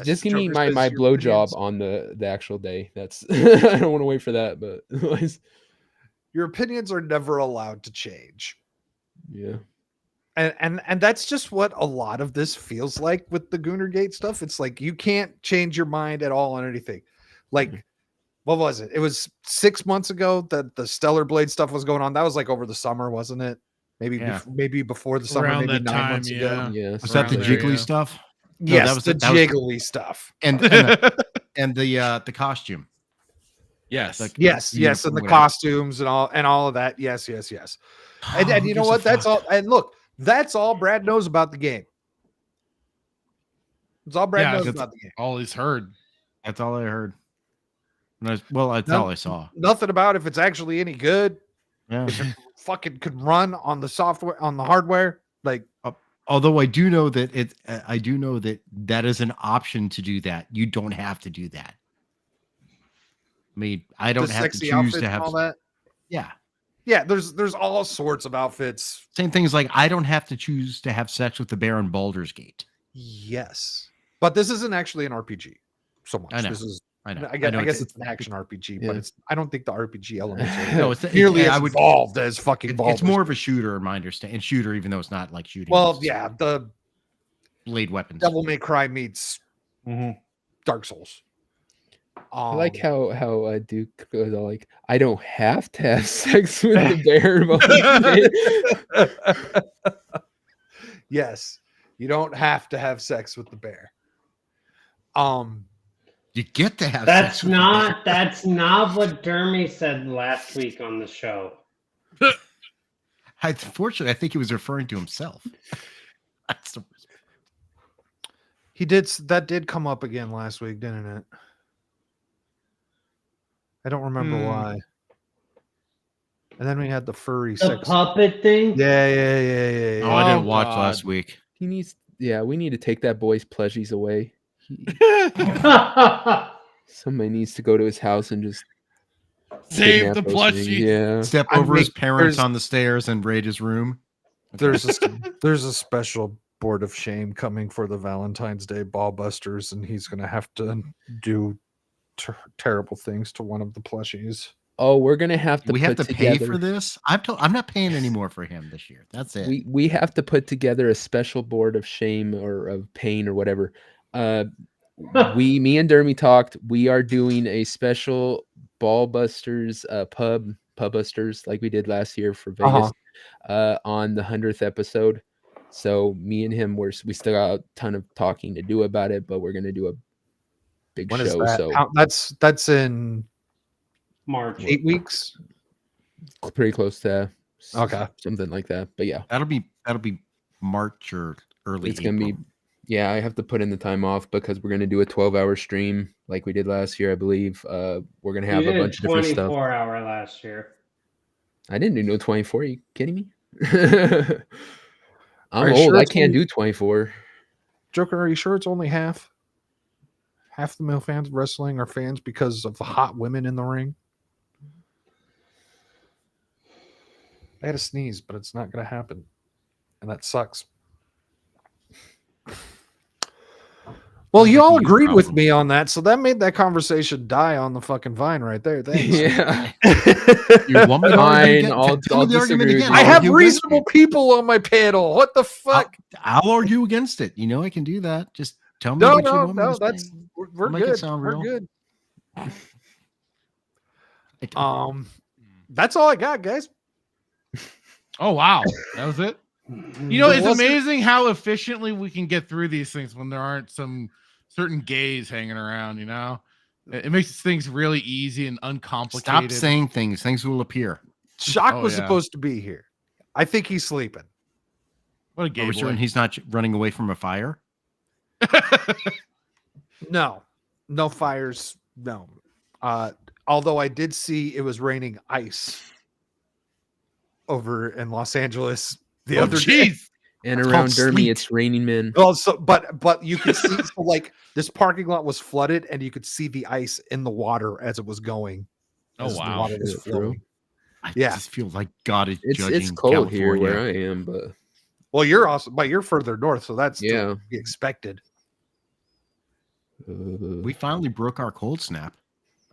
I: Just give me
F: Joker
I: my
F: says your
I: blowjob
F: opinions-
I: on the actual day. That's I don't want to wait for that, but otherwise,
F: Your opinions are never allowed to change.
I: yeah.
F: And that's just what a lot of this feels like with the Goonergate stuff. It's like you can't change your mind at all on anything. Like, what was it? It was 6 months ago that the Stellar Blade stuff was going on. That was like over the summer, wasn't it? Maybe maybe before the summer,
E: Around
F: maybe
E: that
F: 9
E: time,
F: months ago.
I: Yes.
D: Was that the
E: Around there,
D: jiggly
E: yeah.
D: stuff? No,
F: Yes,
D: that was
F: the
D: that was-
F: jiggly stuff.
D: and the costume.
E: Yes.
D: Like,
F: Yes,
D: uniform,
F: and the
D: whatever.
F: costumes and all of that. Yes. And
D: Who
F: you know
D: gives a
F: what? That's
D: fuck?
F: all. And look, that's all Brad knows about the game. That's all Brad knows
E: that's
F: about the game.
E: all he's heard.
D: That's all I heard. That's all I saw.
F: Nothing about if it's actually any good.
D: Yeah.
F: If it fucking could run on the software, on the hardware. Like,
D: Although I do know that that is an option to do that. You don't have to do that. I mean, I don't
F: the
D: have to
F: sexy
D: choose
F: outfits
D: to
F: and
D: have.
F: all that.
D: Yeah.
F: Yeah, there's all sorts of outfits.
D: Same thing as like I don't have to choose to have sex with the bear in Baldur's Gate.
F: Yes, but this isn't actually an RPG so much.
D: I know.
F: This is.
D: I know.
F: I guess,
D: I know.
F: it's an action RPG, but I don't think the RPG elements are
D: No, it's
F: nearly
D: I
F: as
D: would-
F: involved as fucking
D: It's
F: Baldur's
D: more of a shooter, in my understanding. And shooter, even though it's not like shooting.
F: Well,
D: it's
F: yeah, the
D: blade weapons.
F: Devil May Cry meets Dark Souls.
I: I like how Duke goes all like, I don't have to have sex with the bear.
F: Yes, you don't have to have sex with the bear.
D: You get to have
C: That's
D: sex with the bear.
C: that's not what Dermy said last week on the show.
D: Unfortunately, I think he was referring to himself. That's the
F: That did come up again last week, didn't it? I don't remember why. And then we had the furry
C: The
F: sex
C: puppet thing?
F: Yeah.
D: Oh, I didn't watch last week.
I: He needs, we need to take that boy's plushies away. Somebody needs to go to his house and just
E: Save
I: kidnap
E: the
I: those
E: plushie.
I: things. Yeah.
D: Step over his parents on the stairs and raid his room.
F: There's a special board of shame coming for the Valentine's Day ball busters, and he's gonna have to do terrible things to one of the plushies.
I: Oh, we're gonna have to.
D: We have
I: put
D: to pay
I: together,
D: for this. I'm not paying any more for him this year. That's it.
I: We have to put together a special board of shame or of pain or whatever. Me and Dermy talked. We are doing a special ball busters pub busters like we did last year for Vegas on the 100th episode. So me and him we still got a ton of talking to do about it, but we're gonna do a big
F: When
I: show.
F: is that?
I: So
F: That's in
C: March.
F: 8 weeks.
I: pretty close to something like that. But yeah,
D: That'll be March or early.
I: it's gonna be. Yeah, I have to put in the time off because we're gonna do a 12-hour stream like we did last year, I believe. We're gonna have a bunch of different stuff.
C: 24-hour last year.
I: I didn't do no 24. Are you kidding me?
F: Are
I: I'm
F: you
I: old.
F: sure
I: I
F: it's
I: can't
F: only-
I: do 24.
F: Joker, are you sure it's only half? half the male fans of wrestling are fans because of the hot women in the ring. I had a sneeze, but it's not going to happen. And that sucks. Well, you all agreed with me on that, so that made that conversation die on the fucking vine right there. Thanks.
I: Yeah.
D: You want me to argue again?
I: I'll
D: Tell me the argument
I: disagree with
D: again.
I: you.
F: I
D: I'll
F: have
D: argue against
F: reasonable people on my panel. What the fuck?
D: I'll argue against it. You know I can do that. Just tell me
F: No,
D: what you want me
F: no,
D: to
F: that's
D: say.
F: we're
D: I'll make it
F: good.
D: sound
F: We're
D: real.
F: good. That's all I got, guys.
E: Oh wow, that was it. You know, it's amazing how efficiently we can get through these things when there aren't some certain gays hanging around. You know, it makes things really easy and uncomplicated.
D: Stop saying things. Things will appear.
F: Shock was supposed to be here. I think he's sleeping.
E: What a gay
D: Are we
E: boy.
D: certain he's not running away from a fire?
F: No fires. No. Although I did see it was raining ice over in Los Angeles the other day.
I: And
F: It's
I: around
F: called
I: Dermy,
F: sleet.
I: it's raining men.
F: Well, so but you could see so like this parking lot was flooded, and you could see the ice in the water as it was going.
E: Oh,
F: as
E: wow.
F: the water was
I: Shit, bro.
F: flowing.
D: I
F: Yeah.
D: just feel like God is judging
I: It's cold here
D: California.
I: where I am, but
F: Well, you're also, but you're further north, so that's
I: Yeah.
F: to be expected.
D: We finally broke our cold snap.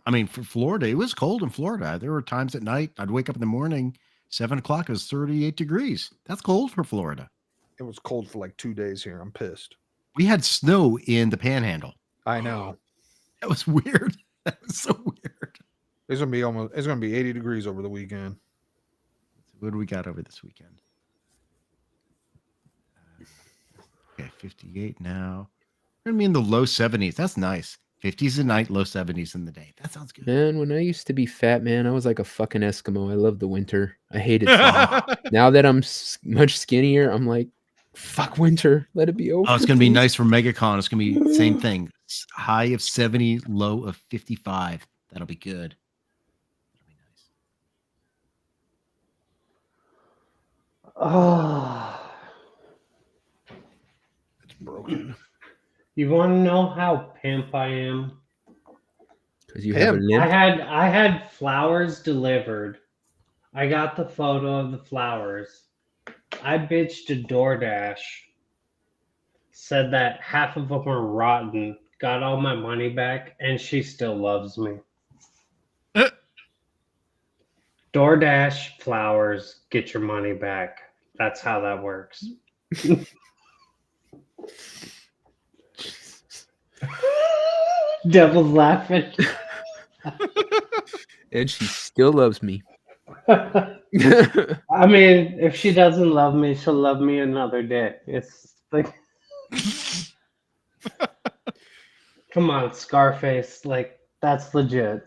D: I mean, for Florida, it was cold in Florida. There were times at night I'd wake up in the morning, 7 o'clock, it was 38 degrees. That's cold for Florida.
F: It was cold for like 2 days here. I'm pissed.
D: We had snow in the Panhandle.
F: I know.
D: That was weird. That was so weird.
F: It's gonna be 80 degrees over the weekend.
D: What do we got over this weekend? Okay, 58 now. We're gonna be in the low 70s. That's nice. 50s at night, low 70s in the day. That sounds good.
I: man, when I used to be fat, man, I was like a fucking Eskimo. I loved the winter. I hated summer. Now that I'm much skinnier, I'm like, fuck winter. Let it be over.
D: Oh, it's gonna be
I: please.
D: nice for MegaCon. It's gonna be the same thing. High of 70, low of 55. That'll be good.
C: Oh,
F: It's broken.
C: you want to know how pimp I am?
I: Because you have a limp.
C: I had flowers delivered. I got the photo of the flowers. I bitched a DoorDash. Said that half of them were rotten. Got all my money back, and she still loves me. DoorDash flowers, get your money back. That's how that works. Devil's laughing.
I: And she still loves me.
C: I mean, if she doesn't love me, she'll love me another day. It's like, come on, Scarface. Like, that's legit.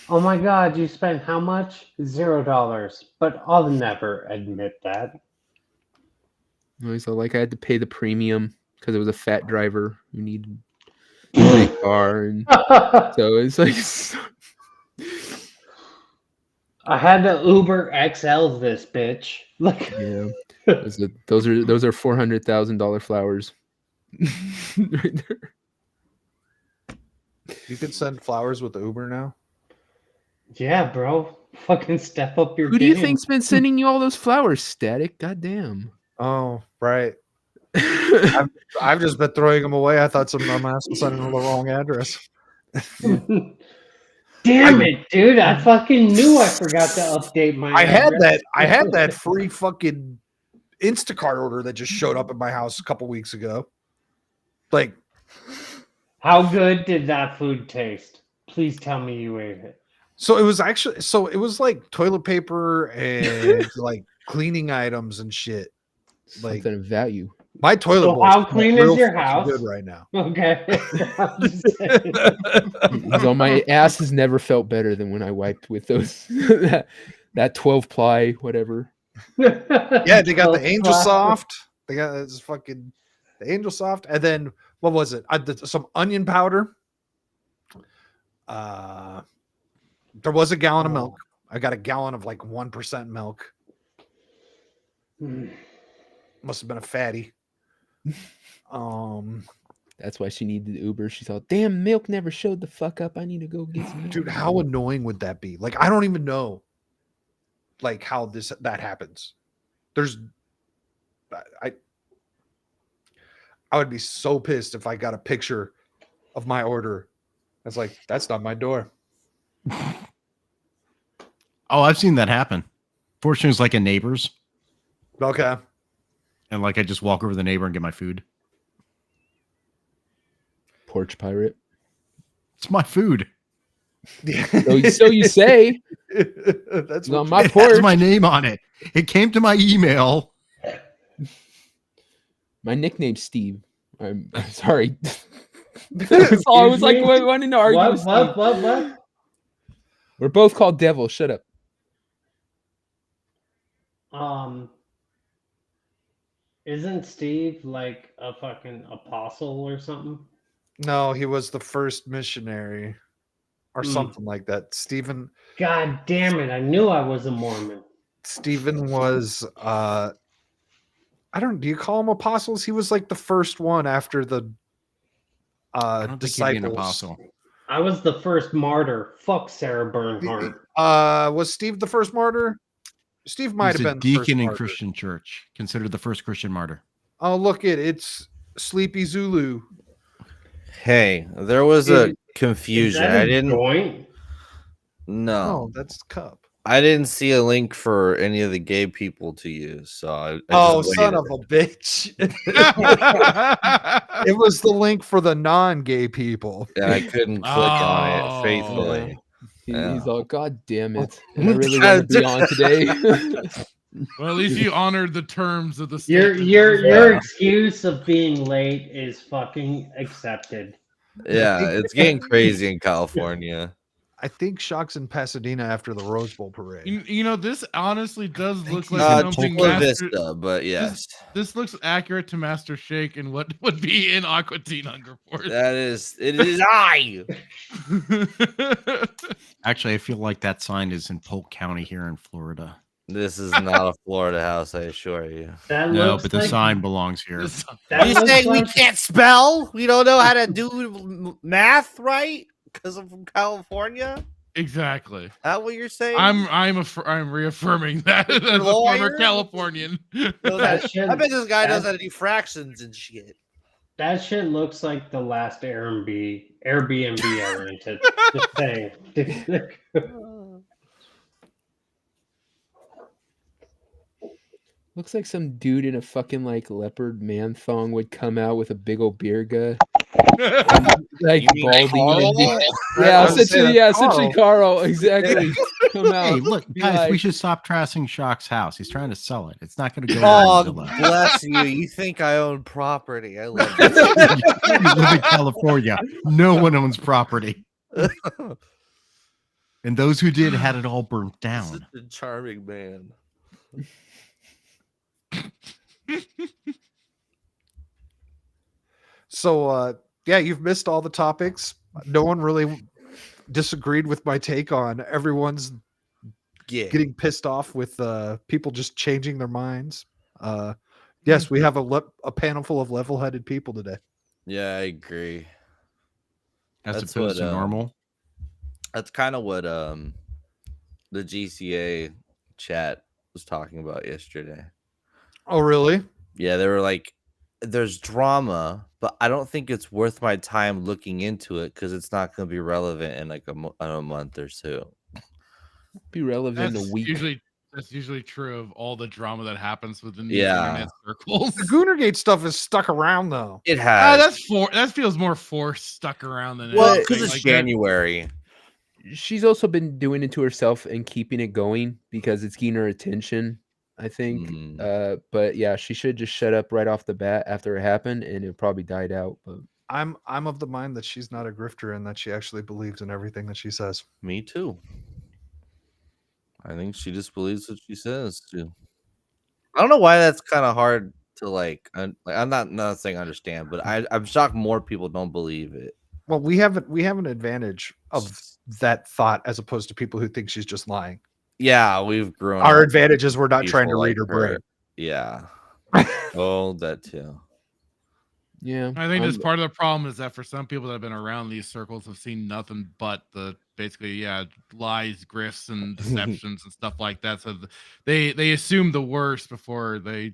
C: Oh my God, you spent how much? $0. But I'll never admit that.
I: So like I had to pay the premium because it was a fat driver who needed my car, and so it's like
C: I had to Uber XL this bitch. Like,
I: yeah, those are $400,000 flowers. Right there.
F: You can send flowers with Uber now.
C: yeah, bro, fucking step up your
I: Who do you
C: game.
I: think's been sending you all those flowers, Static? Goddamn.
F: Oh, right. I've just been throwing them away. I thought some dumbass was sending them the wrong address.
C: Damn it, dude! I fucking knew I forgot to update my.
F: I had
C: address.
F: that free fucking Instacart order that just showed up at my house a couple weeks ago. Like,
C: how good did that food taste? Please tell me you ate it.
F: so it was like toilet paper and like cleaning items and shit. Like
I: Something of value.
F: my toilet
C: So
F: bowl.
C: how clean is your house?
F: Good right now.
C: Okay. I'm just saying.
I: So my ass has never felt better than when I wiped with those that 12 ply whatever.
F: Yeah, they got the Angel Soft. They got this fucking the Angel Soft, and then what was it? Some onion powder. There was a gallon of milk. I got a gallon of like 1% milk. Must have been a fatty.
I: That's why she needed the Uber. She thought, damn, milk never showed the fuck up. I need to go get some milk.
F: Dude, how annoying would that be? Like, I don't even know, like, how that happens. I would be so pissed if I got a picture of my order. It's like, that's not my door.
D: Oh, I've seen that happen. Fortunately, it's like a neighbor's.
F: Okay.
D: And like I just walk over to the neighbor and get my food.
I: Porch pirate.
D: It's my food.
I: So you say.
F: That's
I: on my
D: It
I: porch.
D: has my name on it. It came to my email.
I: My nickname's Steve. I'm sorry. That's all I was like wanting to argue. with Steve.
C: What?
I: We're both called Devil. Shut up.
C: Isn't Steve like a fucking apostle or something?
F: No, he was the first missionary or something like that. Stephen.
C: God damn it. I knew I was a Mormon.
F: Stephen was do you call him apostles? He was like the first one after the
D: I don't think he'd be an apostle.
C: I was the first martyr. Fuck Sarah Bernhardt.
F: Was Steve the first martyr? Steve might have
D: He's a
F: been the first
D: deacon in
F: martyr.
D: Christian church, considered the first Christian martyr.
F: Oh, look it's Sleepy Zulu.
S: Hey, there was a confusion.
C: Is that
S: I
C: a
S: didn't.
C: joint?
S: No,
F: Oh, that's Cup.
S: I didn't see a link for any of the gay people to use. So I
F: Oh,
S: just
F: son
S: waited.
F: of a bitch. It was the link for the non-gay people.
S: And I couldn't click on it faithfully.
I: He's all, God damn it. And I really want to be on today.
E: Well, at least you honored the terms of the
C: Your
E: statement.
C: your excuse of being late is fucking accepted.
S: Yeah, it's getting crazy in California.
F: I think Shock's in Pasadena after the Rose Bowl parade.
E: You know, this honestly does look like something
S: Chula
E: Master.
S: Vista, but yes,
E: This looks accurate to Master Shake and what would be in Aqua Teen Hunger Force.
S: it is I.
D: Actually, I feel like that sign is in Polk County here in Florida.
S: This is not a Florida house, I assure you.
D: No, but the sign belongs here.
S: Are you saying we can't spell? We don't know how to do math, right? Because I'm from California.
E: Exactly.
S: That what you're saying?
E: I'm reaffirming that as a former Californian.
S: I bet this guy knows how to do fractions and shit.
C: That shit looks like the last Airbnb I rented. Just saying.
I: Looks like some dude in a fucking like leopard man thong would come out with a big old beer gut. Like balding. Essentially Carl. Exactly. Come out.
D: Hey, look,
I: Be
D: guys,
I: like,
D: we should stop trashing Shock's house. He's trying to sell it. It's not going to go.
S: Oh,
D: to Zillow.
S: bless you. You think I own property. I love it.
D: You live in California. No one owns property. And those who did had it all burnt down.
S: Such a charming man.
F: So yeah, you've missed all the topics. No one really disagreed with my take on everyone's getting pissed off with people just changing their minds. Yes, we have a panel full of level-headed people today.
S: Yeah, I agree.
D: As opposed to normal.
S: That's kind of what the GCA chat was talking about yesterday.
F: Oh, really?
S: Yeah, they were like, there's drama, but I don't think it's worth my time looking into it because it's not going to be relevant in like a month or two.
I: Be relevant in a week.
E: That's usually true of all the drama that happens within these
S: Yeah.
E: internet circles.
F: The Goonergate stuff is stuck around though.
S: It has.
E: That feels more forced stuck around than
S: Well,
E: anything.
S: because it's
E: Like
S: January.
I: She's also been doing it to herself and keeping it going because it's getting her attention, I think. But yeah, she should just shut up right off the bat after it happened, and it probably died out. But
F: I'm of the mind that she's not a grifter and that she actually believes in everything that she says.
S: Me too. I think she just believes what she says too. I don't know why that's kind of hard to like. I'm not saying understand, but I'm shocked more people don't believe it.
F: Well, we have an advantage of that thought as opposed to people who think she's just lying.
S: Yeah, we've grown.
F: Our
S: up
F: advantage is we're not trying to
S: people
F: read her
S: like
F: brain.
S: Yeah. Oh, that too.
I: Yeah,
E: I think that's part of the problem is that for some people that have been around these circles have seen nothing but the basically lies, grifts, and deceptions and stuff like that. So they assume the worst before they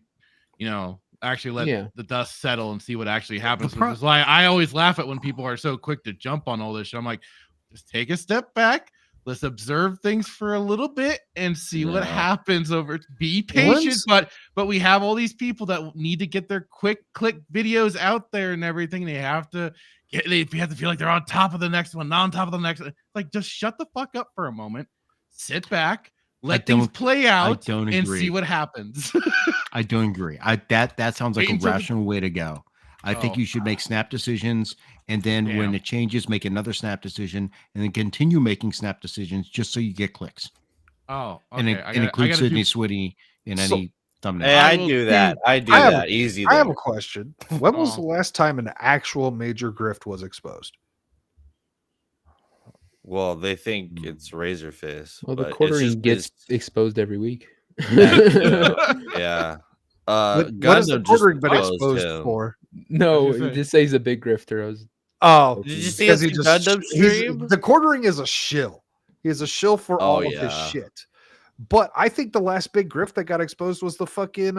E: actually let the dust settle and see what actually happens. Which is why I always laugh at when people are so quick to jump on all this shit. I'm like, just take a step back. Let's observe things for a little bit and see what happens over. Be patient, but we have all these people that need to get their quick click videos out there and everything. They have to feel like they're on top of the next one, not on top of the next. Like, just shut the fuck up for a moment, sit back, let things play out, and see what happens.
D: I don't agree. That sounds like a rational way to go. I think you should make snap decisions, and then when it changes, make another snap decision, and then continue making snap decisions just so you get clicks.
E: Oh,
D: okay. And include Sydney Sweeney in any thumbnail.
S: Hey, I do that. I do that. Easy.
F: I have a question. When was the last time an actual major grift was exposed?
S: Well, they think it's Razorface.
I: Well, the quartering gets exposed every week.
S: Yeah.
F: What is the quartering been exposed for?
I: No, it just says a big grifter.
S: Did you see his Gundam stream?
F: The quartering is a shill. He is a shill for all of his shit. But I think the last big grift that got exposed was the fucking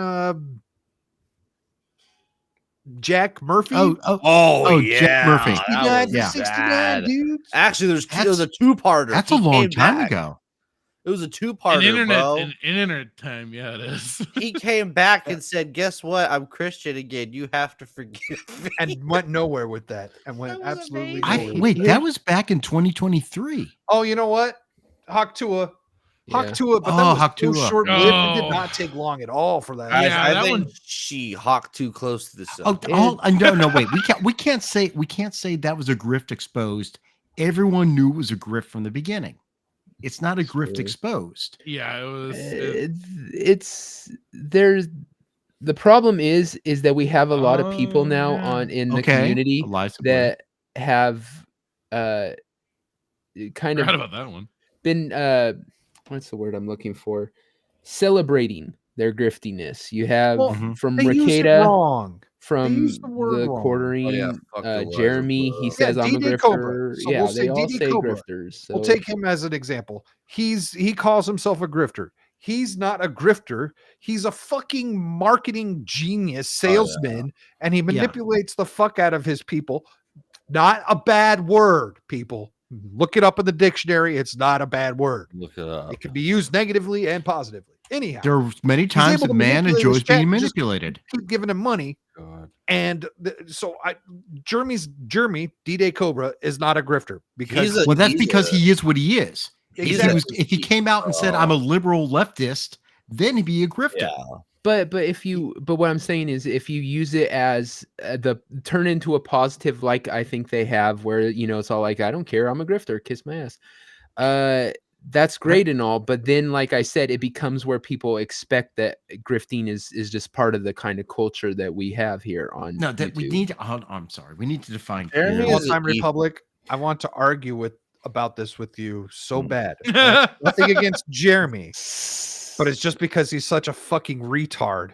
F: Jack Murphy.
D: Jack Murphy.
F: 69 to 69, dude.
S: Actually, there was a two-parter.
D: That's a long time ago.
S: It was a two-parter, bro.
E: In internet time, it is.
S: He came back and said, "Guess what? I'm Christian again. You have to forgive me."
F: And went nowhere with that. And went absolutely nowhere.
D: Wait, that was back in 2023.
F: Oh, you know what? Haktua. Haktua, but that was so short-lived. It did not take long at all for that.
S: I think she hawked too close to the sun.
D: No, wait. We can't say that was a grift exposed. Everyone knew it was a grift from the beginning. It's not a grift exposed.
E: Yeah, it was.
I: It's there's the problem is that we have a lot of people now in the community that have kind of
E: about that one.
I: Been what's the word I'm looking for? Celebrating their griftiness. You have from Ricada, from the quartering, Jeremy. He says I'm a grifter.
F: Cobra. So we'll
I: they all
F: DD
I: say
F: Cobra.
I: grifters. So.
F: We'll take him as an example. He calls himself a grifter. He's not a grifter. He's a fucking marketing genius, salesman, and he manipulates the fuck out of his people. Not a bad word, people. Look it up in the dictionary. It's not a bad word.
S: Look it up.
F: It can be used negatively and positively. Anyhow,
D: there are many times that man enjoys being manipulated.
F: Keep giving him money. And Jeremy D-Day Cobra is not a grifter because
D: that's because he is what he is.
F: Exactly.
D: If he came out and said I'm a liberal leftist, then he'd be a grifter.
S: Yeah.
I: But what I'm saying is if you use it as turn into a positive, like I think they have, where it's all like I don't care, I'm a grifter, kiss my ass. That's great and all, but then like I said, it becomes where people expect that grifting is just part of the kind of culture that we have here on.
D: No, that
I: YouTube.
D: we need. I'm sorry, we need to define.
F: All-time Republic. I want to argue about this with you so bad. Nothing against Jeremy. But it's just because he's such a fucking retard.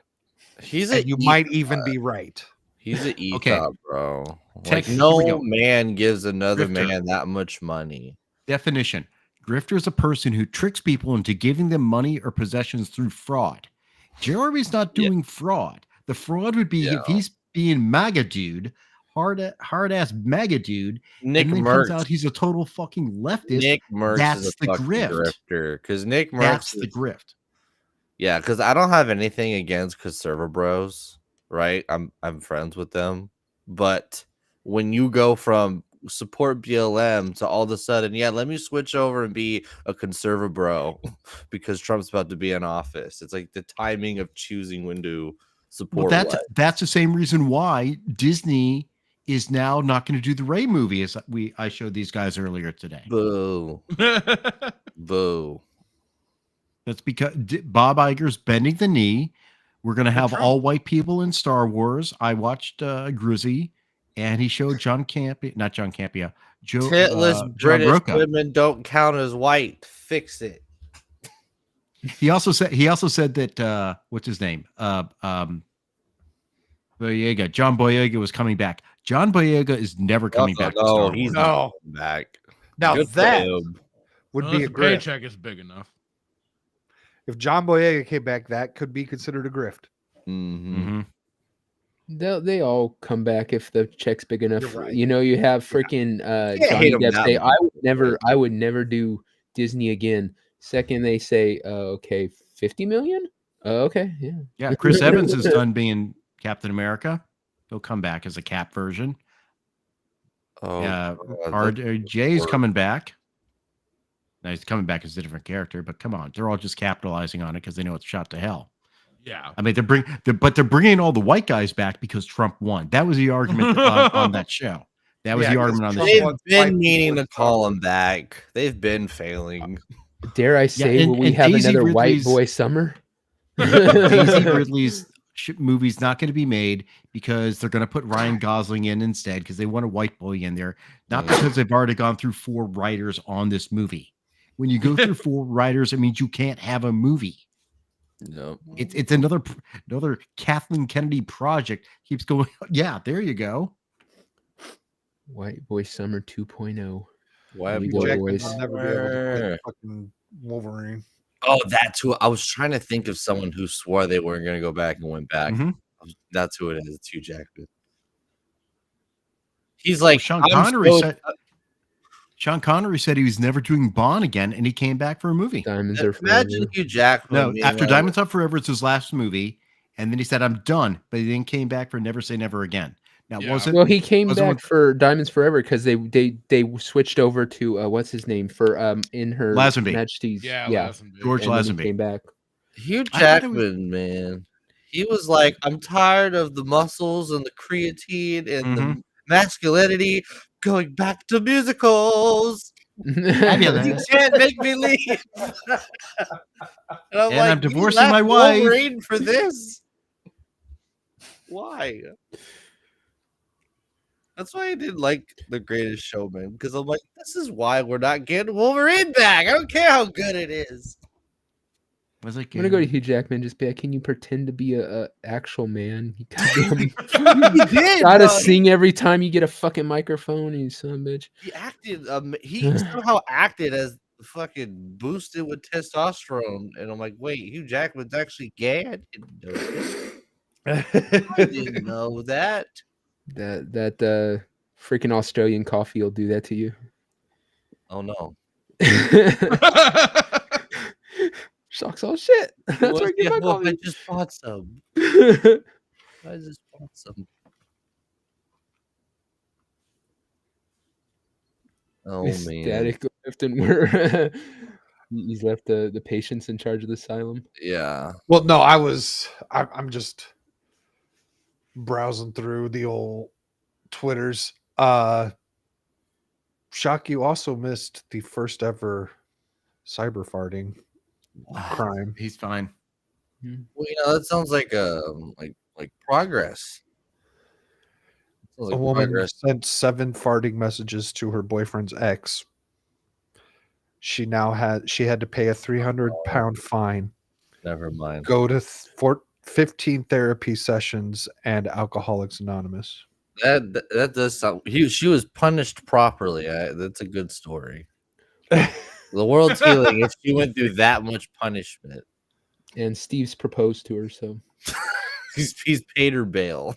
F: You might even be right.
S: He's an ETOP, bro. Like, no man gives another man that much money.
D: Definition. Grifter is a person who tricks people into giving them money or possessions through fraud. Jeremy's not doing fraud. The fraud would be if he's being MAGA dude, hard ass MAGA dude.
S: Nick
D: and then
S: Merckx.
D: comes out he's a total fucking leftist.
S: Nick Merckx
D: That's
S: is a
D: the
S: fucking grifter. Because Nick Merckx
D: That's the grift.
S: Yeah, because I don't have anything against conserva bros, right? I'm friends with them. But when you go from support BLM to all of a sudden, let me switch over and be a conserva bro because Trump's about to be in office. It's like the timing of choosing when to support.
D: Well, that's the same reason why Disney is now not going to do the Ray movie as I showed these guys earlier today.
S: Boo. Boo.
D: That's because Bob Iger's bending the knee. We're going to have all white people in Star Wars. I watched Grizzy, and he showed Joe
S: Titless British
D: Brokaw.
S: women don't count as white. Fix it.
D: He also said that what's his name? The Boyega. John Boyega was coming back. John Boyega is never coming back to
S: No,
D: Star
S: he's
D: Wars.
S: not coming back.
F: Now
S: Good for
F: that
S: him.
F: would
E: Unless
F: be a
E: the
F: grift.
E: paycheck is big enough.
F: If John Boyega came back, that could be considered a grift.
S: Mm-hmm.
I: They all come back if the check's big enough.
F: You're right.
I: You know, you have freaking
S: can't
I: Johnny
S: hate 'em
I: Depp
S: that
I: say,
S: much,
I: I would never do Disney again. Second, they say, okay, 50 million? Okay, yeah.
D: Yeah, Chris Evans is done being Captain America. He'll come back as a Cap version.
S: Oh,
D: RJ's coming back. Now he's coming back as a different character, but come on, they're all just capitalizing on it because they know it's shot to hell.
E: Yeah,
D: I mean, they're bringing all the white guys back because Trump won. That was the argument on that show. That was the argument on the show.
S: They've been meaning to call him back. They've been failing.
I: Dare I say, will we have
D: Daisy
I: another white
D: Ridley's-
I: boy summer?
D: Daisy Ridley's movie's not going to be made because they're going to put Ryan Gosling in instead because they want a white boy in there, not because they've already gone through 4 writers on this movie. When you go through 4 writers, it means you can't have a movie.
S: No,
D: it's another Kathleen Kennedy project. Keeps going. Yeah, there you go.
I: White boy summer 2.0.
S: White
I: You
S: boy
I: go,
F: Jackman
I: boys.
F: will never be able to play fucking Wolverine.
S: Oh, that's who I was trying to think of. Someone who swore they weren't going to go back and went back. That's who it is. It's Hugh Jackman. He's like
D: Sean Connery said he was never doing Bond again, and he came back for a movie.
I: Diamonds Are
S: Imagine
I: Forever.
S: Hugh Jackman.
D: No,
S: being
D: after
S: like-
D: Diamonds Are Forever, it's his last movie, and then he said, "I'm done," but he then came back for Never Say Never Again. Now, wasn't
I: Well, he came
D: wasn't
I: back
D: what-
I: for Diamonds Forever because they switched over to what's his name for in her
D: Lazenby.
I: Majesty's
E: Lazenby.
D: George
I: and then he
D: Lazenby.
I: came back.
S: Hugh
D: I thought it was-
S: Jackman, man. He was like, I'm tired of the muscles and the creatine and the masculinity going back to musicals. You can't make me leave. And
D: I'm divorcing my wife.
S: Wolverine for this. Why? That's why I didn't like The Greatest Showman, because I'm like, this is why we're not getting Wolverine back. I don't care how good it is.
D: Was it
I: I'm gonna go to Hugh Jackman and just be like, can you pretend to be a actual man? You
S: did,
I: gotta
S: bro.
I: sing every time you get a fucking microphone, you son of a bitch.
S: He acted. He somehow acted as fucking boosted with testosterone, and I'm like, wait, Hugh Jackman's actually gay? I didn't know this. I didn't know that.
I: That freaking Australian coffee will do that to you.
S: Oh no.
I: Shocks all shit. That's where I get my
S: Well,
I: coffee.
S: I just bought some. I just bought some. Oh man.
I: Static left and where he's left the patients in charge of the asylum.
S: Yeah.
F: Well, no, I'm just browsing through the old Twitters. Shock, you also missed the first ever cyber farting crime.
D: He's fine.
S: Well, that sounds like progress. Sounds like
F: A woman
S: progress.
F: sent 7 farting messages to her boyfriend's ex. She had to pay a 300-pound fine.
S: Never mind.
F: Go to 15 therapy sessions and Alcoholics Anonymous.
S: That does sound. She was punished properly. That's a good story. The world's healing if she went through that much punishment.
I: And Steve's proposed to her, so
S: he's paid her bail.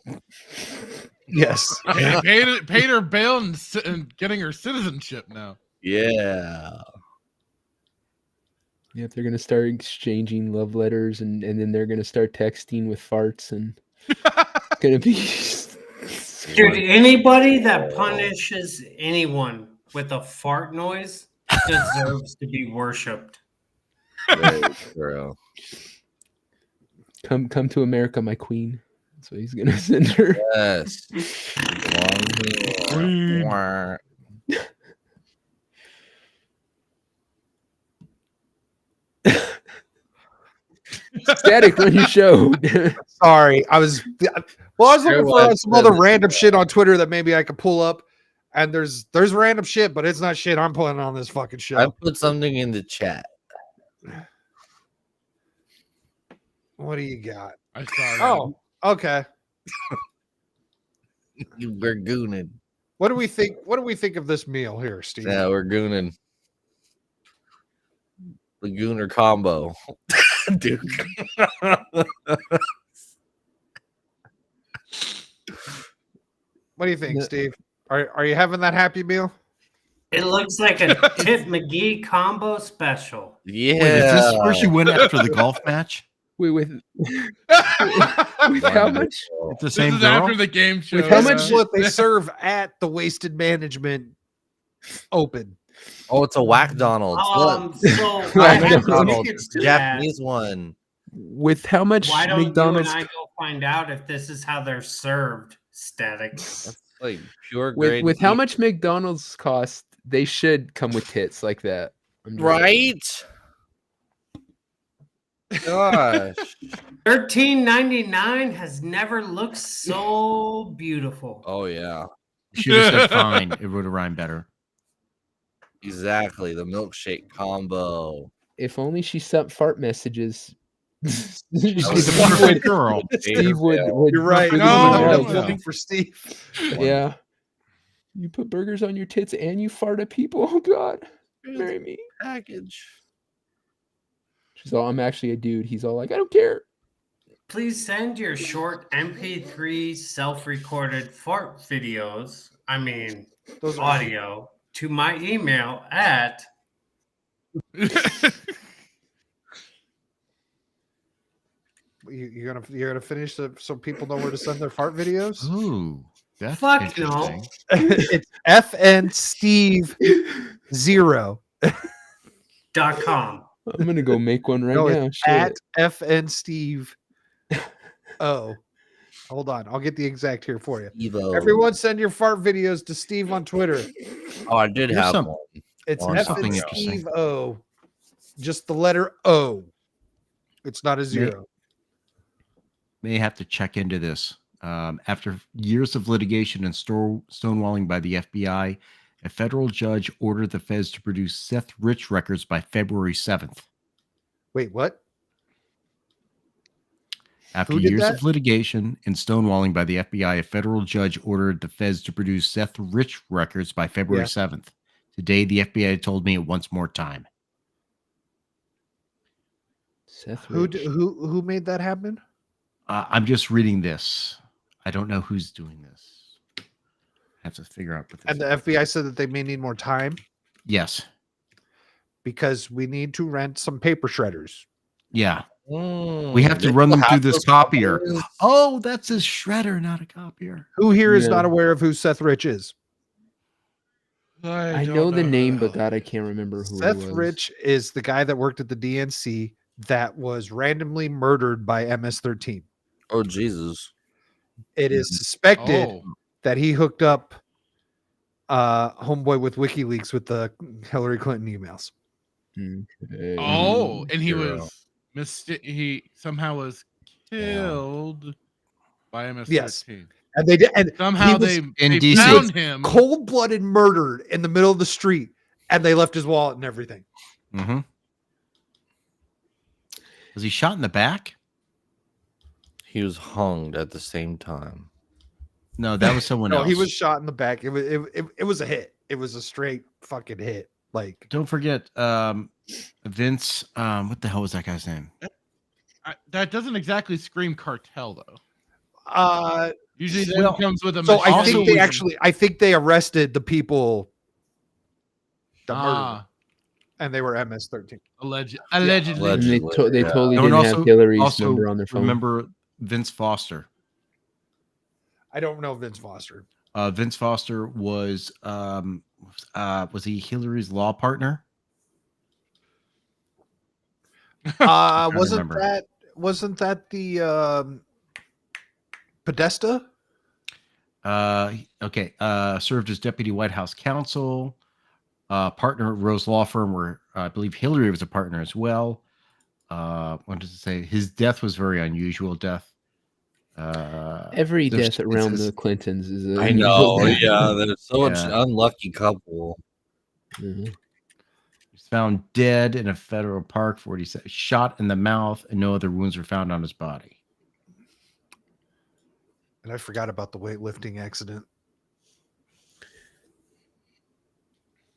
F: Yes.
E: paid her bail and getting her citizenship now.
S: Yeah.
I: yeah, they're gonna start exchanging love letters and then they're gonna start texting with farts and it's gonna be
C: Dude, anybody that punishes anyone with a fart noise deserves to be worshipped.
S: True.
I: come to America, my queen. That's what he's gonna send her.
S: Yes.
I: Static, run your show.
F: Sorry, I was looking for some other random shit on Twitter that maybe I could pull up, and there's random shit, but it's not shit I'm putting on this fucking show.
S: I put something in the chat.
F: What do you got?
E: I saw that.
F: Oh, okay.
S: We're gooning.
F: What do we think? What do we think of this meal here, Steve?
S: Yeah, we're gooning. The gooner combo. Duke.
F: What do you think, Steve? Are you having that Happy Meal?
T: It looks like a Tip McGee combo special.
S: Yeah.
D: Wait, is this where she went after the golf match?
I: Wait, with how much?
D: It's the
E: This
D: same
E: is
D: girl.
E: after the game show.
I: With how
F: This
I: much?
F: is what they serve at the Wasted Management Open.
S: Oh, it's a Whack Donald's.
T: So
S: Whack
T: I have
S: McDonald's.
T: tickets to
S: Japanese one.
I: With how much
T: Why don't
I: McDonald's?
T: you and I go find out if this is how they're served? Statics.
S: That's like pure
I: With
S: grade.
I: with how much McDonald's cost, they should come with tits like that. I'm just-
S: Right? Gosh.
T: $13.99 has never looked so beautiful.
S: Oh yeah.
D: You should have said fine. It would have rhymed better.
S: Exactly. The milkshake combo.
I: If only she sent fart messages.
D: She's a wonderful girl.
I: Steve would.
F: You're right.
I: would
F: No,
I: really
F: I'm
I: like
F: voting
I: that.
F: for Steve.
I: Yeah. You put burgers on your tits and you fart at people. Oh God, marry me.
S: Package.
I: She's all, I'm actually a dude. He's all like, I don't care.
T: Please send your short MP3 self-recorded fart videos,
F: Those are
T: audio, to my email at
F: you're gonna finish so people know where to send their fart videos.
D: Ooh, that's
T: Fuck no.
D: interesting.
F: It's FNSteve0.
T: .com.
I: I'm gonna go make one right
F: No,
I: now.
F: it's
I: Shit.
F: at FNSteve. Oh, hold on. I'll get the exact here for you.
S: Evo.
F: Everyone send your fart videos to Steve on Twitter.
S: Oh, I did
D: Here's
S: have
D: some-
S: one.
F: It's
D: Or something
F: FNSteve0. Just the letter O. It's not a zero.
D: May have to check into this. After years of litigation and stonewalling by the FBI, a federal judge ordered the feds to produce Seth Rich records by February 7th.
F: Wait, what?
D: After
F: Who did
D: years
F: that?
D: of litigation and stonewalling by the FBI, a federal judge ordered the feds to produce Seth Rich records by February
F: Yeah.
D: 7th. Today, the FBI told me it wants more time.
I: Seth
F: Who
I: Rich.
F: who made that happen?
D: I'm just reading this. I don't know who's doing this. I have to figure out what this
F: And the FBI said that they may need more time
D: Yes.
F: because we need to rent some paper shredders.
D: Yeah. We have to run them through this copier. Oh, that's a shredder, not a copier.
F: Who here is
I: Yeah.
F: not aware of who Seth Rich is?
I: I know the name, but God, I can't remember who it
F: Seth
I: was.
F: Rich is the guy that worked at the DNC that was randomly murdered by MS-13.
S: Oh Jesus.
F: It is suspected
E: Oh.
F: that he hooked up homeboy with WikiLeaks with the Hillary Clinton emails.
I: Okay.
E: Oh, and he
S: Hero.
E: was he somehow was killed by MS-13.
F: Yes. And they did, and
E: Somehow
F: he was
E: they
D: in
E: they
D: DC.
E: found him.
F: cold-blooded murdered in the middle of the street, and they left his wallet and everything.
D: Mm-hmm. Was he shot in the back?
S: He was hung at the same time.
D: No, that was someone
F: No,
D: else.
F: he was shot in the back. It was a hit. It was a straight fucking hit. Like,
D: Don't forget, Vince. What the hell was that guy's name?
E: That doesn't exactly scream cartel though.
F: uh,
E: Usually that
D: Well,
E: comes with a
F: so I
E: machete.
F: think they arrested the people that murdered him,
E: Ah,
F: and they were MS-13.
E: allegedly.
I: And they,
S: Allegedly,
I: they
S: yeah.
I: totally
D: No, and
I: didn't have Hillary's number on their phone.
D: remember Vince Foster.
F: I don't know Vince Foster.
D: Vince Foster was he Hillary's law partner?
F: Wasn't
D: remember.
F: that the Podesta?
D: Okay. Served as deputy White House counsel, partner at Rose Law Firm, where I believe Hillary was a partner as well. What does it say? His death was very unusual death.
I: Every
D: there's-
I: death
D: it
I: around
D: says-
I: the Clintons is a
S: I know. Yeah, there's so much unlucky couple.
I: Mhm.
D: He's found dead in a federal park for what he said, shot in the mouth, and no other wounds were found on his body.
F: And I forgot about the weightlifting accident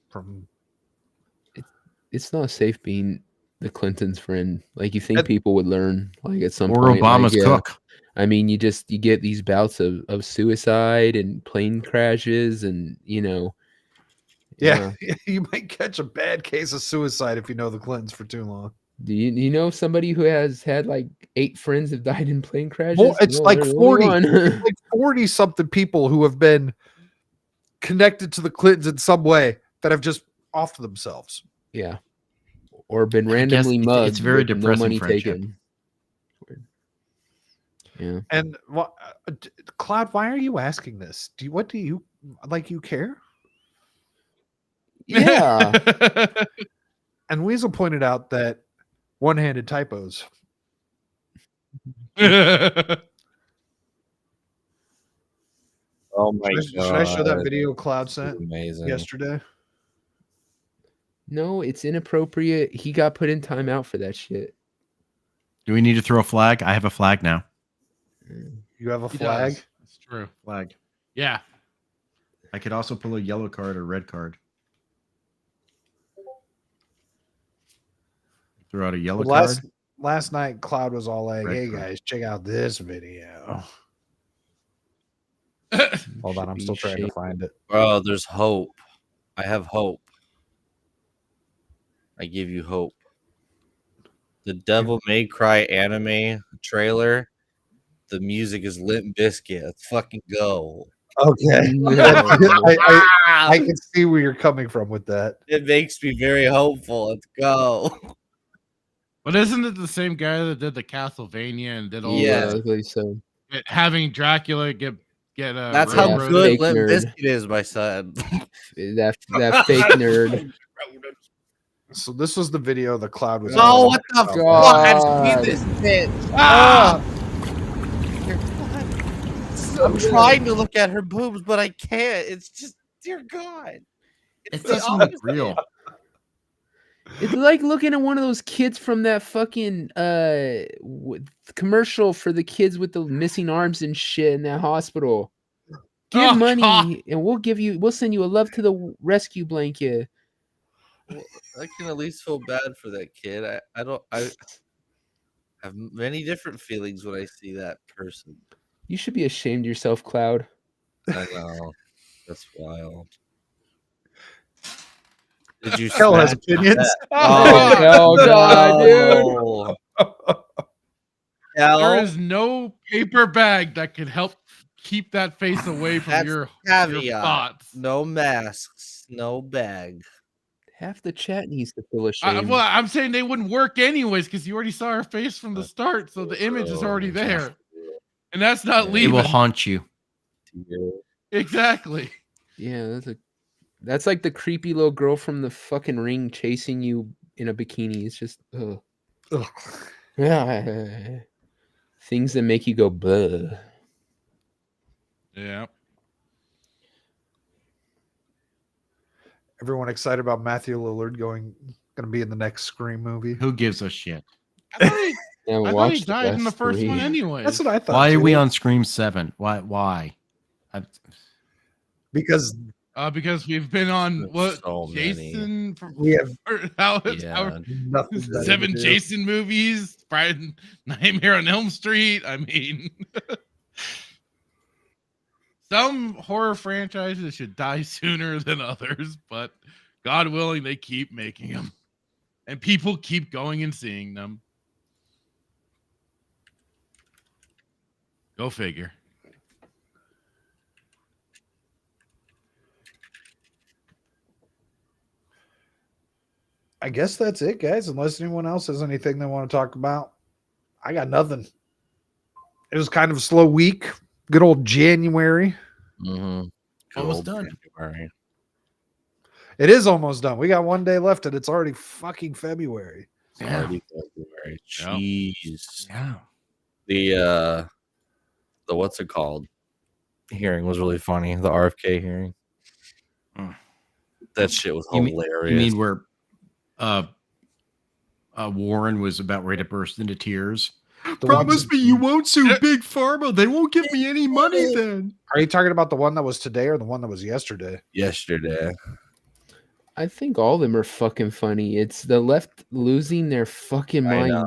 F: from.
I: It's not safe being the Clintons' friend. Like you think people would learn, like at some
D: Or
I: point.
D: Obama's
I: like,
D: cook.
I: I mean, you get these bouts of suicide and plane crashes, and
F: Yeah, you might catch a bad case of suicide if you know the Clintons for too long.
I: Do you know somebody who has had like 8 friends have died in plane crashes?
F: Well, it's
I: No,
F: like
I: they're the
F: 40.
I: only one.
F: It's like 40 something people who have been connected to the Clintons in some way that have just offed themselves.
I: Yeah. Or been
D: I guess
I: randomly mugged.
D: it's very
I: with no
D: depressing
I: money
D: friendship.
I: taken. Yeah.
F: And Cloud, why are you asking this? What do you like? You care?
I: Yeah.
F: And Weasel pointed out that one-handed typos.
S: Oh my god!
F: Should I show that video Cloud sent
S: Amazing.
F: yesterday?
I: No, it's inappropriate. He got put in timeout for that shit.
D: Do we need to throw a flag? I have a flag now.
F: You have a
E: He
F: flag?
E: does. That's true.
D: Flag.
E: Yeah.
D: I could also pull a yellow card or red card. Throw out a yellow card.
F: Last night, Cloud was all like,
D: Red
F: "Hey
D: card.
F: guys, check out this video." Hold on, I'm still trying to find it.
S: Bro, there's hope. I have hope. I give you hope. The Devil May Cry anime trailer. The music is Limp Bizkit. Let's fucking go.
F: Okay, I can see where you're coming from with that.
S: It makes me very hopeful. Let's go.
E: But isn't it the same guy that did the Castlevania and did all
S: Yeah.
I: So.
E: having Dracula get
S: That's how
E: railroaded?
S: good Limp Bizkit is, my son.
I: That fake nerd.
F: So this was the video the Cloud was.
S: Oh, what the
F: about.
S: fuck? I've seen this bitch. Ah! I'm trying to look at her boobs, but I can't. It's just, dear God.
D: It doesn't look real.
I: It's like looking at one of those kids from that fucking commercial for the kids with the missing arms and shit in that hospital. Give money and we'll send you a love to the rescue blanket.
S: Well, I can at least feel bad for that kid. I have many different feelings when I see that person.
I: You should be ashamed of yourself, Cloud.
S: I know. That's wild. Did you
F: Kel has
S: smash
F: opinions.
S: that?
I: Oh, God,
S: Kel?
E: There is no paper bag that can help keep that face away from
S: That's
E: your
S: caveat.
E: thoughts.
S: No masks, no bag.
I: Half the chat needs to feel ashamed.
E: Well, I'm saying they wouldn't work anyways because you already saw her face from the start, so the image is already there, and that's not
D: It
E: leaving.
D: will haunt you.
E: Exactly.
I: Yeah, that's like the creepy little girl from the fucking Ring chasing you in a bikini. It's just things that make you go bleh.
E: Yeah.
F: Everyone excited about Matthew Lillard going to be in the next Scream movie.
D: Who gives a shit?
I: Yeah,
E: I thought he died in the first one anyway.
F: That's what I thought.
D: Why are we
F: too.
D: on Scream 7? Why?
F: Because
E: we've been on what
S: so
E: Jason
F: we have
S: nothing better
E: 7
S: to do.
E: Jason movies, Friday Nightmare on Elm Street. I mean, some horror franchises should die sooner than others, but God willing, they keep making them, and people keep going and seeing them. Go figure.
F: I guess that's it, guys. Unless anyone else has anything they want to talk about, I got nothing. It was kind of a slow week. Good old January.
D: Almost done.
S: January.
F: It is almost done. We got one day left, and it's already fucking February.
D: Yeah.
S: Already February. Jeez.
D: Yeah.
S: The what's it called? Hearing was really funny. The RFK hearing. That shit was hilarious.
D: You mean where Warren was about ready to burst into tears Promise me you won't sue Big Pharma. They won't give me any money then.
F: Are you talking about the one that was today or the one that was yesterday?
S: Yesterday.
I: I think all of them are fucking funny. It's the left losing their fucking mind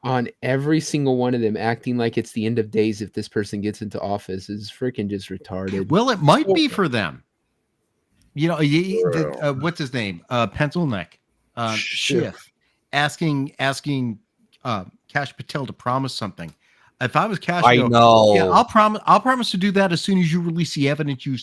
I: on every single one of them, acting like it's the end of days if this person gets into office. Is freaking just retarded.
D: Well, it might be for them. You know, what's his name? Pencil Neck, Schiff, asking Cash Patel to promise something. If I was Cash,
S: I know.
D: Yeah, I'll promise to do that as soon as you release the evidence you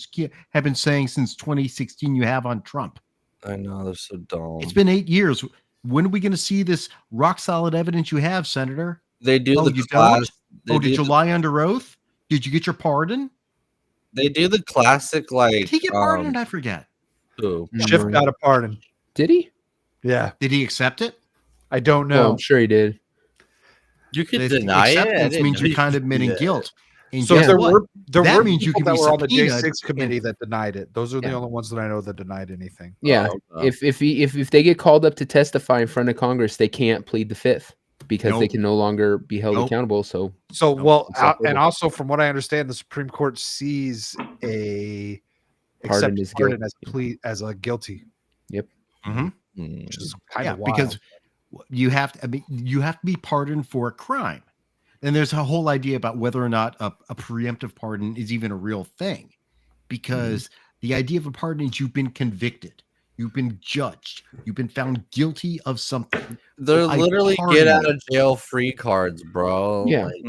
D: have been saying since 2016 you have on Trump.
S: I know, they're so dumb.
D: It's been 8 years. When are we going to see this rock solid evidence you have, Senator?
S: They do
D: Oh,
S: the
D: you
S: class.
D: don't? Did you lie under oath? Did you get your pardon?
S: They do the classic like.
D: Did he get pardoned? I forget.
S: Who?
F: Schiff got a pardon.
I: Did he?
F: Yeah.
D: Did he accept it?
F: I don't know.
I: Well, I'm sure he did.
S: You could deny it.
D: Acceptance means you're kind of admitting guilt. And
F: So
D: guess
F: there
D: what?
F: were
D: that means
F: people
D: you can
F: that
D: be
F: were on the
D: subpoenaed
F: J6 committee that denied it. Those are the only ones that I know that denied anything.
I: Yeah, if they get called up to testify in front of Congress, they can't plead the fifth because they can no longer be held accountable. So
F: And also from what I understand, the Supreme Court sees a
I: Pardon
F: accepted pardon as a guilty.
I: Yep.
F: Which is kind of wild.
D: because you have to. I mean, you have to be pardoned for a crime. And there's a whole idea about whether or not a preemptive pardon is even a real thing, because the idea of a pardon is you've been convicted, you've been judged, you've been found guilty of something.
S: They're
D: So
S: literally get out of jail free cards, bro.
I: Yeah.
S: Like,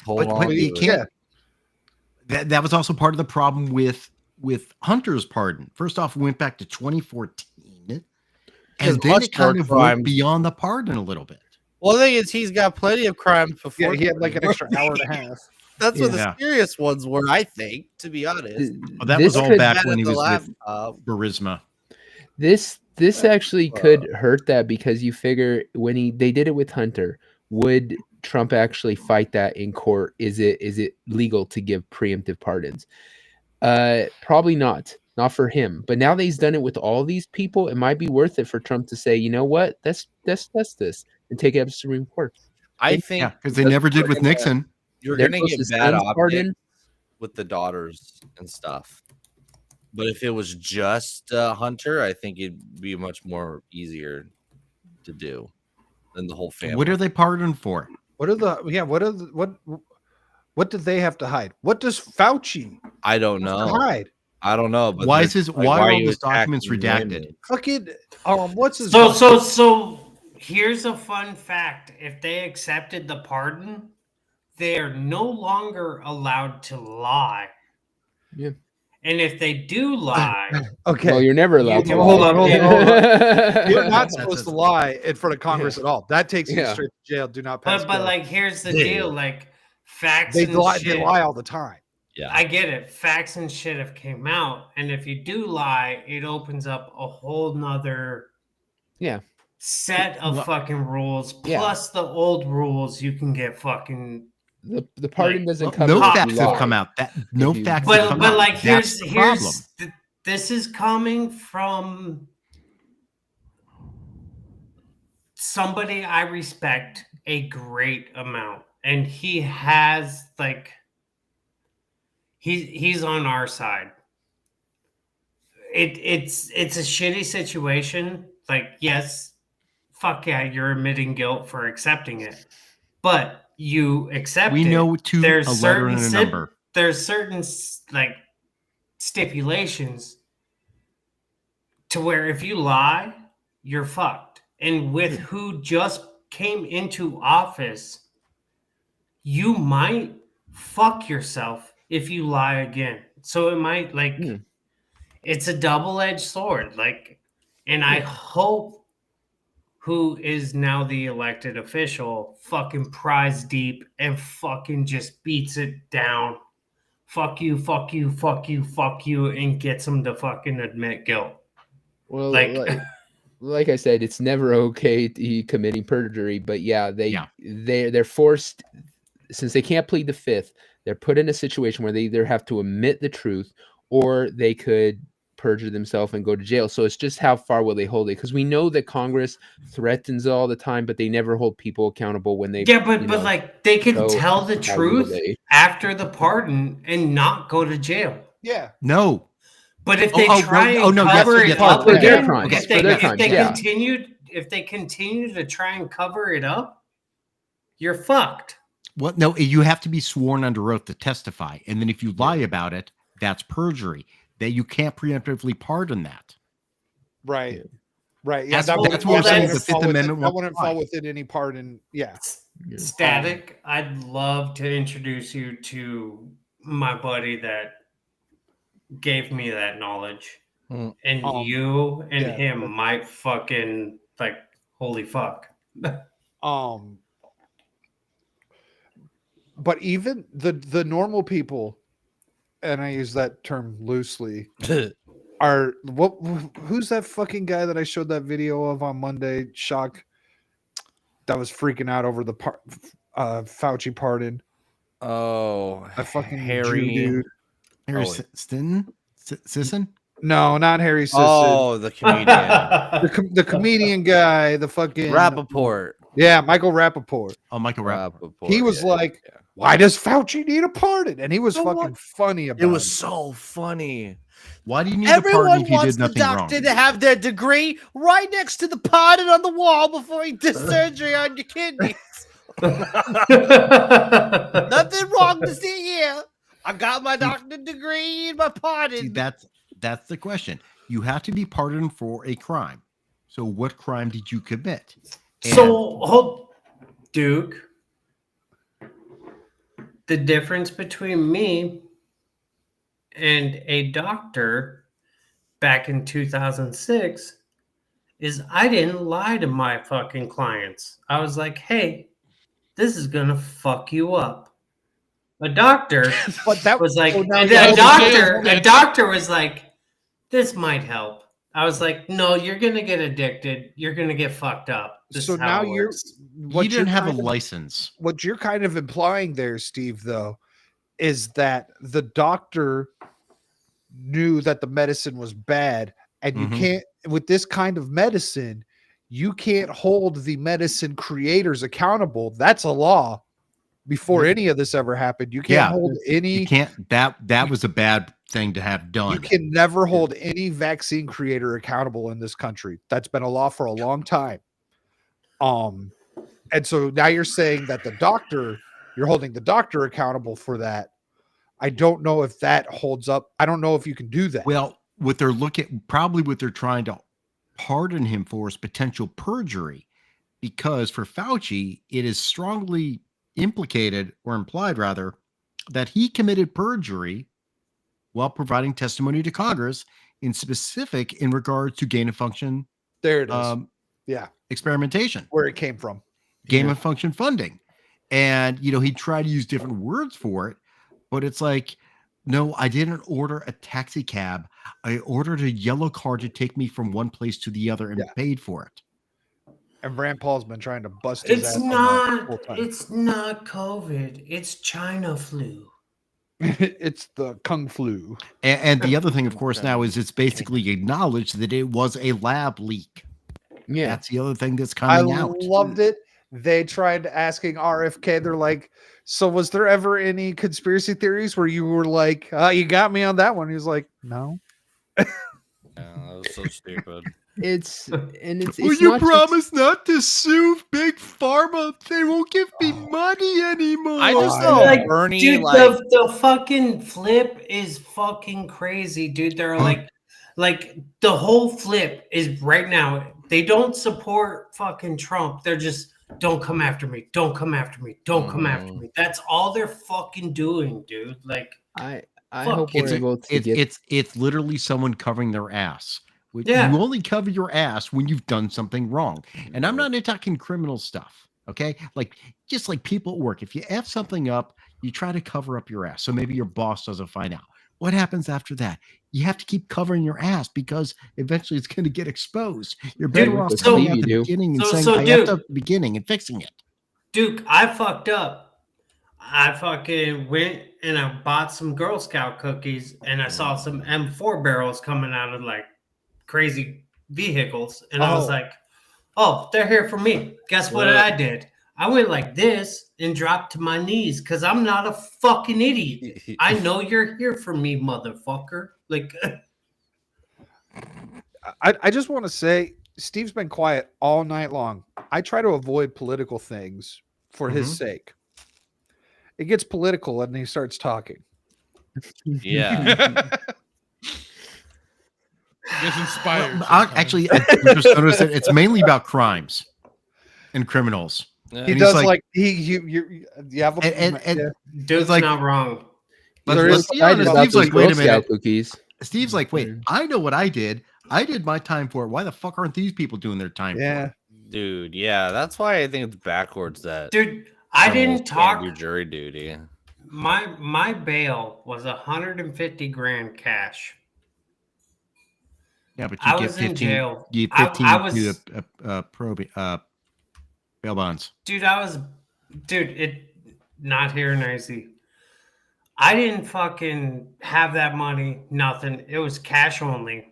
S: hold on.
D: But you can't. That was also part of the problem with Hunter's pardon. First off, we went back to 2014, and then it kind of went beyond the pardon a little bit.
S: Well, the thing is, he's got plenty of crimes before.
F: Yeah, he had like an extra hour and a half.
S: That's what the serious ones were, I think, to be honest.
D: Well, that was all back when he was with Burisma.
I: This actually could hurt that, because you figure when they did it with Hunter, would Trump actually fight that in court? Is it legal to give preemptive pardons? Probably not for him. But now that he's done it with all these people, it might be worth it for Trump to say, you know what, let's test this and take it up to the Supreme Court.
S: I think
D: because they never did with Nixon.
S: You're going to get bad optics with the daughters and stuff. But if it was just Hunter, I think it'd be much more easier to do than the whole family.
D: What are they pardoned for?
F: What did they have to hide? What does Fauci
S: I don't know.
F: hide?
S: I don't know. But
D: Why
S: are
D: are all
S: you
D: these documents
S: attacking
D: redacted?
S: women?
F: Fucking what's his
T: So here's a fun fact. If they accepted the pardon, they are no longer allowed to lie.
I: Yeah.
T: And if they do lie,
F: okay.
I: Well, you're never allowed to lie.
F: Hold on. You're not supposed to lie in front of Congress at all. That takes you straight to jail. Do not pass.
T: but like here's the deal, like facts
F: they
T: and
F: lie.
T: shit,
F: They lie all the time.
S: Yeah,
T: I get it. Facts and shit have came out, and if you do lie, it opens up a whole nother set of fucking rules. Plus the old rules, you can get fucking.
I: The pardon doesn't come.
D: No
I: out
D: facts have come out. No facts have come out.
T: But like
D: That's the problem.
T: This is coming from somebody I respect a great amount, and he has like he's on our side. It's a shitty situation. Like, yes, fuck yeah, you're admitting guilt for accepting it, but you accept
D: We
T: it.
D: know a letter and a number.
T: There's certain like stipulations to where if you lie, you're fucked. And with who just came into office, you might fuck yourself if you lie again. So it might it's a double-edged sword. Like, and I hope who is now the elected official fucking pries deep and fucking just beats it down. Fuck you, fuck you, fuck you, fuck you, and gets them to fucking admit guilt.
I: Well, like I said, it's never okay to be committing perjury, but they're forced, since they can't plead the fifth, they're put in a situation where they either have to admit the truth or they could perjure themselves and go to jail. So it's just how far will they hold it? Because we know that Congress threatens all the time, but they never hold people accountable when they.
T: Yeah, but like they can
I: so
T: tell the
I: how will
T: truth
I: they?
T: after the pardon and not go to jail.
F: Yeah.
D: No.
T: But if they try and
D: no,
T: cover
D: yes,
T: it up
I: for their
T: again,
I: crimes.
T: if they
I: For their crimes,
T: if they continue to try and cover it up, you're fucked.
D: Well, no, you have to be sworn under oath to testify. And then if you lie about it, that's perjury. That you can't preemptively pardon that.
F: Right. Right. Yeah.
D: That's what we're saying. The Fifth Amendment
F: that wouldn't fall within any pardon. Yeah.
T: Static, I'd love to introduce you to my buddy that gave me that knowledge. And you and him might fucking like, holy fuck.
F: But even the normal people, and I use that term loosely, are who's that fucking guy that I showed that video of on Monday? Shock, that was freaking out over the Fauci pardon.
S: Oh,
F: a fucking
S: Harry,
F: Jew dude.
D: Harry Sisson?
F: No, not Harry Sisson.
S: Oh, the comedian.
F: the comedian guy, the fucking
S: Rappaport.
F: Yeah, Michael Rappaport.
D: Oh, Michael Rappaport.
F: He was like, why does Fauci need a pardon? And he was fucking funny about it.
S: It was so funny.
D: Why do you need a pardon if you did nothing wrong?
S: To have their degree right next to the pardon on the wall before he did surgery on your kidneys. Nothing wrong to see here. I got my doctorate degree and my pardon.
D: See, that's the question. You have to be pardoned for a crime. So what crime did you commit?
T: So, Duke, the difference between me and a doctor back in 2006 is I didn't lie to my fucking clients. I was like, hey, this is going to fuck you up. A doctor was like, a doctor was like, this might help. I was like, no, you're going to get addicted. You're going to get fucked up.
F: So now you
D: didn't have a license.
F: What you're kind of implying there, Steve, though, is that the doctor knew that the medicine was bad, and you can't, with this kind of medicine, you can't hold the medicine creators accountable. That's a law. Before any of this ever happened, you can't hold any.
D: You can't. That was a bad thing to have done.
F: You can never hold any vaccine creator accountable in this country. That's been a law for a long time. And so now you're saying that you're holding the doctor accountable for that. I don't know if that holds up. I don't know if you can do that.
D: Well, what they're trying to pardon him for is potential perjury, because for Fauci, it is strongly implicated, or implied rather, that he committed perjury while providing testimony to Congress in specific in regard to gain of function.
F: There it is.
D: Experimentation.
F: Where it came from.
D: Gain of function funding. And, he tried to use different words for it, but it's like, no, I didn't order a taxi cab. I ordered a yellow car to take me from one place to the other and paid for it.
F: And Rand Paul's been trying to bust his ass.
T: It's not COVID. It's China flu.
F: It's the Kung flu.
D: And the other thing, of course, now is it's basically acknowledged that it was a lab leak.
I: Yeah.
D: That's the other thing that's coming out.
F: I loved it. They tried asking RFK, they're like, so was there ever any conspiracy theories where you were like, you got me on that one? He was like, no.
S: Yeah, that was so stupid.
I: It's
D: Will you promise not to sue Big Pharma? They won't give me money anymore.
S: I just know Bernie,
T: dude,
S: like
T: the fucking flip is fucking crazy, dude. They're like the whole flip is right now. They don't support fucking Trump. They're just don't come after me. Don't come after me. Don't come after me. That's all they're fucking doing, dude. Like
I: I hope we're able to
D: it's literally someone covering their ass. You only cover your ass when you've done something wrong. And I'm not talking criminal stuff. Okay. Like just like people at work, if you F something up, you try to cover up your ass. So maybe your boss doesn't find out. What happens after that? You have to keep covering your ass because eventually it's going to get exposed. You're better off coming at the beginning and saying I effed up the beginning and fixing it.
T: Duke, I fucked up. I fucking went and I bought some Girl Scout cookies, and I saw some M4 barrels coming out of like crazy vehicles, and I was
F: Oh.
T: like, "Oh, they're here for me." Guess what I did? I went like this and dropped to my knees because I'm not a fucking idiot. I know you're here for me, motherfucker. Like,
F: I just want to say, Steve's been quiet all night long. I try to avoid political things for his sake. It gets political and he starts talking.
S: Yeah.
E: Gets inspired.
D: Actually, I just noticed that it's mainly about crimes and criminals.
S: Yeah.
F: He
D: And
F: does
D: he's
F: like you have a
D: and
T: Dude's
D: like,
T: not wrong.
D: let's be honest,
I: about
D: Steve's
I: those
D: like, wait
I: Girl
D: a
I: Scout
D: minute.
I: cookies.
D: Steve's like, wait, I know what I did. I did my time for it. Why the fuck aren't these people doing their time for it?
S: Dude, yeah, that's why I think it's backwards that
T: Dude, I
S: criminals
T: didn't
S: can't
T: talk.
S: do jury duty.
T: My bail was 150 grand cash.
D: Yeah, but
T: I
D: you get
T: was in
D: 15.
T: jail.
D: You get
T: I
D: 15
T: was-
D: to bail bonds.
T: Dude, it not here in AC. I didn't fucking have that money, nothing. It was cash only.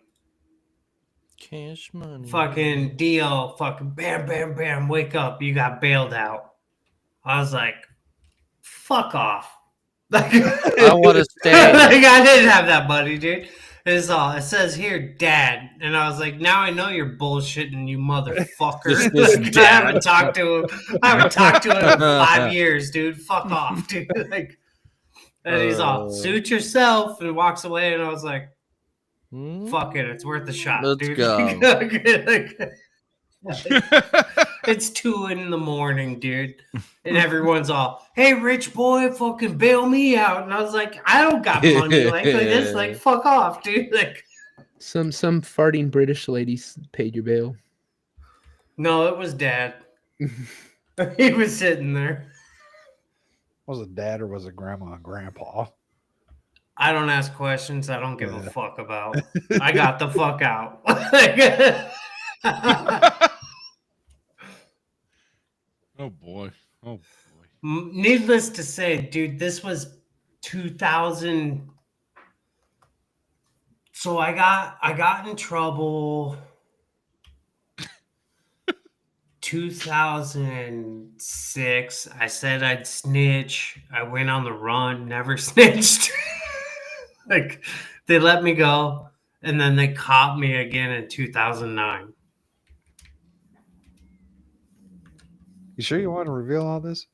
S: Cash money.
T: Fucking deal, fucking bam, bam, bam, wake up, you got bailed out. I was like, fuck off. Like,
S: I want to stay.
T: Like, I didn't have that money, dude. It's all it says here, Dad. And I was like, now I know you're bullshitting, you motherfucker.
S: This
T: Like, I
S: dad.
T: haven't talked to him. I haven't talked to him in 5 years, dude. Fuck off, dude. Like, and he's all, suit yourself, and walks away. And I was like, fuck it, it's worth a shot.
S: Let's
T: dude.
S: go.
T: It's 2 a.m, dude. And everyone's all, hey, rich boy, fucking bail me out. And I was like, I don't got money like this. Like, fuck off, dude. Like,
I: Some farting British ladies paid your bail.
T: no, it was Dad. He was sitting there.
F: Was it dad or was it grandma and grandpa?
T: I don't ask questions I don't give a fuck about. I got the fuck out.
E: Oh boy. Oh boy.
T: Needless to say, dude, this was 2000. So I got in trouble 2006. I said I'd snitch. I went on the run, never snitched. Like, they let me go, and then they caught me again in 2009.
F: You sure you want to reveal all this?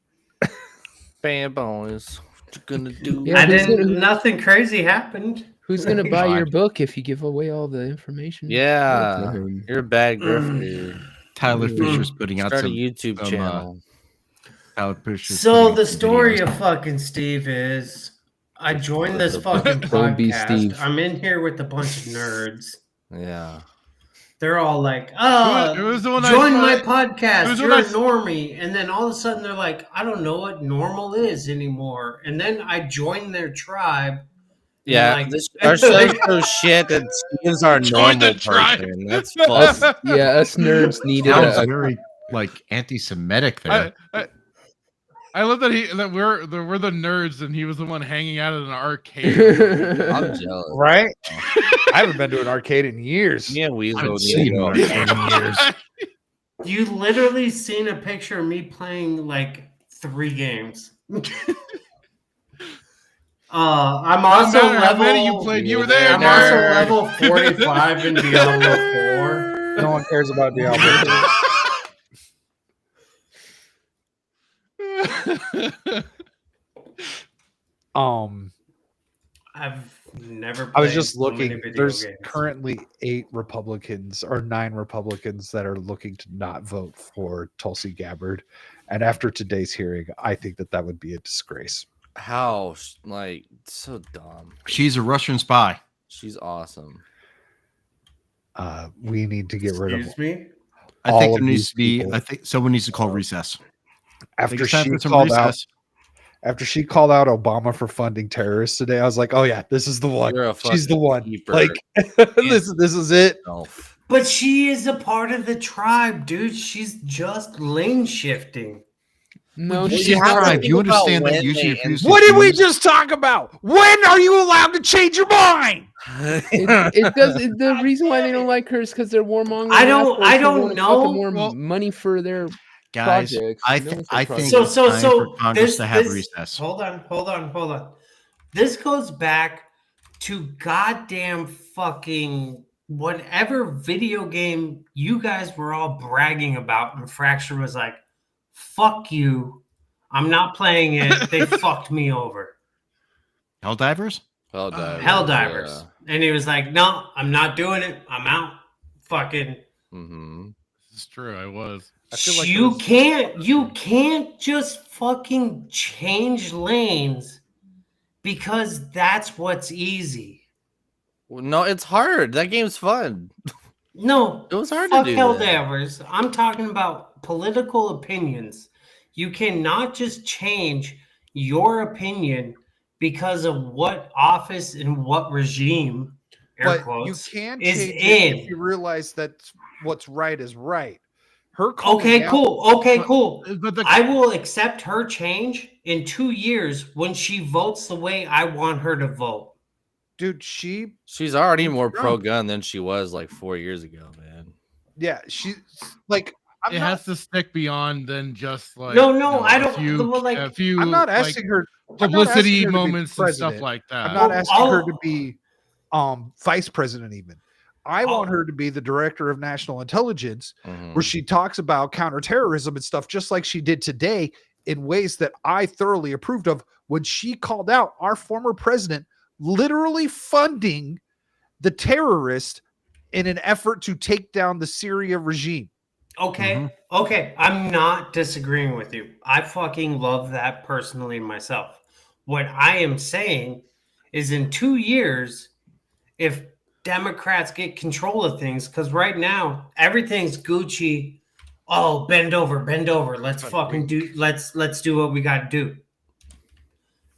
S: Bam, boys. What you gonna do?
I: Yeah,
T: I didn't. Nothing crazy happened.
I: Who's gonna buy your book if you give away all the information?
S: Yeah, you're a bad grifter, dude.
D: Tyler Fisher's putting out
S: Start
D: some
S: a YouTube channel.
D: Tyler Fisher's
T: So
D: putting
T: the
D: out some
T: story
D: videos.
T: of fucking Steve is, I joined this fucking
I: Don't be
T: podcast.
I: Steve.
T: I'm in here with a bunch of nerds.
S: Yeah.
T: They're all like, "Oh,
E: Who was the one I
T: join
E: saw-
T: my podcast.
E: who's the
T: You're
E: one
T: a
E: I-
T: normie." And then all of a sudden they're like, "I don't know what normal is anymore." And then I joined their tribe.
S: Yeah,
T: like-
S: our show's so shit that Steve's our
E: Join the
S: normal
E: tribe.
S: person. That's
I: Us,
S: fun.
I: yeah, us nerds needed
D: Sounds
I: a
D: very like anti-Semitic there.
E: I love that we're the nerds and he was the one hanging out at an arcade.
S: I'm jealous.
F: Right? I haven't been to an arcade in years.
S: Me and Weasel
D: haven't
S: need
D: seen
S: to go.
D: one in years.
T: You literally seen a picture of me playing like 3 games. I'm also
E: matter how
T: level.
E: many you played, you were there,
T: I'm also
E: nerd.
T: level 45 in Diablo 4.
F: No one cares about Diablo.
T: I've never.
F: I was
T: played
F: just
T: so many
F: looking.
T: video
F: There's
T: games.
F: currently 8 Republicans or 9 Republicans that are looking to not vote for Tulsi Gabbard. And after today's hearing, I think that would be a disgrace.
S: How? Like, so dumb.
D: She's a Russian spy.
S: She's awesome.
F: We need to get rid of
T: Excuse me.
D: I
F: all
D: think
F: of
D: there needs
F: these
D: to be.
F: people.
D: I think someone needs to call recess.
F: after
D: It's time
F: she
D: for some
F: called out.
D: recess.
F: After she called out Obama for funding terrorists today, I was like, "Oh yeah, this is the one.
S: You're a
F: She's the
S: fucking
F: one.
S: keeper.
F: Like this is it."
T: But she is a part of the tribe, dude. She's just lane shifting.
I: No,
S: you
I: she's
S: have to
I: not.
S: think
D: You
S: about
D: understand that
S: when
D: usually
S: they
D: if you
F: What did we
D: confused-
F: just talk about? When are you allowed to change your mind?
I: It does. The reason why they don't like her is because they're warmongering.
T: I don't
I: want
T: know.
I: fucking more money for their
D: Guys,
I: projects.
D: I
I: No, it's
D: think
I: their
D: it's
I: projects.
D: time for Congress to have recess.
T: Hold on. This goes back to goddamn fucking whatever video game you guys were all bragging about, and Fracture was like, "Fuck you, I'm not playing it. They fucked me over."
D: Helldivers?
T: Helldivers. And he was like, "No, I'm not doing it. I'm out." Fucking.
E: This is true. I was.
T: You can't just fucking change lanes because that's what's easy.
S: No, it's hard. That game's fun.
T: No,
S: it was hard
T: fuck
S: to do. that.
T: Helldivers. I'm talking about political opinions. You cannot just change your opinion because of what office and what regime, air
F: But
T: quotes,
F: you can
T: is
F: change
T: in.
F: it if you realize that what's right is right. Her
T: Okay, cool.
E: But
T: I will accept her change in 2 years when she votes the way I want her to vote.
F: Dude,
S: she's already more pro-gun than she was like 4 years ago, man.
F: Yeah, she's like
E: it has to stick beyond than just like
T: No,
E: you know,
T: I don't.
E: a few
F: I'm not
E: like,
F: asking her
E: publicity
F: to be
E: moments and stuff
F: president.
E: like that.
F: I'm not asking her to be vice president even. I want her to be the director of national intelligence, where she talks about counterterrorism and stuff, just like she did today, in ways that I thoroughly approved of when she called out our former president literally funding the terrorist in an effort to take down the Syria regime.
T: Okay, okay. I'm not disagreeing with you. I fucking love that personally myself. What I am saying is in 2 years, if Democrats get control of things, because right now everything's Gucci. Oh, bend over. Let's fucking do. Let's do what we got to do.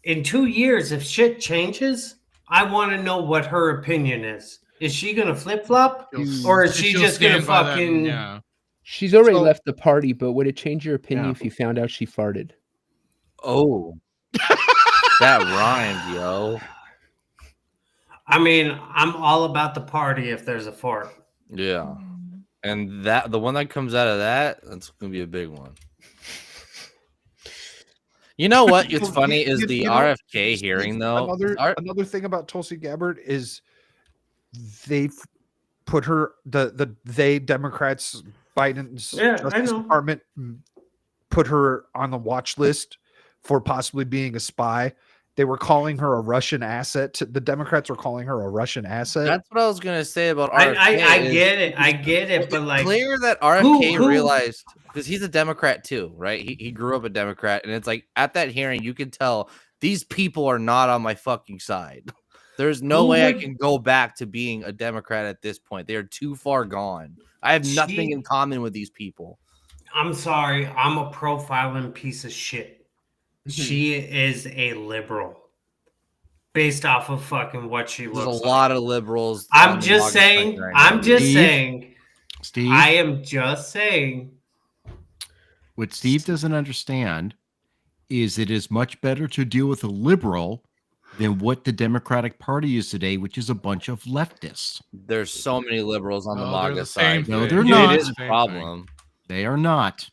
T: In 2 years, if shit changes, I want to know what her opinion is. Is she gonna flip flop, or is she just gonna fucking?
I: She's already left the party, but would it change your opinion if you found out she farted?
S: Oh, that rhymed, yo.
T: I mean, I'm all about the party if there's a fart.
S: Yeah, and that the one that comes out of that's gonna be a big one. You know what? It's funny is the RFK hearing though.
F: Another thing about Tulsi Gabbard is they've put her they Democrats, Biden's Justice Department put her on the watch list for possibly being a spy. They were calling her a Russian asset. The Democrats were calling her a Russian asset.
S: That's what I was gonna say about RFK.
T: I get it, but like
S: clear that RFK realized because he's a Democrat too, right? He grew up a Democrat, and it's like at that hearing you can tell these people are not on my fucking side. There's no way I can go back to being a Democrat at this point. They are too far gone. I have nothing in common with these people.
T: I'm sorry, I'm a profiling piece of shit. She is a liberal based off of fucking what she looks like.
S: There's a lot of liberals.
T: I'm just saying.
D: Steve,
T: I am just saying.
D: What Steve doesn't understand is it is much better to deal with a liberal than what the Democratic Party is today, which is a bunch of leftists.
S: There's so many liberals on the MAGA side.
D: No, they're not.
S: It is a problem.
D: They are not.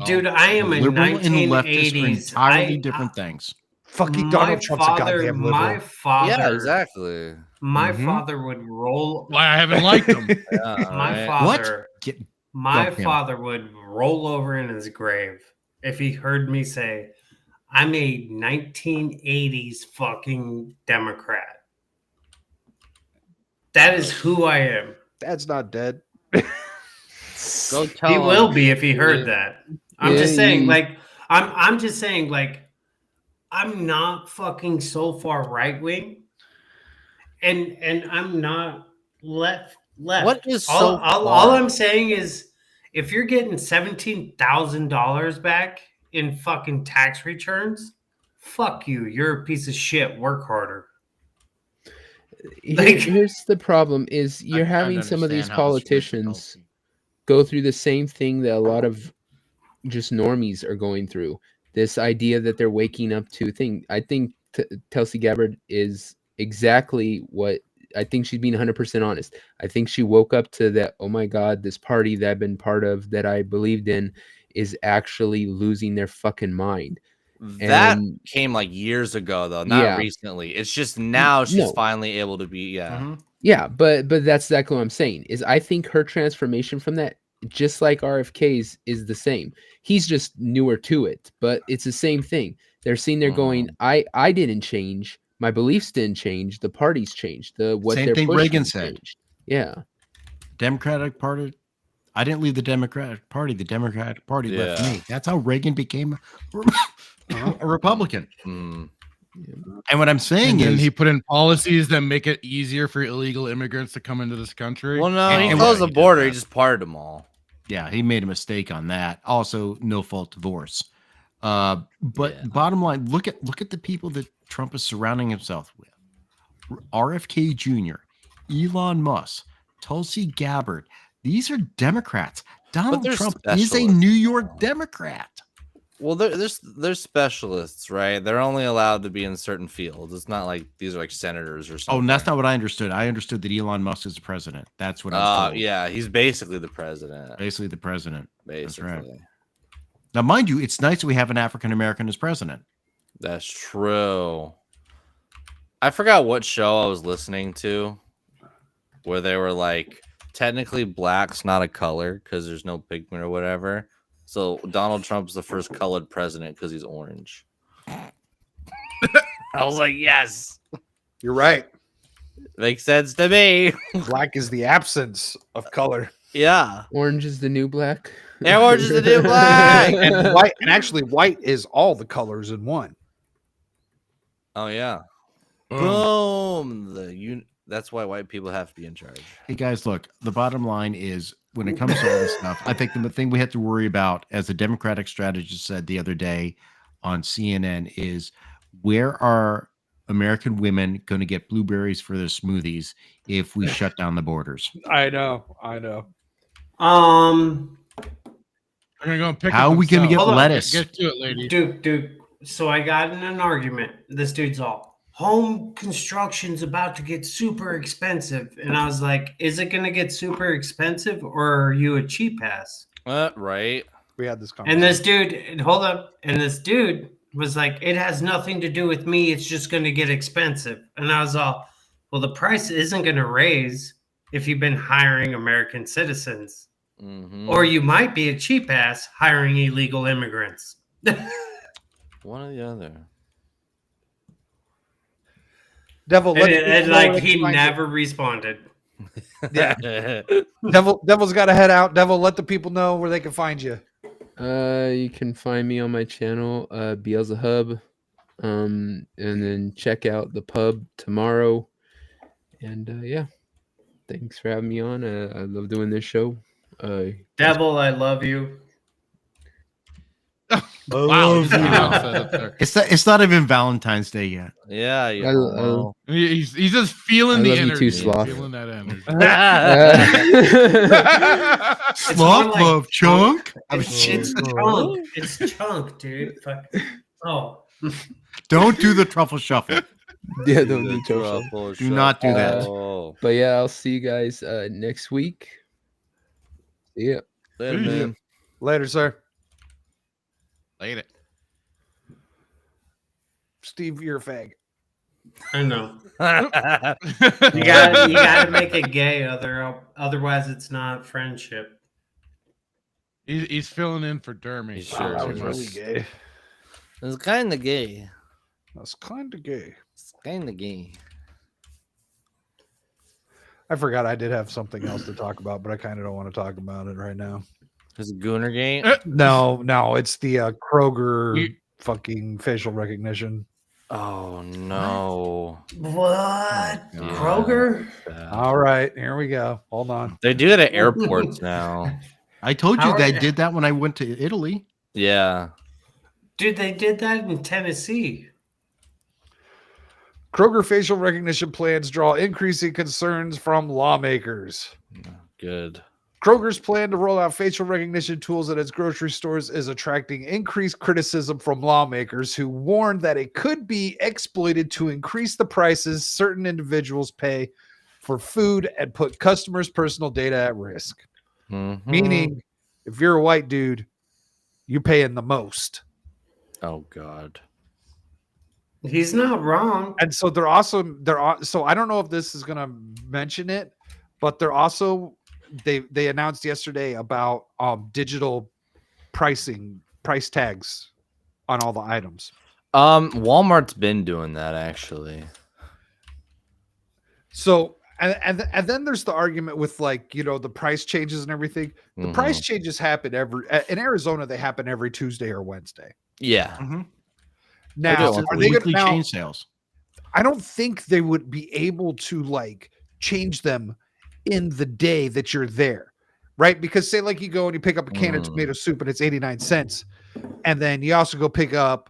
T: Dude, I am a
D: liberal
T: 1980s.
D: and leftist are entirely different things.
F: Fucking Donald Trump's a goddamn liberal.
T: My father,
S: yeah, exactly.
T: My father would roll.
E: Why I haven't liked him.
T: My father. My father would roll over in his grave if he heard me say, "I'm a 1980s fucking Democrat." That is who I am.
F: Dad's not dead.
S: Go tell
T: he
S: him.
T: will be if he heard that. I'm just saying, like, I'm just saying, like, I'm not fucking so far right wing, and I'm not left.
S: What is
T: all I'm saying is, if you're getting $17,000 back in fucking tax returns, fuck you. You're a piece of shit. Work harder.
I: Here's the problem: is you're having some of these politicians go through the same thing that a lot of just normies are going through. this idea that they're waking up to thing. I think Tulsi Gabbard is exactly what I think she's being 100% honest. I think she woke up to that, oh my God, this party that I've been part of, that I believed in, is actually losing their fucking mind.
S: That
I: And
S: came like years ago, though, not recently. It's just now she's finally able to be,
I: Yeah, but that's exactly what I'm saying. Is I think her transformation from that, just like RFK's, is the same. He's just newer to it, but it's the same thing. They're sitting there going, I didn't change. My beliefs didn't change. The party's changed. What
D: Same
I: they're
D: thing
I: pushing
D: Reagan said.
I: changed. Yeah.
D: Democratic Party. I didn't leave the Democratic Party. The Democratic Party left me. That's how Reagan became a Republican. And what I'm saying is,
E: he put in policies that make it easier for illegal immigrants to come into this country.
S: Well, no, he closed the border. He just parted them all.
D: Yeah, he made a mistake on that. Also, no fault divorce. But bottom line, look at the people that Trump is surrounding himself with: RFK Jr., Elon Musk, Tulsi Gabbard. These are Democrats. Donald Trump is a New York Democrat.
S: Well, they're specialists, right? They're only allowed to be in certain fields. It's not like these are like senators or something.
D: Oh, and that's not what I understood. I understood that Elon Musk is the president. That's what I was told.
S: Yeah, he's basically the president.
D: Basically the president.
S: Basically.
D: That's right. Now, mind you, it's nice that we have an African American as president.
S: That's true. I forgot what show I was listening to where they were like, technically black's not a color because there's no pigment or whatever. So Donald Trump's the first colored president because he's orange. I was like, yes.
F: You're right.
S: Makes sense to me.
F: Black is the absence of color.
S: Yeah.
I: Orange is the new black.
S: Yeah, orange is the new black.
F: And white, and actually white is all the colors in one.
S: Oh yeah. Boom. That's why white people have to be in charge.
D: Hey guys, look, the bottom line is when it comes to all this stuff, I think the thing we have to worry about, as the Democratic strategist said the other day on CNN, is where are American women going to get blueberries for their smoothies if we shut down the borders?
F: I know.
E: I'm gonna go and pick.
D: How are we going to get lettuce?
E: Get to it, lady.
T: Dude. So I got in an argument. This dude's all, home construction's about to get super expensive. And I was like, is it going to get super expensive or are you a cheap ass?
S: Right.
F: We had this conversation.
T: And this dude, hold up. And this dude was like, it has nothing to do with me. It's just going to get expensive. And I was all, well, the price isn't going to raise if you've been hiring American citizens.
S: Mm-hmm.
T: Or you might be a cheap ass hiring illegal immigrants.
S: One or the other.
F: Devil,
T: and like he never responded.
F: Yeah. Devil's got to head out. Devil, let the people know where they can find you.
I: You can find me on my channel, Beelzehub, and then check out the pub tomorrow. And yeah, thanks for having me on. I love doing this show.
T: Devil, I love you.
E: Wow,
D: it's not even Valentine's Day yet.
S: Yeah,
E: he's just feeling the energy.
I: You too, Sloth.
E: Feeling that energy.
D: Sloth love chunk.
T: It's chunk. It's chunk, dude. Oh.
I: Don't do the truffle shuffle. Yeah, don't do
S: truffle.
D: Do not do that.
I: But yeah, I'll see you guys next week. Yeah.
S: Later, man.
F: Later, sir.
E: Later.
F: Steve, you're a fag.
T: I know. you gotta make it gay, otherwise it's not friendship.
E: He's filling in for Dermy.
S: Sure,
F: that was really gay.
S: It's kind of gay.
F: That's kind of gay.
S: It's kind of gay.
F: I forgot I did have something else to talk about, but I kind of don't want to talk about it right now.
S: Is it Gooner Gate?
F: No, it's the Kroger fucking facial recognition.
S: Oh no!
T: What? Kroger?
F: All right, here we go. Hold on.
S: They do it at airports now.
D: I told you they did that when I went to Italy.
S: Yeah.
T: Dude, they did that in Tennessee.
F: Kroger facial recognition plans draw increasing concerns from lawmakers.
S: Good.
F: Kroger's plan to roll out facial recognition tools at its grocery stores is attracting increased criticism from lawmakers who warned that it could be exploited to increase the prices certain individuals pay for food and put customers' personal data at risk. Meaning, if you're a white dude, you're paying the most.
S: Oh God.
T: He's not wrong.
F: And so so I don't know if this is gonna mention it, but they're also they announced yesterday about digital price tags on all the items.
S: Walmart's been doing that actually.
F: So and then there's the argument with like, you know, the price changes and everything. The price changes happen in Arizona, they happen every Tuesday or Wednesday.
S: Yeah.
F: Now, are they
D: weekly
F: gonna
D: chain sales?
F: I don't think they would be able to like change them in the day that you're there, right? Because say like you go and you pick up a can of tomato soup and it's 89 cents, and then you also go pick up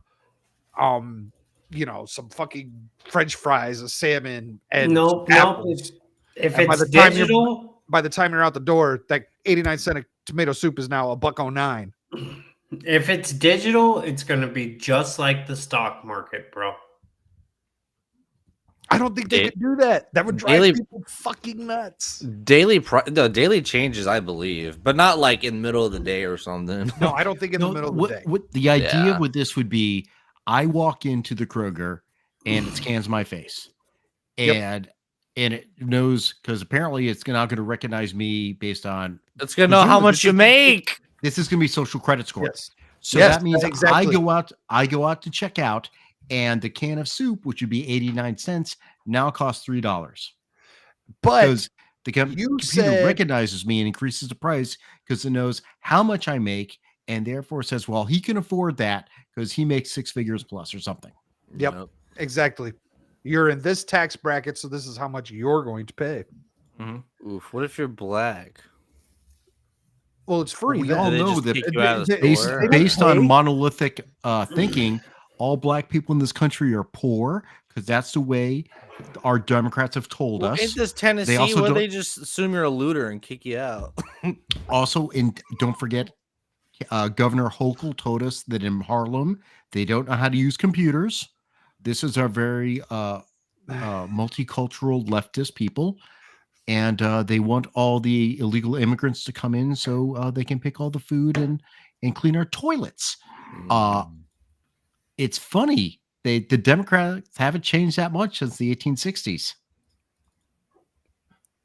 F: you know, some fucking French fries, a salmon, and apples.
T: If
F: And
T: it's digital,
F: by the time you're out the door, that 89-cent tomato soup is now $1.09.
T: if it's digital, it's going to be just like the stock market, bro.
F: I don't think they could do that. That would drive people fucking nuts.
S: Daily changes, I believe, but not like in the middle of the day or something.
F: No, I don't think in the middle of the day.
D: What the idea with this would be, I walk into the Kroger and it scans my face, and it knows, because apparently it's not going to recognize me based on.
S: It's going to know how much you make.
D: This is going to be social credit score.
F: Yes.
D: So
F: Yes,
D: that means
F: exactly.
D: I go out to check out, and the can of soup, which would be 89 cents, now costs $3.
F: But
D: because the computer recognizes me and increases the price because it knows how much I make, and therefore says, well, he can afford that because he makes 6 figures plus or something.
F: Yep, exactly. You're in this tax bracket, so this is how much you're going to pay.
S: Oof, what if you're black?
F: Well, it's free.
D: We
F: then.
D: all
S: They
D: know
S: just
D: that
S: kick you out of the store?
D: based on monolithic thinking, all black people in this country are poor because that's the way our Democrats have told us.
S: Ain't this Tennessee where they just assume you're a looter and kick you out?
D: Also, don't forget, Governor Hochul told us that in Harlem, they don't know how to use computers. This is our very multicultural leftist people. And they want all the illegal immigrants to come in so they can pick all the food and clean our toilets. It's funny. The Democrats haven't changed that much since the 1860s.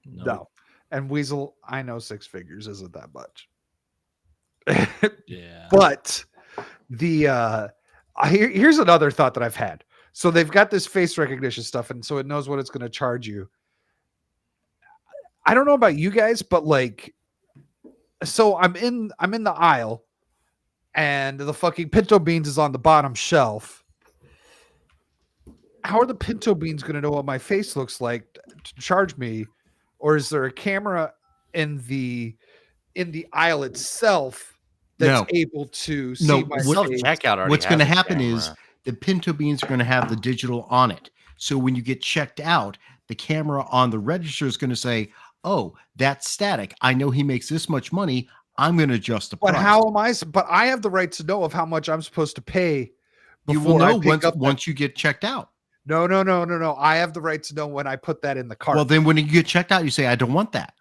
F: No. And Weasel, I know 6 figures isn't that much.
S: Yeah.
F: But here's another thought that I've had. So they've got this face recognition stuff, and so it knows what it's going to charge you. I don't know about you guys, but like, so I'm in the aisle, and the fucking pinto beans is on the bottom shelf. How are the pinto beans going to know what my face looks like to charge me? Or is there a camera in the aisle itself that's able to see my face?
D: What's going to happen is the pinto beans are going to have the digital on it. So when you get checked out, the camera on the register is going to say, oh, that's static. I know he makes this much money. I'm going to adjust the price.
F: But how am I? But I have the right to know of how much I'm supposed to pay.
D: You will know once you get checked out.
F: No. I have the right to know when I put that in the cart.
D: Well, then when you get checked out, you say, I don't want that.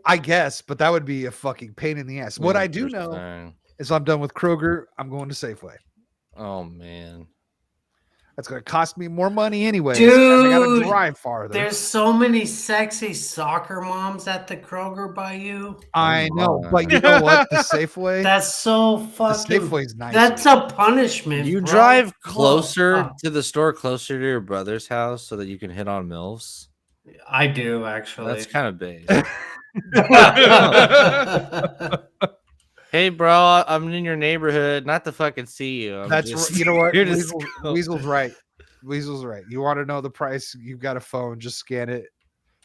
F: I guess, but that would be a fucking pain in the ass. What I do know is I'm done with Kroger. I'm going to Safeway.
S: Oh, man.
F: That's going to cost me more money anyways.
T: Dude,
F: I got to drive farther.
T: There's so many sexy soccer moms at the Kroger by you.
F: I know, but you know what? The Safeway.
T: That's so fucking.
F: The Safeway's nice.
T: That's a punishment.
S: You
T: bro.
S: drive closer to the store, closer to your brother's house, so that you can hit on MILFs.
T: I do actually.
S: That's kind of base. Hey, bro, I'm in your neighborhood. Not to fucking see you.
F: You know what?
S: Weasel's
F: right. Weasel's right. You want to know the price? You've got a phone. Just scan it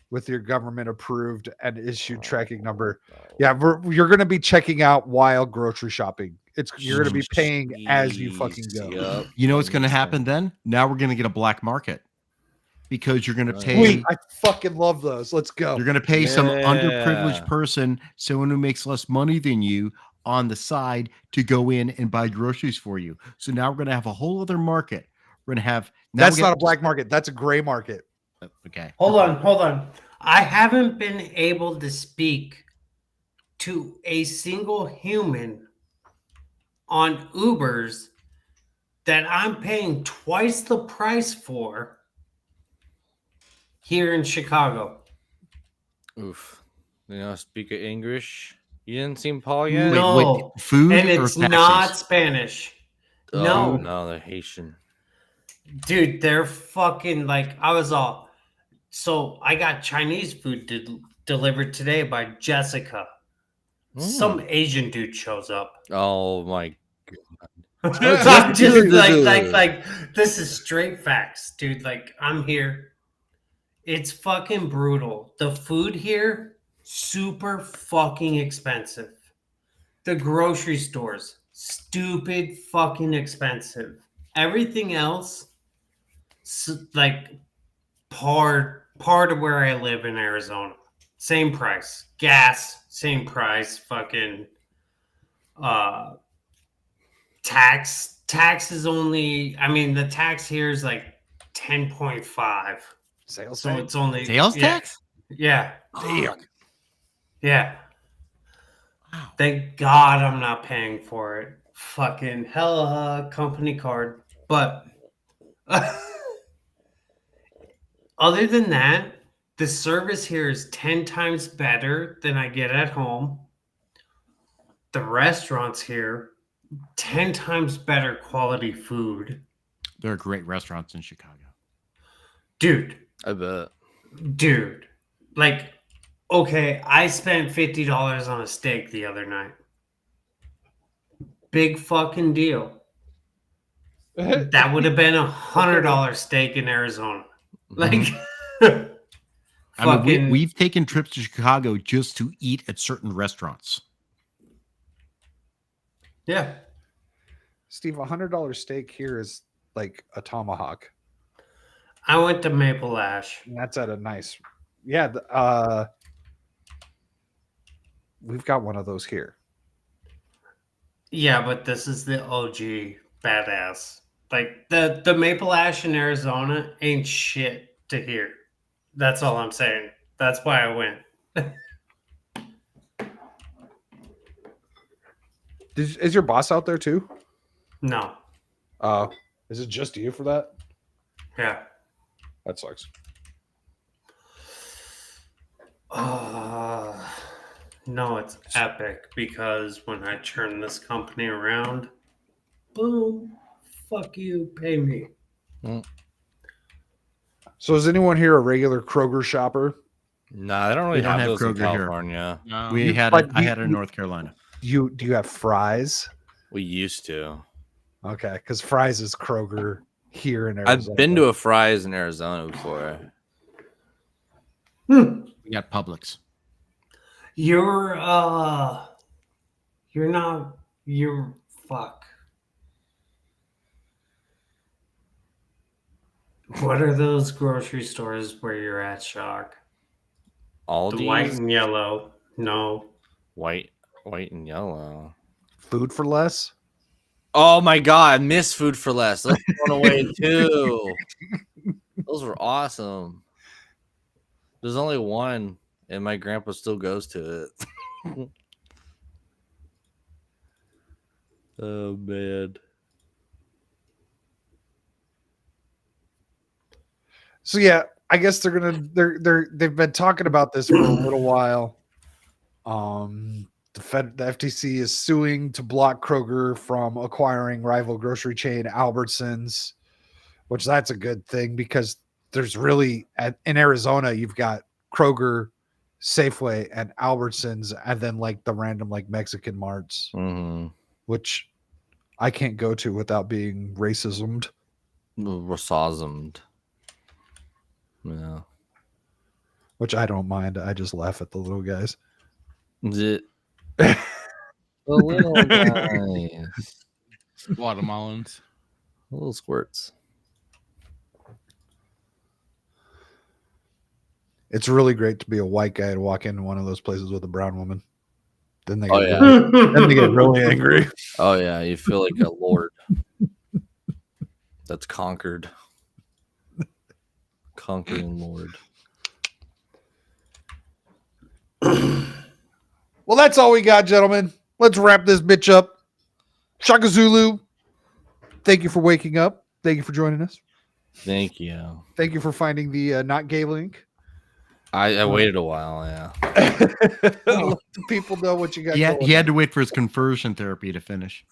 F: with your government approved and issued tracking number. Yeah, you're going to be checking out while grocery shopping. You're going to be paying as you fucking go.
D: You know what's going to happen then? Now we're going to get a black market. because you're going to pay.
F: Sweet. I fucking love those. Let's go.
D: You're going to pay some
S: Yeah.
D: underprivileged person, someone who makes less money than you, on the side to go in and buy groceries for you. So now we're going to have a whole other market. We're going to have. Now
F: That's not a black market. That's a gray market.
D: Okay.
T: Hold on. I haven't been able to speak to a single human on Ubers that I'm paying twice the price for here in Chicago.
S: Oof. You know, speak of English. You didn't see Paul yet?
T: No.
D: Food
T: and
D: or
T: it's
D: taxis?
T: not Spanish.
S: Oh,
T: No.
S: no, they're Haitian.
T: Dude, they're fucking like, I was all, so I got Chinese food delivered today by Jessica. Some Asian dude shows up.
S: Oh my god.
T: I'm just like, this is straight facts, dude. Like, I'm here. It's fucking brutal. The food here, super fucking expensive. The grocery stores, stupid fucking expensive. Everything else, like part of where I live in Arizona, same price. Gas, same price. Fucking tax is only. I mean, the tax here is like 10.5.
F: Sales
T: so
F: tax?
T: it's only
D: Sales tax.
T: Yeah.
F: Damn.
T: Yeah. Thank God I'm not paying for it. Fucking hella company card. But other than that, the service here is 10 times better than I get at home. The restaurants here, 10 times better quality food.
D: There are great restaurants in Chicago.
T: Dude.
S: I bet.
T: Dude. Like, okay, I spent $50 on a steak the other night. Big fucking deal. That would have been $100 steak in Arizona. Like,
D: I mean, we've taken trips to Chicago just to eat at certain restaurants.
T: Yeah.
F: Steve, $100 steak here is like a tomahawk.
T: I went to Maple Ash.
F: And that's at a nice. Yeah. We've got one of those here.
T: Yeah, but this is the OG badass. Like the Maple Ash in Arizona ain't shit to hear. That's all I'm saying. That's why I went.
F: Is your boss out there too?
T: No.
F: Is it just you for that?
T: Yeah.
F: That sucks.
T: No, it's epic because when I turn this company around, boom, fuck you, pay me.
F: So is anyone here a regular Kroger shopper?
S: Nah, they don't really have those in California.
D: No. I had it in North Carolina.
F: Do you have Fry's?
S: We used to.
F: Okay, because Fry's is Kroger here in Arizona.
S: I've been to a Fry's in Arizona before.
D: We got Publix.
T: You're fuck. What are those grocery stores where you're at, Shock?
S: Aldi's?
T: The white and yellow. No.
S: White and yellow.
F: Food for Less?
S: Oh my god, I miss Food for Less. Those went away too. Those were awesome. There's only one, and my grandpa still goes to it. Oh man.
F: So yeah, I guess they've been talking about this for a little while. The FTC is suing to block Kroger from acquiring rival grocery chain Albertsons, which that's a good thing because there's really in Arizona you've got Kroger, Safeway, and Albertsons, and then like the random like Mexican marts, which I can't go to without being racismed.
S: Yeah.
F: Which I don't mind. I just laugh at the little guys.
S: The little guys.
E: Watermelons.
S: Little squirts.
F: It's really great to be a white guy and walk into one of those places with a brown woman. Then they
S: Oh
F: get,
S: yeah.
F: then they get really angry.
S: Oh yeah, you feel like a lord that's conquered. Conquering lord.
F: Well, that's all we got, gentlemen. Let's wrap this bitch up. Shaka Zulu, thank you for waking up. Thank you for joining us.
S: Thank you.
F: Thank you for finding the not gay link.
S: I waited a while, yeah.
F: Let the people know what you got
D: He
F: going.
D: had to wait for his conversion therapy to finish.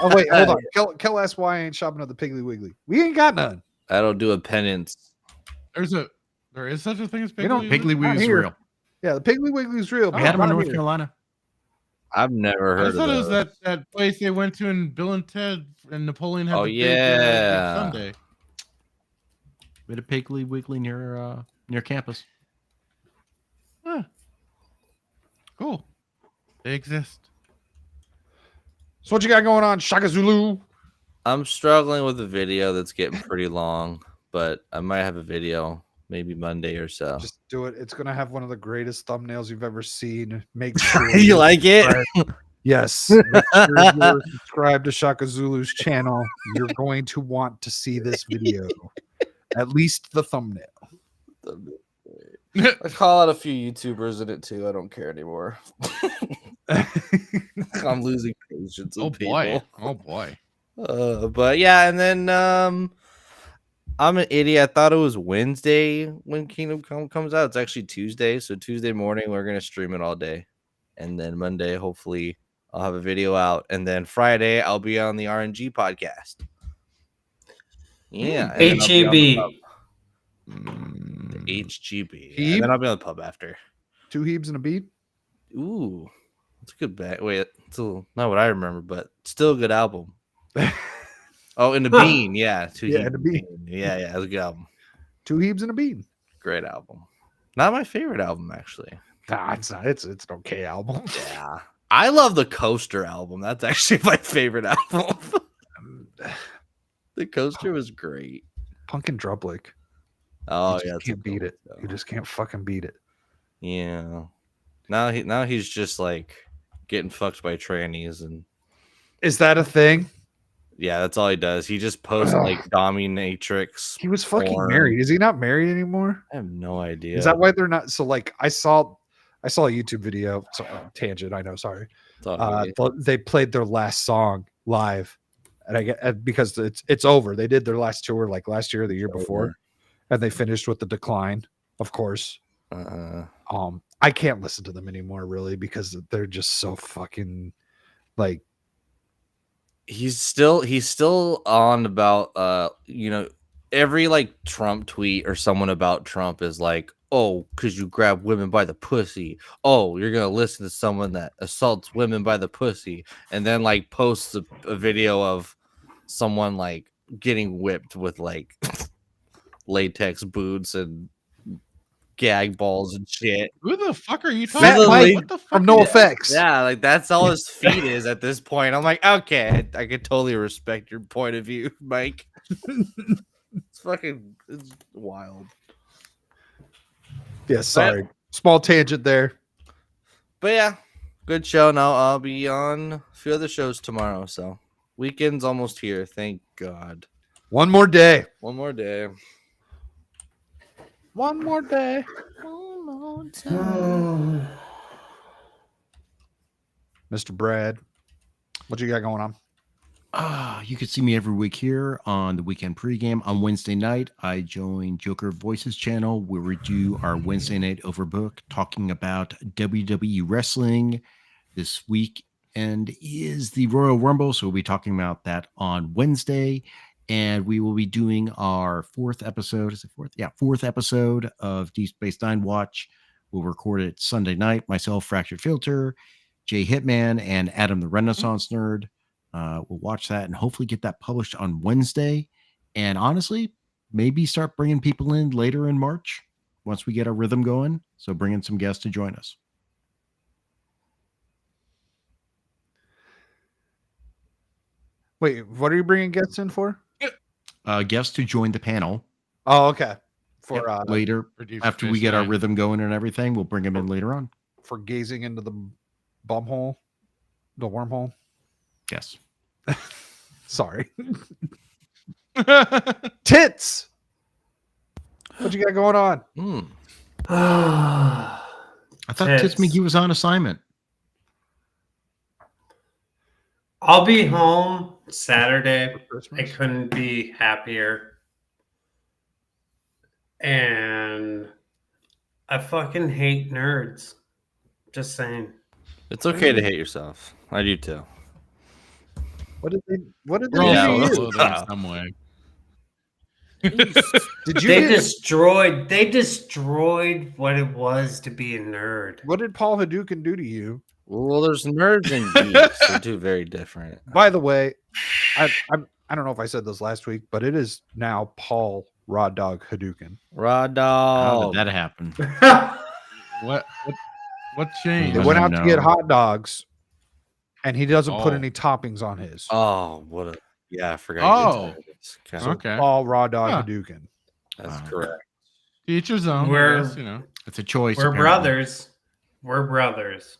F: Oh, wait, hold on. Kel asked why I ain't shopping at the Piggly Wiggly. We ain't got none.
S: I don't do a penance.
E: There is such a thing as Piggly.
F: We don't.
D: Piggly
F: not
D: Wiggly's
F: here.
D: real.
F: Yeah, the Piggly Wiggly's real.
D: We had him in
F: Not
D: North
F: here.
D: Carolina.
S: I've never
E: I
S: heard of
E: thought it was
S: those.
E: that place they went to in Bill and Ted and Napoleon had
S: Oh,
E: the big
S: yeah.
E: Sunday.
D: We had a Piggly Wiggly near campus.
E: Huh. Cool. They exist.
F: So what you got going on, Shaka Zulu?
S: I'm struggling with a video that's getting pretty long, but I might have a video maybe Monday or so.
F: Just do it. It's gonna have one of the greatest thumbnails you've ever seen. Make sure
S: You like it?
F: Yes. Make sure you're subscribed to Shaka Zulu's channel. You're going to want to see this video. At least the thumbnail.
S: I call out a few YouTubers in it too. I don't care anymore. I'm losing patience with people.
E: Oh boy.
S: But yeah, and then I'm an idiot. I thought it was Wednesday when Kingdom Come comes out. It's actually Tuesday. So Tuesday morning we're gonna stream it all day, and then Monday hopefully I'll have a video out, and then Friday I'll be on the RNG podcast. Yeah, and then I'll be on the pub. The HGB. And then I'll be on the pub after.
F: 2 Hebes and a beat.
S: Ooh, that's a good bet. Wait, it's not what I remember, but still a good album. Oh, and the Bean, yeah, 2
F: Yeah,
S: Hebes
F: and the Bean.
S: Yeah, it's a good album.
F: 2 Hebes and a bean.
S: Great album. Not my favorite album, actually.
F: Nah, it's not. It's an okay album.
S: Yeah, I love the Coaster album. That's actually my favorite album. The Coaster was great.
F: Punk and Drublick.
S: Oh
F: You
S: yeah,
F: just can't beat it. You just can't fucking beat it.
S: Yeah. Now he's just like getting fucked by trannies, and
F: Is that a thing?
S: yeah, that's all he does. He just posts like dominatrix.
F: He was fucking
S: porn.
F: married. Is he not married anymore?
S: I have no idea.
F: Is that why they're not? So like, I saw a YouTube video. So, tangent. I know. Sorry. They played their last song live, and I get because it's over. They did their last tour like last year or the year before, and they finished with the Decline, of course. I can't listen to them anymore, really, because they're just so fucking like.
S: He's still on about every like Trump tweet or someone about Trump is like, oh, because you grab women by the pussy. Oh, you're gonna listen to someone that assaults women by the pussy, and then like posts a video of someone like getting whipped with like latex boots and gag balls and shit.
E: Who the fuck are you
F: Fat
E: talking
F: Mike
E: about? What the fuck?
F: from No Effects.
S: Yeah, like that's all his feed is at this point. I'm like, okay, I could totally respect your point of view, Mike. It's wild.
F: Yeah, sorry. Small tangent there.
S: But yeah, good show. Now I'll be on a few other shows tomorrow. So weekend's almost here. Thank God.
F: One more day.
S: One more day.
F: One more day.
S: One more time.
F: Mr. Brad, what you got going on?
D: You can see me every week here on the Weekend Pregame. On Wednesday night, I join Joker Voices channel where we do our Wednesday night overbook talking about WWE wrestling. This weekend is the Royal Rumble, so we'll be talking about that on Wednesday. And we will be doing our fourth episode. Is it fourth? Yeah, fourth episode of Deep Space Nine Watch. We'll record it Sunday night. Myself, Fractured Filter, Jay Hitman, and Adam the Renaissance Nerd. We'll watch that and hopefully get that published on Wednesday. And honestly, maybe start bringing people in later in March once we get our rhythm going. So bring in some guests to join us.
F: Wait, what are you bringing guests in for?
D: Guests to join the panel.
F: Oh, okay. for
D: later
E: Deep
D: after
E: Space
D: we get our
E: Nine.
D: rhythm going and everything. We'll bring him in later on.
F: for gazing into the bumhole, the wormhole.
D: Yes.
F: Sorry. Tits. What you got going on?
D: I thought Tits McGee was on assignment.
T: I'll be home Saturday. I couldn't be happier. And I fucking hate nerds. Just saying.
S: It's okay to hate yourself. I do too.
F: What did they
E: We're
F: do
E: all
F: to you?
E: self-loathing in some way.
F: Did you
T: They
F: get-
T: destroyed what it was to be a nerd.
F: What did Paul Hadouken do to you?
S: Well, there's nerds and geeks. They're two very different.
F: By the way, I don't know if I said this last week, but it is now Paul Raw Dog Hadouken.
S: Raw
D: How
S: dog.
D: did that happen?
E: What changed?
F: They went out to get hot dogs, and he doesn't put
E: Oh.
F: any toppings on his.
S: Oh, what a yeah! I forgot.
E: Oh,
F: So
E: okay.
F: Paul Raw Dog
E: Huh.
F: Hadouken.
S: That's correct.
E: Each his own.
T: We're-
E: I guess, you know.
D: It's a choice.
T: We're
D: apparently.
T: brothers. We're brothers.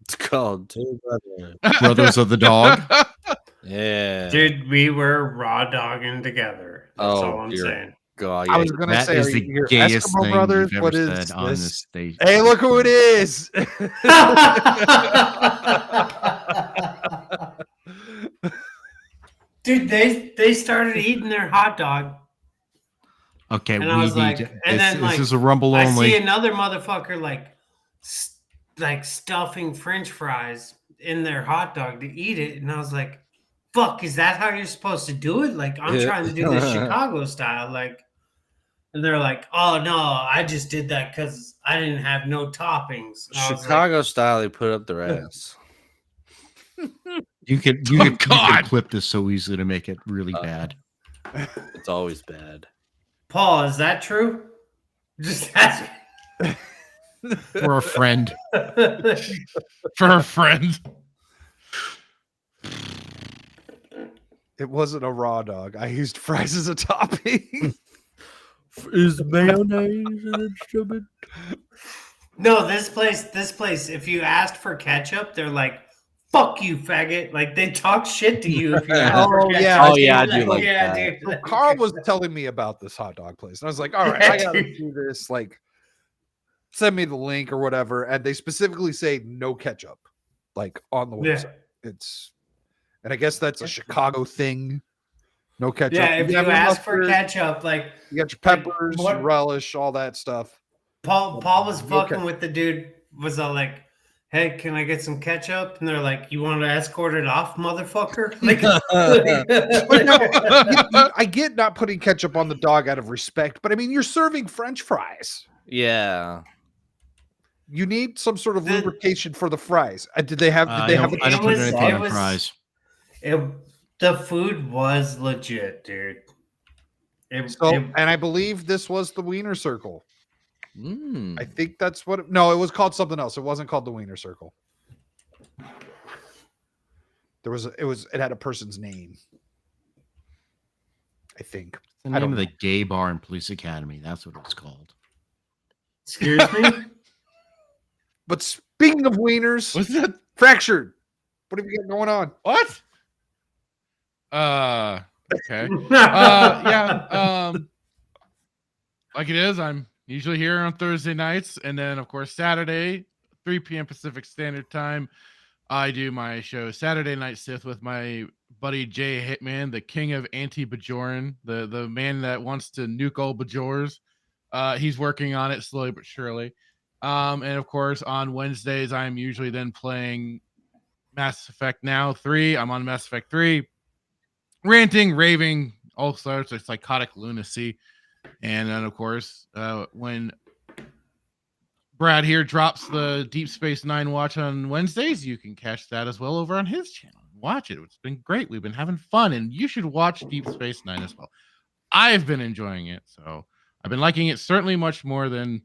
S: It's called Two Brothers.
D: Brothers of the dog.
S: Yeah.
T: Dude, we were raw dogging together. That's all I'm
S: dear
T: saying.
S: God,
F: I was gonna
D: That
F: say,
D: is
F: are
D: the
F: you
D: gayest
F: Eskimo
D: thing
F: Brothers?
D: you've ever
F: What is
D: said on
F: this?
D: this stage.
F: Hey, look who it is!
T: Dude, they started eating their hot dog.
D: Okay,
T: And
D: we
T: I was
D: need
T: like,
D: to.
T: and then
D: This
T: like,
D: is a rumble
T: I
D: only.
T: see another motherfucker like stuffing French fries in their hot dog to eat it, and I was like, "Fuck, is that how you're supposed to do it?" Like, I'm trying to do this Chicago style, like. And they're like, "Oh no, I just did that because I didn't have no toppings." And I was like,
S: Chicago style. They put up their ass.
D: You could clip this so easily to make it really bad.
S: It's always bad.
T: Paul, is that true? Just ask.
D: For a friend.
E: For a friend.
F: It wasn't a raw dog. I used fries as a topping.
S: Is mayonnaise an instrument?
T: No, this place. If you asked for ketchup, they're like, "Fuck you, faggot!" Like they talk shit to you if you ask for ketchup.
F: yeah.
S: Oh, yeah, I do like
T: yeah,
S: that.
T: dude.
F: So Carl was telling me about this hot dog place, and I was like, "All right, I gotta do this." Like, send me the link or whatever. And they specifically say no ketchup, like on the
T: Yeah.
F: website. And I guess that's a Chicago thing. No ketchup.
T: Yeah, if you
F: have your
T: ask for
F: mustard,
T: ketchup, like
F: you got your peppers,
T: what-
F: your relish, all that stuff.
T: Paul was
F: No
T: fucking
F: ketchup.
T: with the dude. Was all like, "Hey, can I get some ketchup?" And they're like, "You want to escort it off, motherfucker?" Like,
F: But no, I get not putting ketchup on the dog out of respect, but I mean, you're serving French fries.
S: Yeah.
F: You need some sort of lubrication for the fries. Did they have? Did they have?
D: I don't put anything on
T: was-
D: fries.
T: the food was legit, dude.
F: And I believe this was the Wiener Circle.
S: Mm.
F: I think that's what. No, it was called something else. It wasn't called the Wiener Circle. It had a person's name. I think.
D: The
F: I
D: name
F: don't
D: of the
F: know.
D: gay bar in Police Academy. That's what it was called.
T: Excuse me.
F: But speaking of wieners,
E: What's that?
F: fractured. What have you got going on?
E: What? Okay. Yeah. Like it is. I'm usually here on Thursday nights, and then of course Saturday, 3 p.m. Pacific Standard Time. I do my show Saturday Night Sith with my buddy Jay Hitman, the king of anti-Bajoran, the man that wants to nuke all Bajors. He's working on it slowly but surely. And of course, on Wednesdays, I'm usually then playing Mass Effect Now 3. I'm on Mass Effect 3, ranting, raving, all sorts of psychotic lunacy. And then, of course, when Brad here drops the Deep Space Nine watch on Wednesdays, you can catch that as well over on his channel. Watch it. It's been great. We've been having fun, and you should watch Deep Space Nine as well. I've been enjoying it, so I've been liking it certainly much more than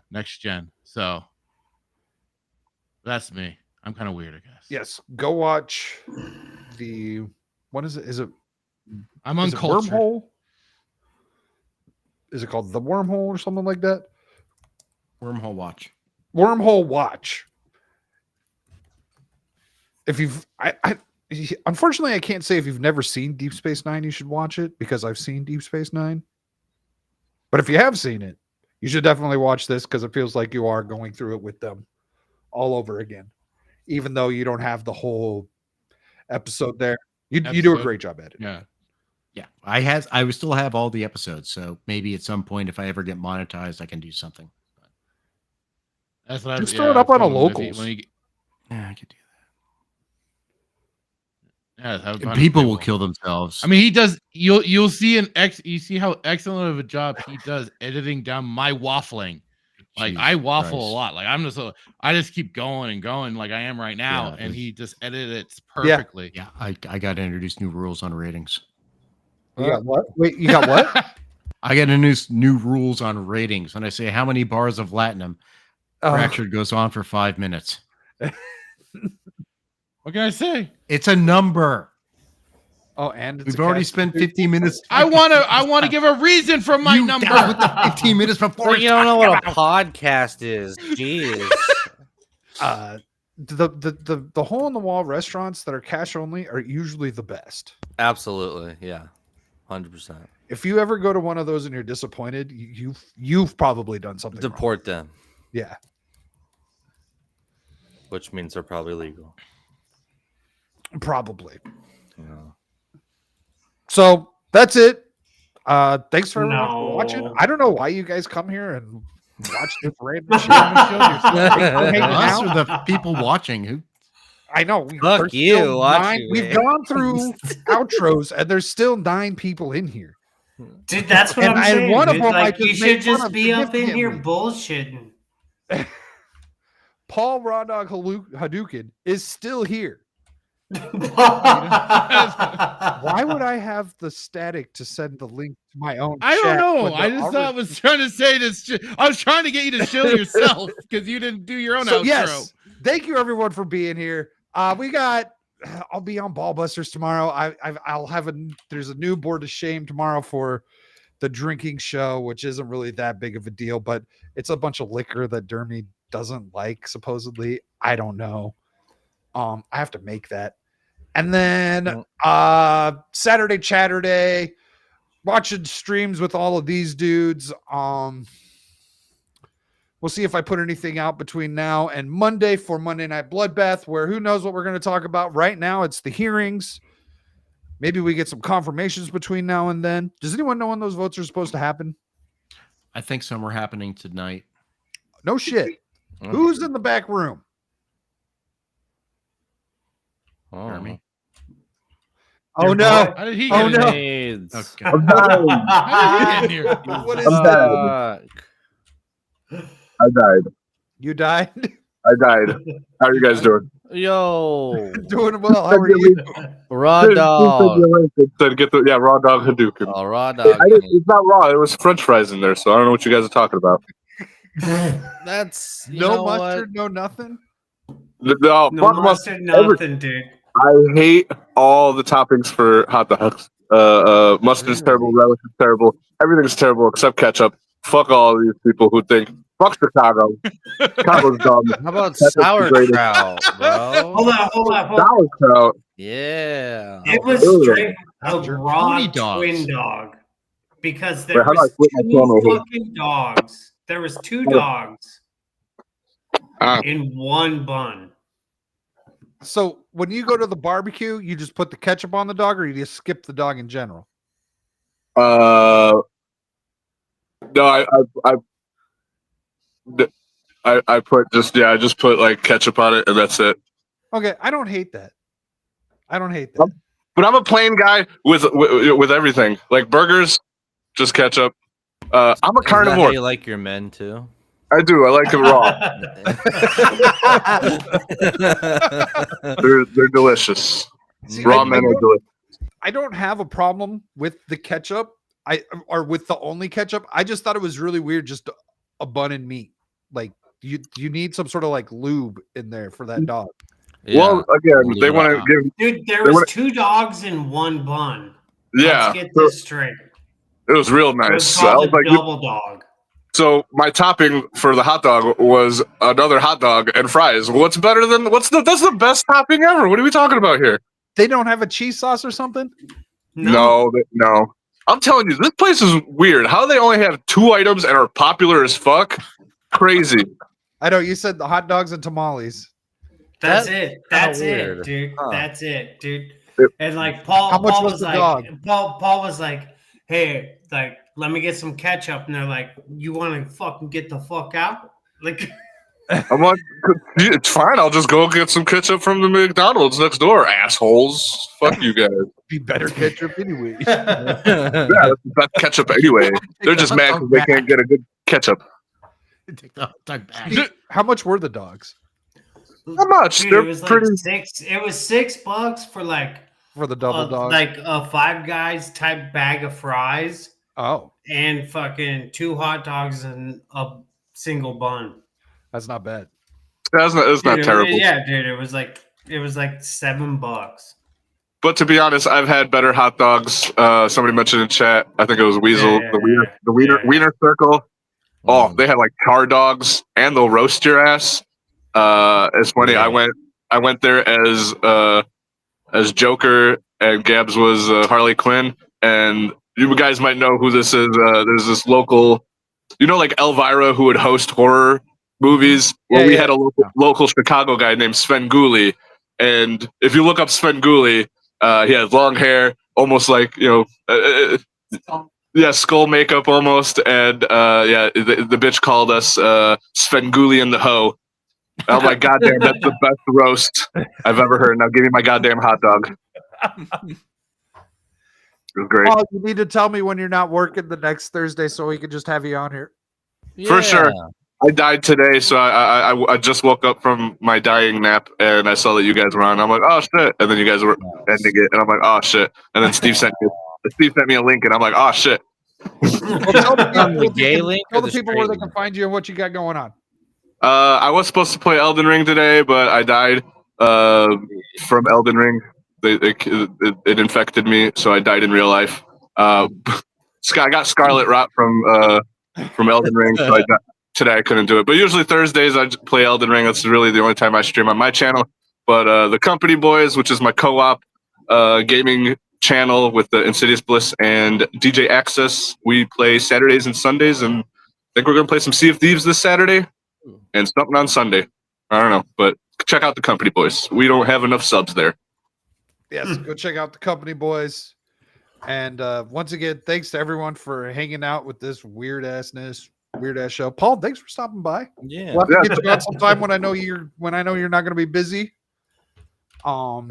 E: Next Gen. So that's me. I'm kind of weird, I guess.
F: Yes, go watch the. What is it? Is it?
E: I'm
F: is it
E: uncultured.
F: Wormhole? is it called The Wormhole or something like that?
D: Wormhole Watch.
F: Wormhole Watch. If you've, unfortunately, I can't say if you've never seen Deep Space Nine, you should watch it because I've seen Deep Space Nine. But if you have seen it, you should definitely watch this because it feels like you are going through it with them all over again, even though you don't have the whole episode there. You do a great job at it.
E: Yeah.
D: Yeah. I would still have all the episodes. So maybe at some point, if I ever get monetized, I can do something.
E: That's what
F: Just throw it up on a
E: when
F: locals.
D: Yeah, I could do
E: Yeah, have
D: that.
E: fun
D: People
E: with
D: will kill themselves.
E: I mean, he does. You'll see you see how excellent of a job he does editing down my waffling. Like
D: Jeez
E: I waffle
D: Christ.
E: a lot. Like I just keep going and going like I am right now,
D: Yeah,
E: and he just edited it
F: Yeah.
E: perfectly.
D: Yeah, I got to introduce new rules on ratings.
F: You got what? Wait, you got what?
D: I got to introduce new rules on ratings. When I say how many bars of Latinum, Fractured goes on for 5 minutes.
E: What can I say?
D: It's a number.
F: Oh, and
D: we've already spent 15 minutes.
E: I want to give a reason for my number.
D: With the 15 minutes before.
S: Well, you don't know what a podcast is. Jeez.
F: The hole in the wall restaurants that are cash only are usually the best.
S: Absolutely, yeah, 100%.
F: If you ever go to one of those and you're disappointed, you've probably done something.
S: Deport them.
F: Yeah.
S: Which means they're probably legal.
F: Probably.
S: Yeah.
F: So that's it. Thanks for everyone for
T: No.
F: watching. I don't know why you guys come here and watch this random shit on the show. You're hanging
D: Us
F: out.
D: or the people watching who
F: I know.
S: Fuck
F: there's
S: you,
F: still
S: watching
F: We've
S: me.
F: gone through outros, and there's still 9 people in here.
T: Dude, that's what
F: And-
T: I'm
F: and
T: saying.
F: one of
T: dude.
F: them I
T: like, you
F: just made
T: should
F: fun
T: just
F: of
T: be up in here
F: significantly.
T: bullshitting.
F: Paul Raw Dog Hadouken is still here. Why would I have the static to send the link to my own?
E: I don't
F: chat
E: know.
F: when
E: I
F: they're
E: just
F: already-
E: was trying to say this. I was trying to get you to show yourself because you didn't do your own
F: So
E: outro.
F: yes, thank you everyone for being here. We got. I'll be on Ballbusters tomorrow. I'll have there's a new Board of Shame tomorrow for the drinking show, which isn't really that big of a deal, but it's a bunch of liquor that Dermy doesn't like. Supposedly, I don't know. I have to make that. And then Saturday Chatterday, watching streams with all of these dudes. We'll see if I put anything out between now and Monday for Monday Night Bloodbath, where who knows what we're going to talk about. Right now, it's the hearings. Maybe we get some confirmations between now and then. Does anyone know when those votes are supposed to happen?
D: I think some are happening tonight.
F: No shit. Who's in the back room?
D: Jeremy.
F: Oh no!
E: How did he
F: Oh
E: get
F: no!
E: in?
D: Okay.
E: How did he get in here?
F: What is
S: Fuck.
H: I died.
F: You died?
H: I died. How are you guys doing?
S: Yo,
F: Doing well. How are you?
S: raw
H: Dude,
S: dog.
H: It said get the raw dog Hadouken.
S: Oh, raw dog.
H: It's not raw. It was French fries in there, so I don't know what you guys are talking about.
S: That's
F: No mustard, no nothing.
H: No,
T: No
H: fuck
T: mustard,
H: mustard.
T: nothing, dude.
H: I hate all the toppings for hot dogs. Mustard's terrible. Relish is terrible. Everything's terrible except ketchup. Fuck all of these people who think fuck Chicago. Chicago's dumb.
S: How about
H: Ketchup's the greatest.
S: sauerkraut, bro?
T: Hold on.
H: Sauerkraut.
S: Yeah.
T: It was
H: Ugh.
T: straight a raw
D: Booty dogs.
T: twin dog. Because
H: Wait,
T: there
H: how do I
T: was
H: flip my camera
T: two
H: here?
T: fucking dogs. There was 2 dogs
H: Ah.
T: in one bun.
F: So when you go to the barbecue, you just put the ketchup on the dog, or you just skip the dog in general?
H: No, I put I just put like ketchup on it and that's it.
F: Okay, I don't hate that. I don't hate that.
H: But I'm a plain guy with everything. Like burgers, just ketchup. I'm a
S: Is that how
H: carnivore.
S: you like your men too?
H: I do. I like them raw. They're delicious.
F: See,
H: Raw
F: I
H: men are
F: don't-
H: delicious.
F: I don't have a problem with the ketchup. Or with the only ketchup. I just thought it was really weird, just a bun and meat. Like you need some sort of like lube in there for that dog.
H: Well, again, they want to give.
T: Dude, there
H: they
T: was
H: wanna-
T: 2 dogs in one bun.
H: Yeah.
T: Let's get
H: so-
T: this straight.
H: It was real
T: It was
H: nice. I
T: called
H: was
T: a
H: like,
T: double dog.
H: so my topping for the hot dog was another hot dog and fries. What's better than that's the best topping ever? What are we talking about here?
F: They don't have a cheese sauce or something?
H: No. I'm telling you, this place is weird. How they only have 2 items and are popular as fuck? Crazy.
F: I know you said the hot dogs and tamales.
T: That's it. That's
S: weird.
T: it, dude.
S: Huh.
T: That's it, dude.
H: It-
T: And like Paul,
F: How much
T: Paul
F: was
T: was
F: the
T: like,
F: dog?
T: Paul was like, hey, like, let me get some ketchup, and they're like, you want to fucking get the fuck out? Like,
H: I'm like, it's fine. I'll just go get some ketchup from the McDonald's next door, assholes. Fuck you guys.
F: Be better ketchup anyway.
H: Yeah, that's the best ketchup anyway. They're just mad because they can't get a good ketchup.
D: Take the hot dog back.
F: How much were the dogs
H: Not much.
T: dude,
H: They're
T: it was like
H: pretty.
T: It was $6 for like
F: for the double dog?
T: like a Five Guys type bag of fries.
F: Oh,
T: and fucking 2 hot dogs and a single bun.
F: that's not bad.
H: It's not terrible.
T: Yeah, dude, it was like $7.
H: But to be honest, I've had better hot dogs. Somebody mentioned in chat. I think it was Weasel. The Wiener Circle. Oh, they had like tar dogs, and they'll roast your ass. It's funny. I went there as Joker, and Gabs was Harley Quinn, and you guys might know who this is. There's this local, like Elvira, who would host horror movies. Well, we had a local Chicago guy named Sven Gulli, and if you look up Sven Gulli, he has long hair, almost like skull makeup almost, and the bitch called us Sven Gulli and the hoe. I'm like, goddamn, that's the best roast I've ever heard. Now give me my goddamn hot dog. It was great.
F: Paul, you need to tell me when you're not working the next Thursday so we can just have you on here.
H: For sure. I died today, so I just woke up from my dying nap, and I saw that you guys were on. I'm like, oh shit, and then you guys were ending it, and I'm like, oh shit, and then Steve sent me a link, and I'm like, oh shit.
F: Well, tell the
S: gay link or
F: tell the
S: the
F: people where
S: straight
F: they can find you and what you got going on.
H: I was supposed to play Elden Ring today, but I died from Elden Ring. It infected me, so I died in real life. I got Scarlet Rot from Elden Ring, so today I couldn't do it. But usually Thursdays I play Elden Ring. That's really the only time I stream on my channel. But the Company Boys, which is my co-op gaming channel with the Insidious Bliss and DJ Access, we play Saturdays and Sundays, and I think we're gonna play some Sea of Thieves this Saturday and something on Sunday. I don't know, but check out the Company Boys. We don't have enough subs there.
F: Yes, go check out the Company Boys. And once again, thanks to everyone for hanging out with this weird ass show. Paul, thanks for stopping by.
S: Yeah.
F: We'll have to get you on sometime when I know you're not going to be busy. But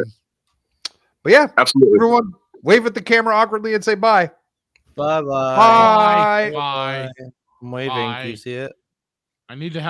F: yeah,
H: absolutely.
F: Everyone, wave at the camera awkwardly and say bye.
S: Bye-bye.
F: Bye.
E: Bye.
S: I'm waving.
E: Bye.
S: Do you see it?
E: I need to have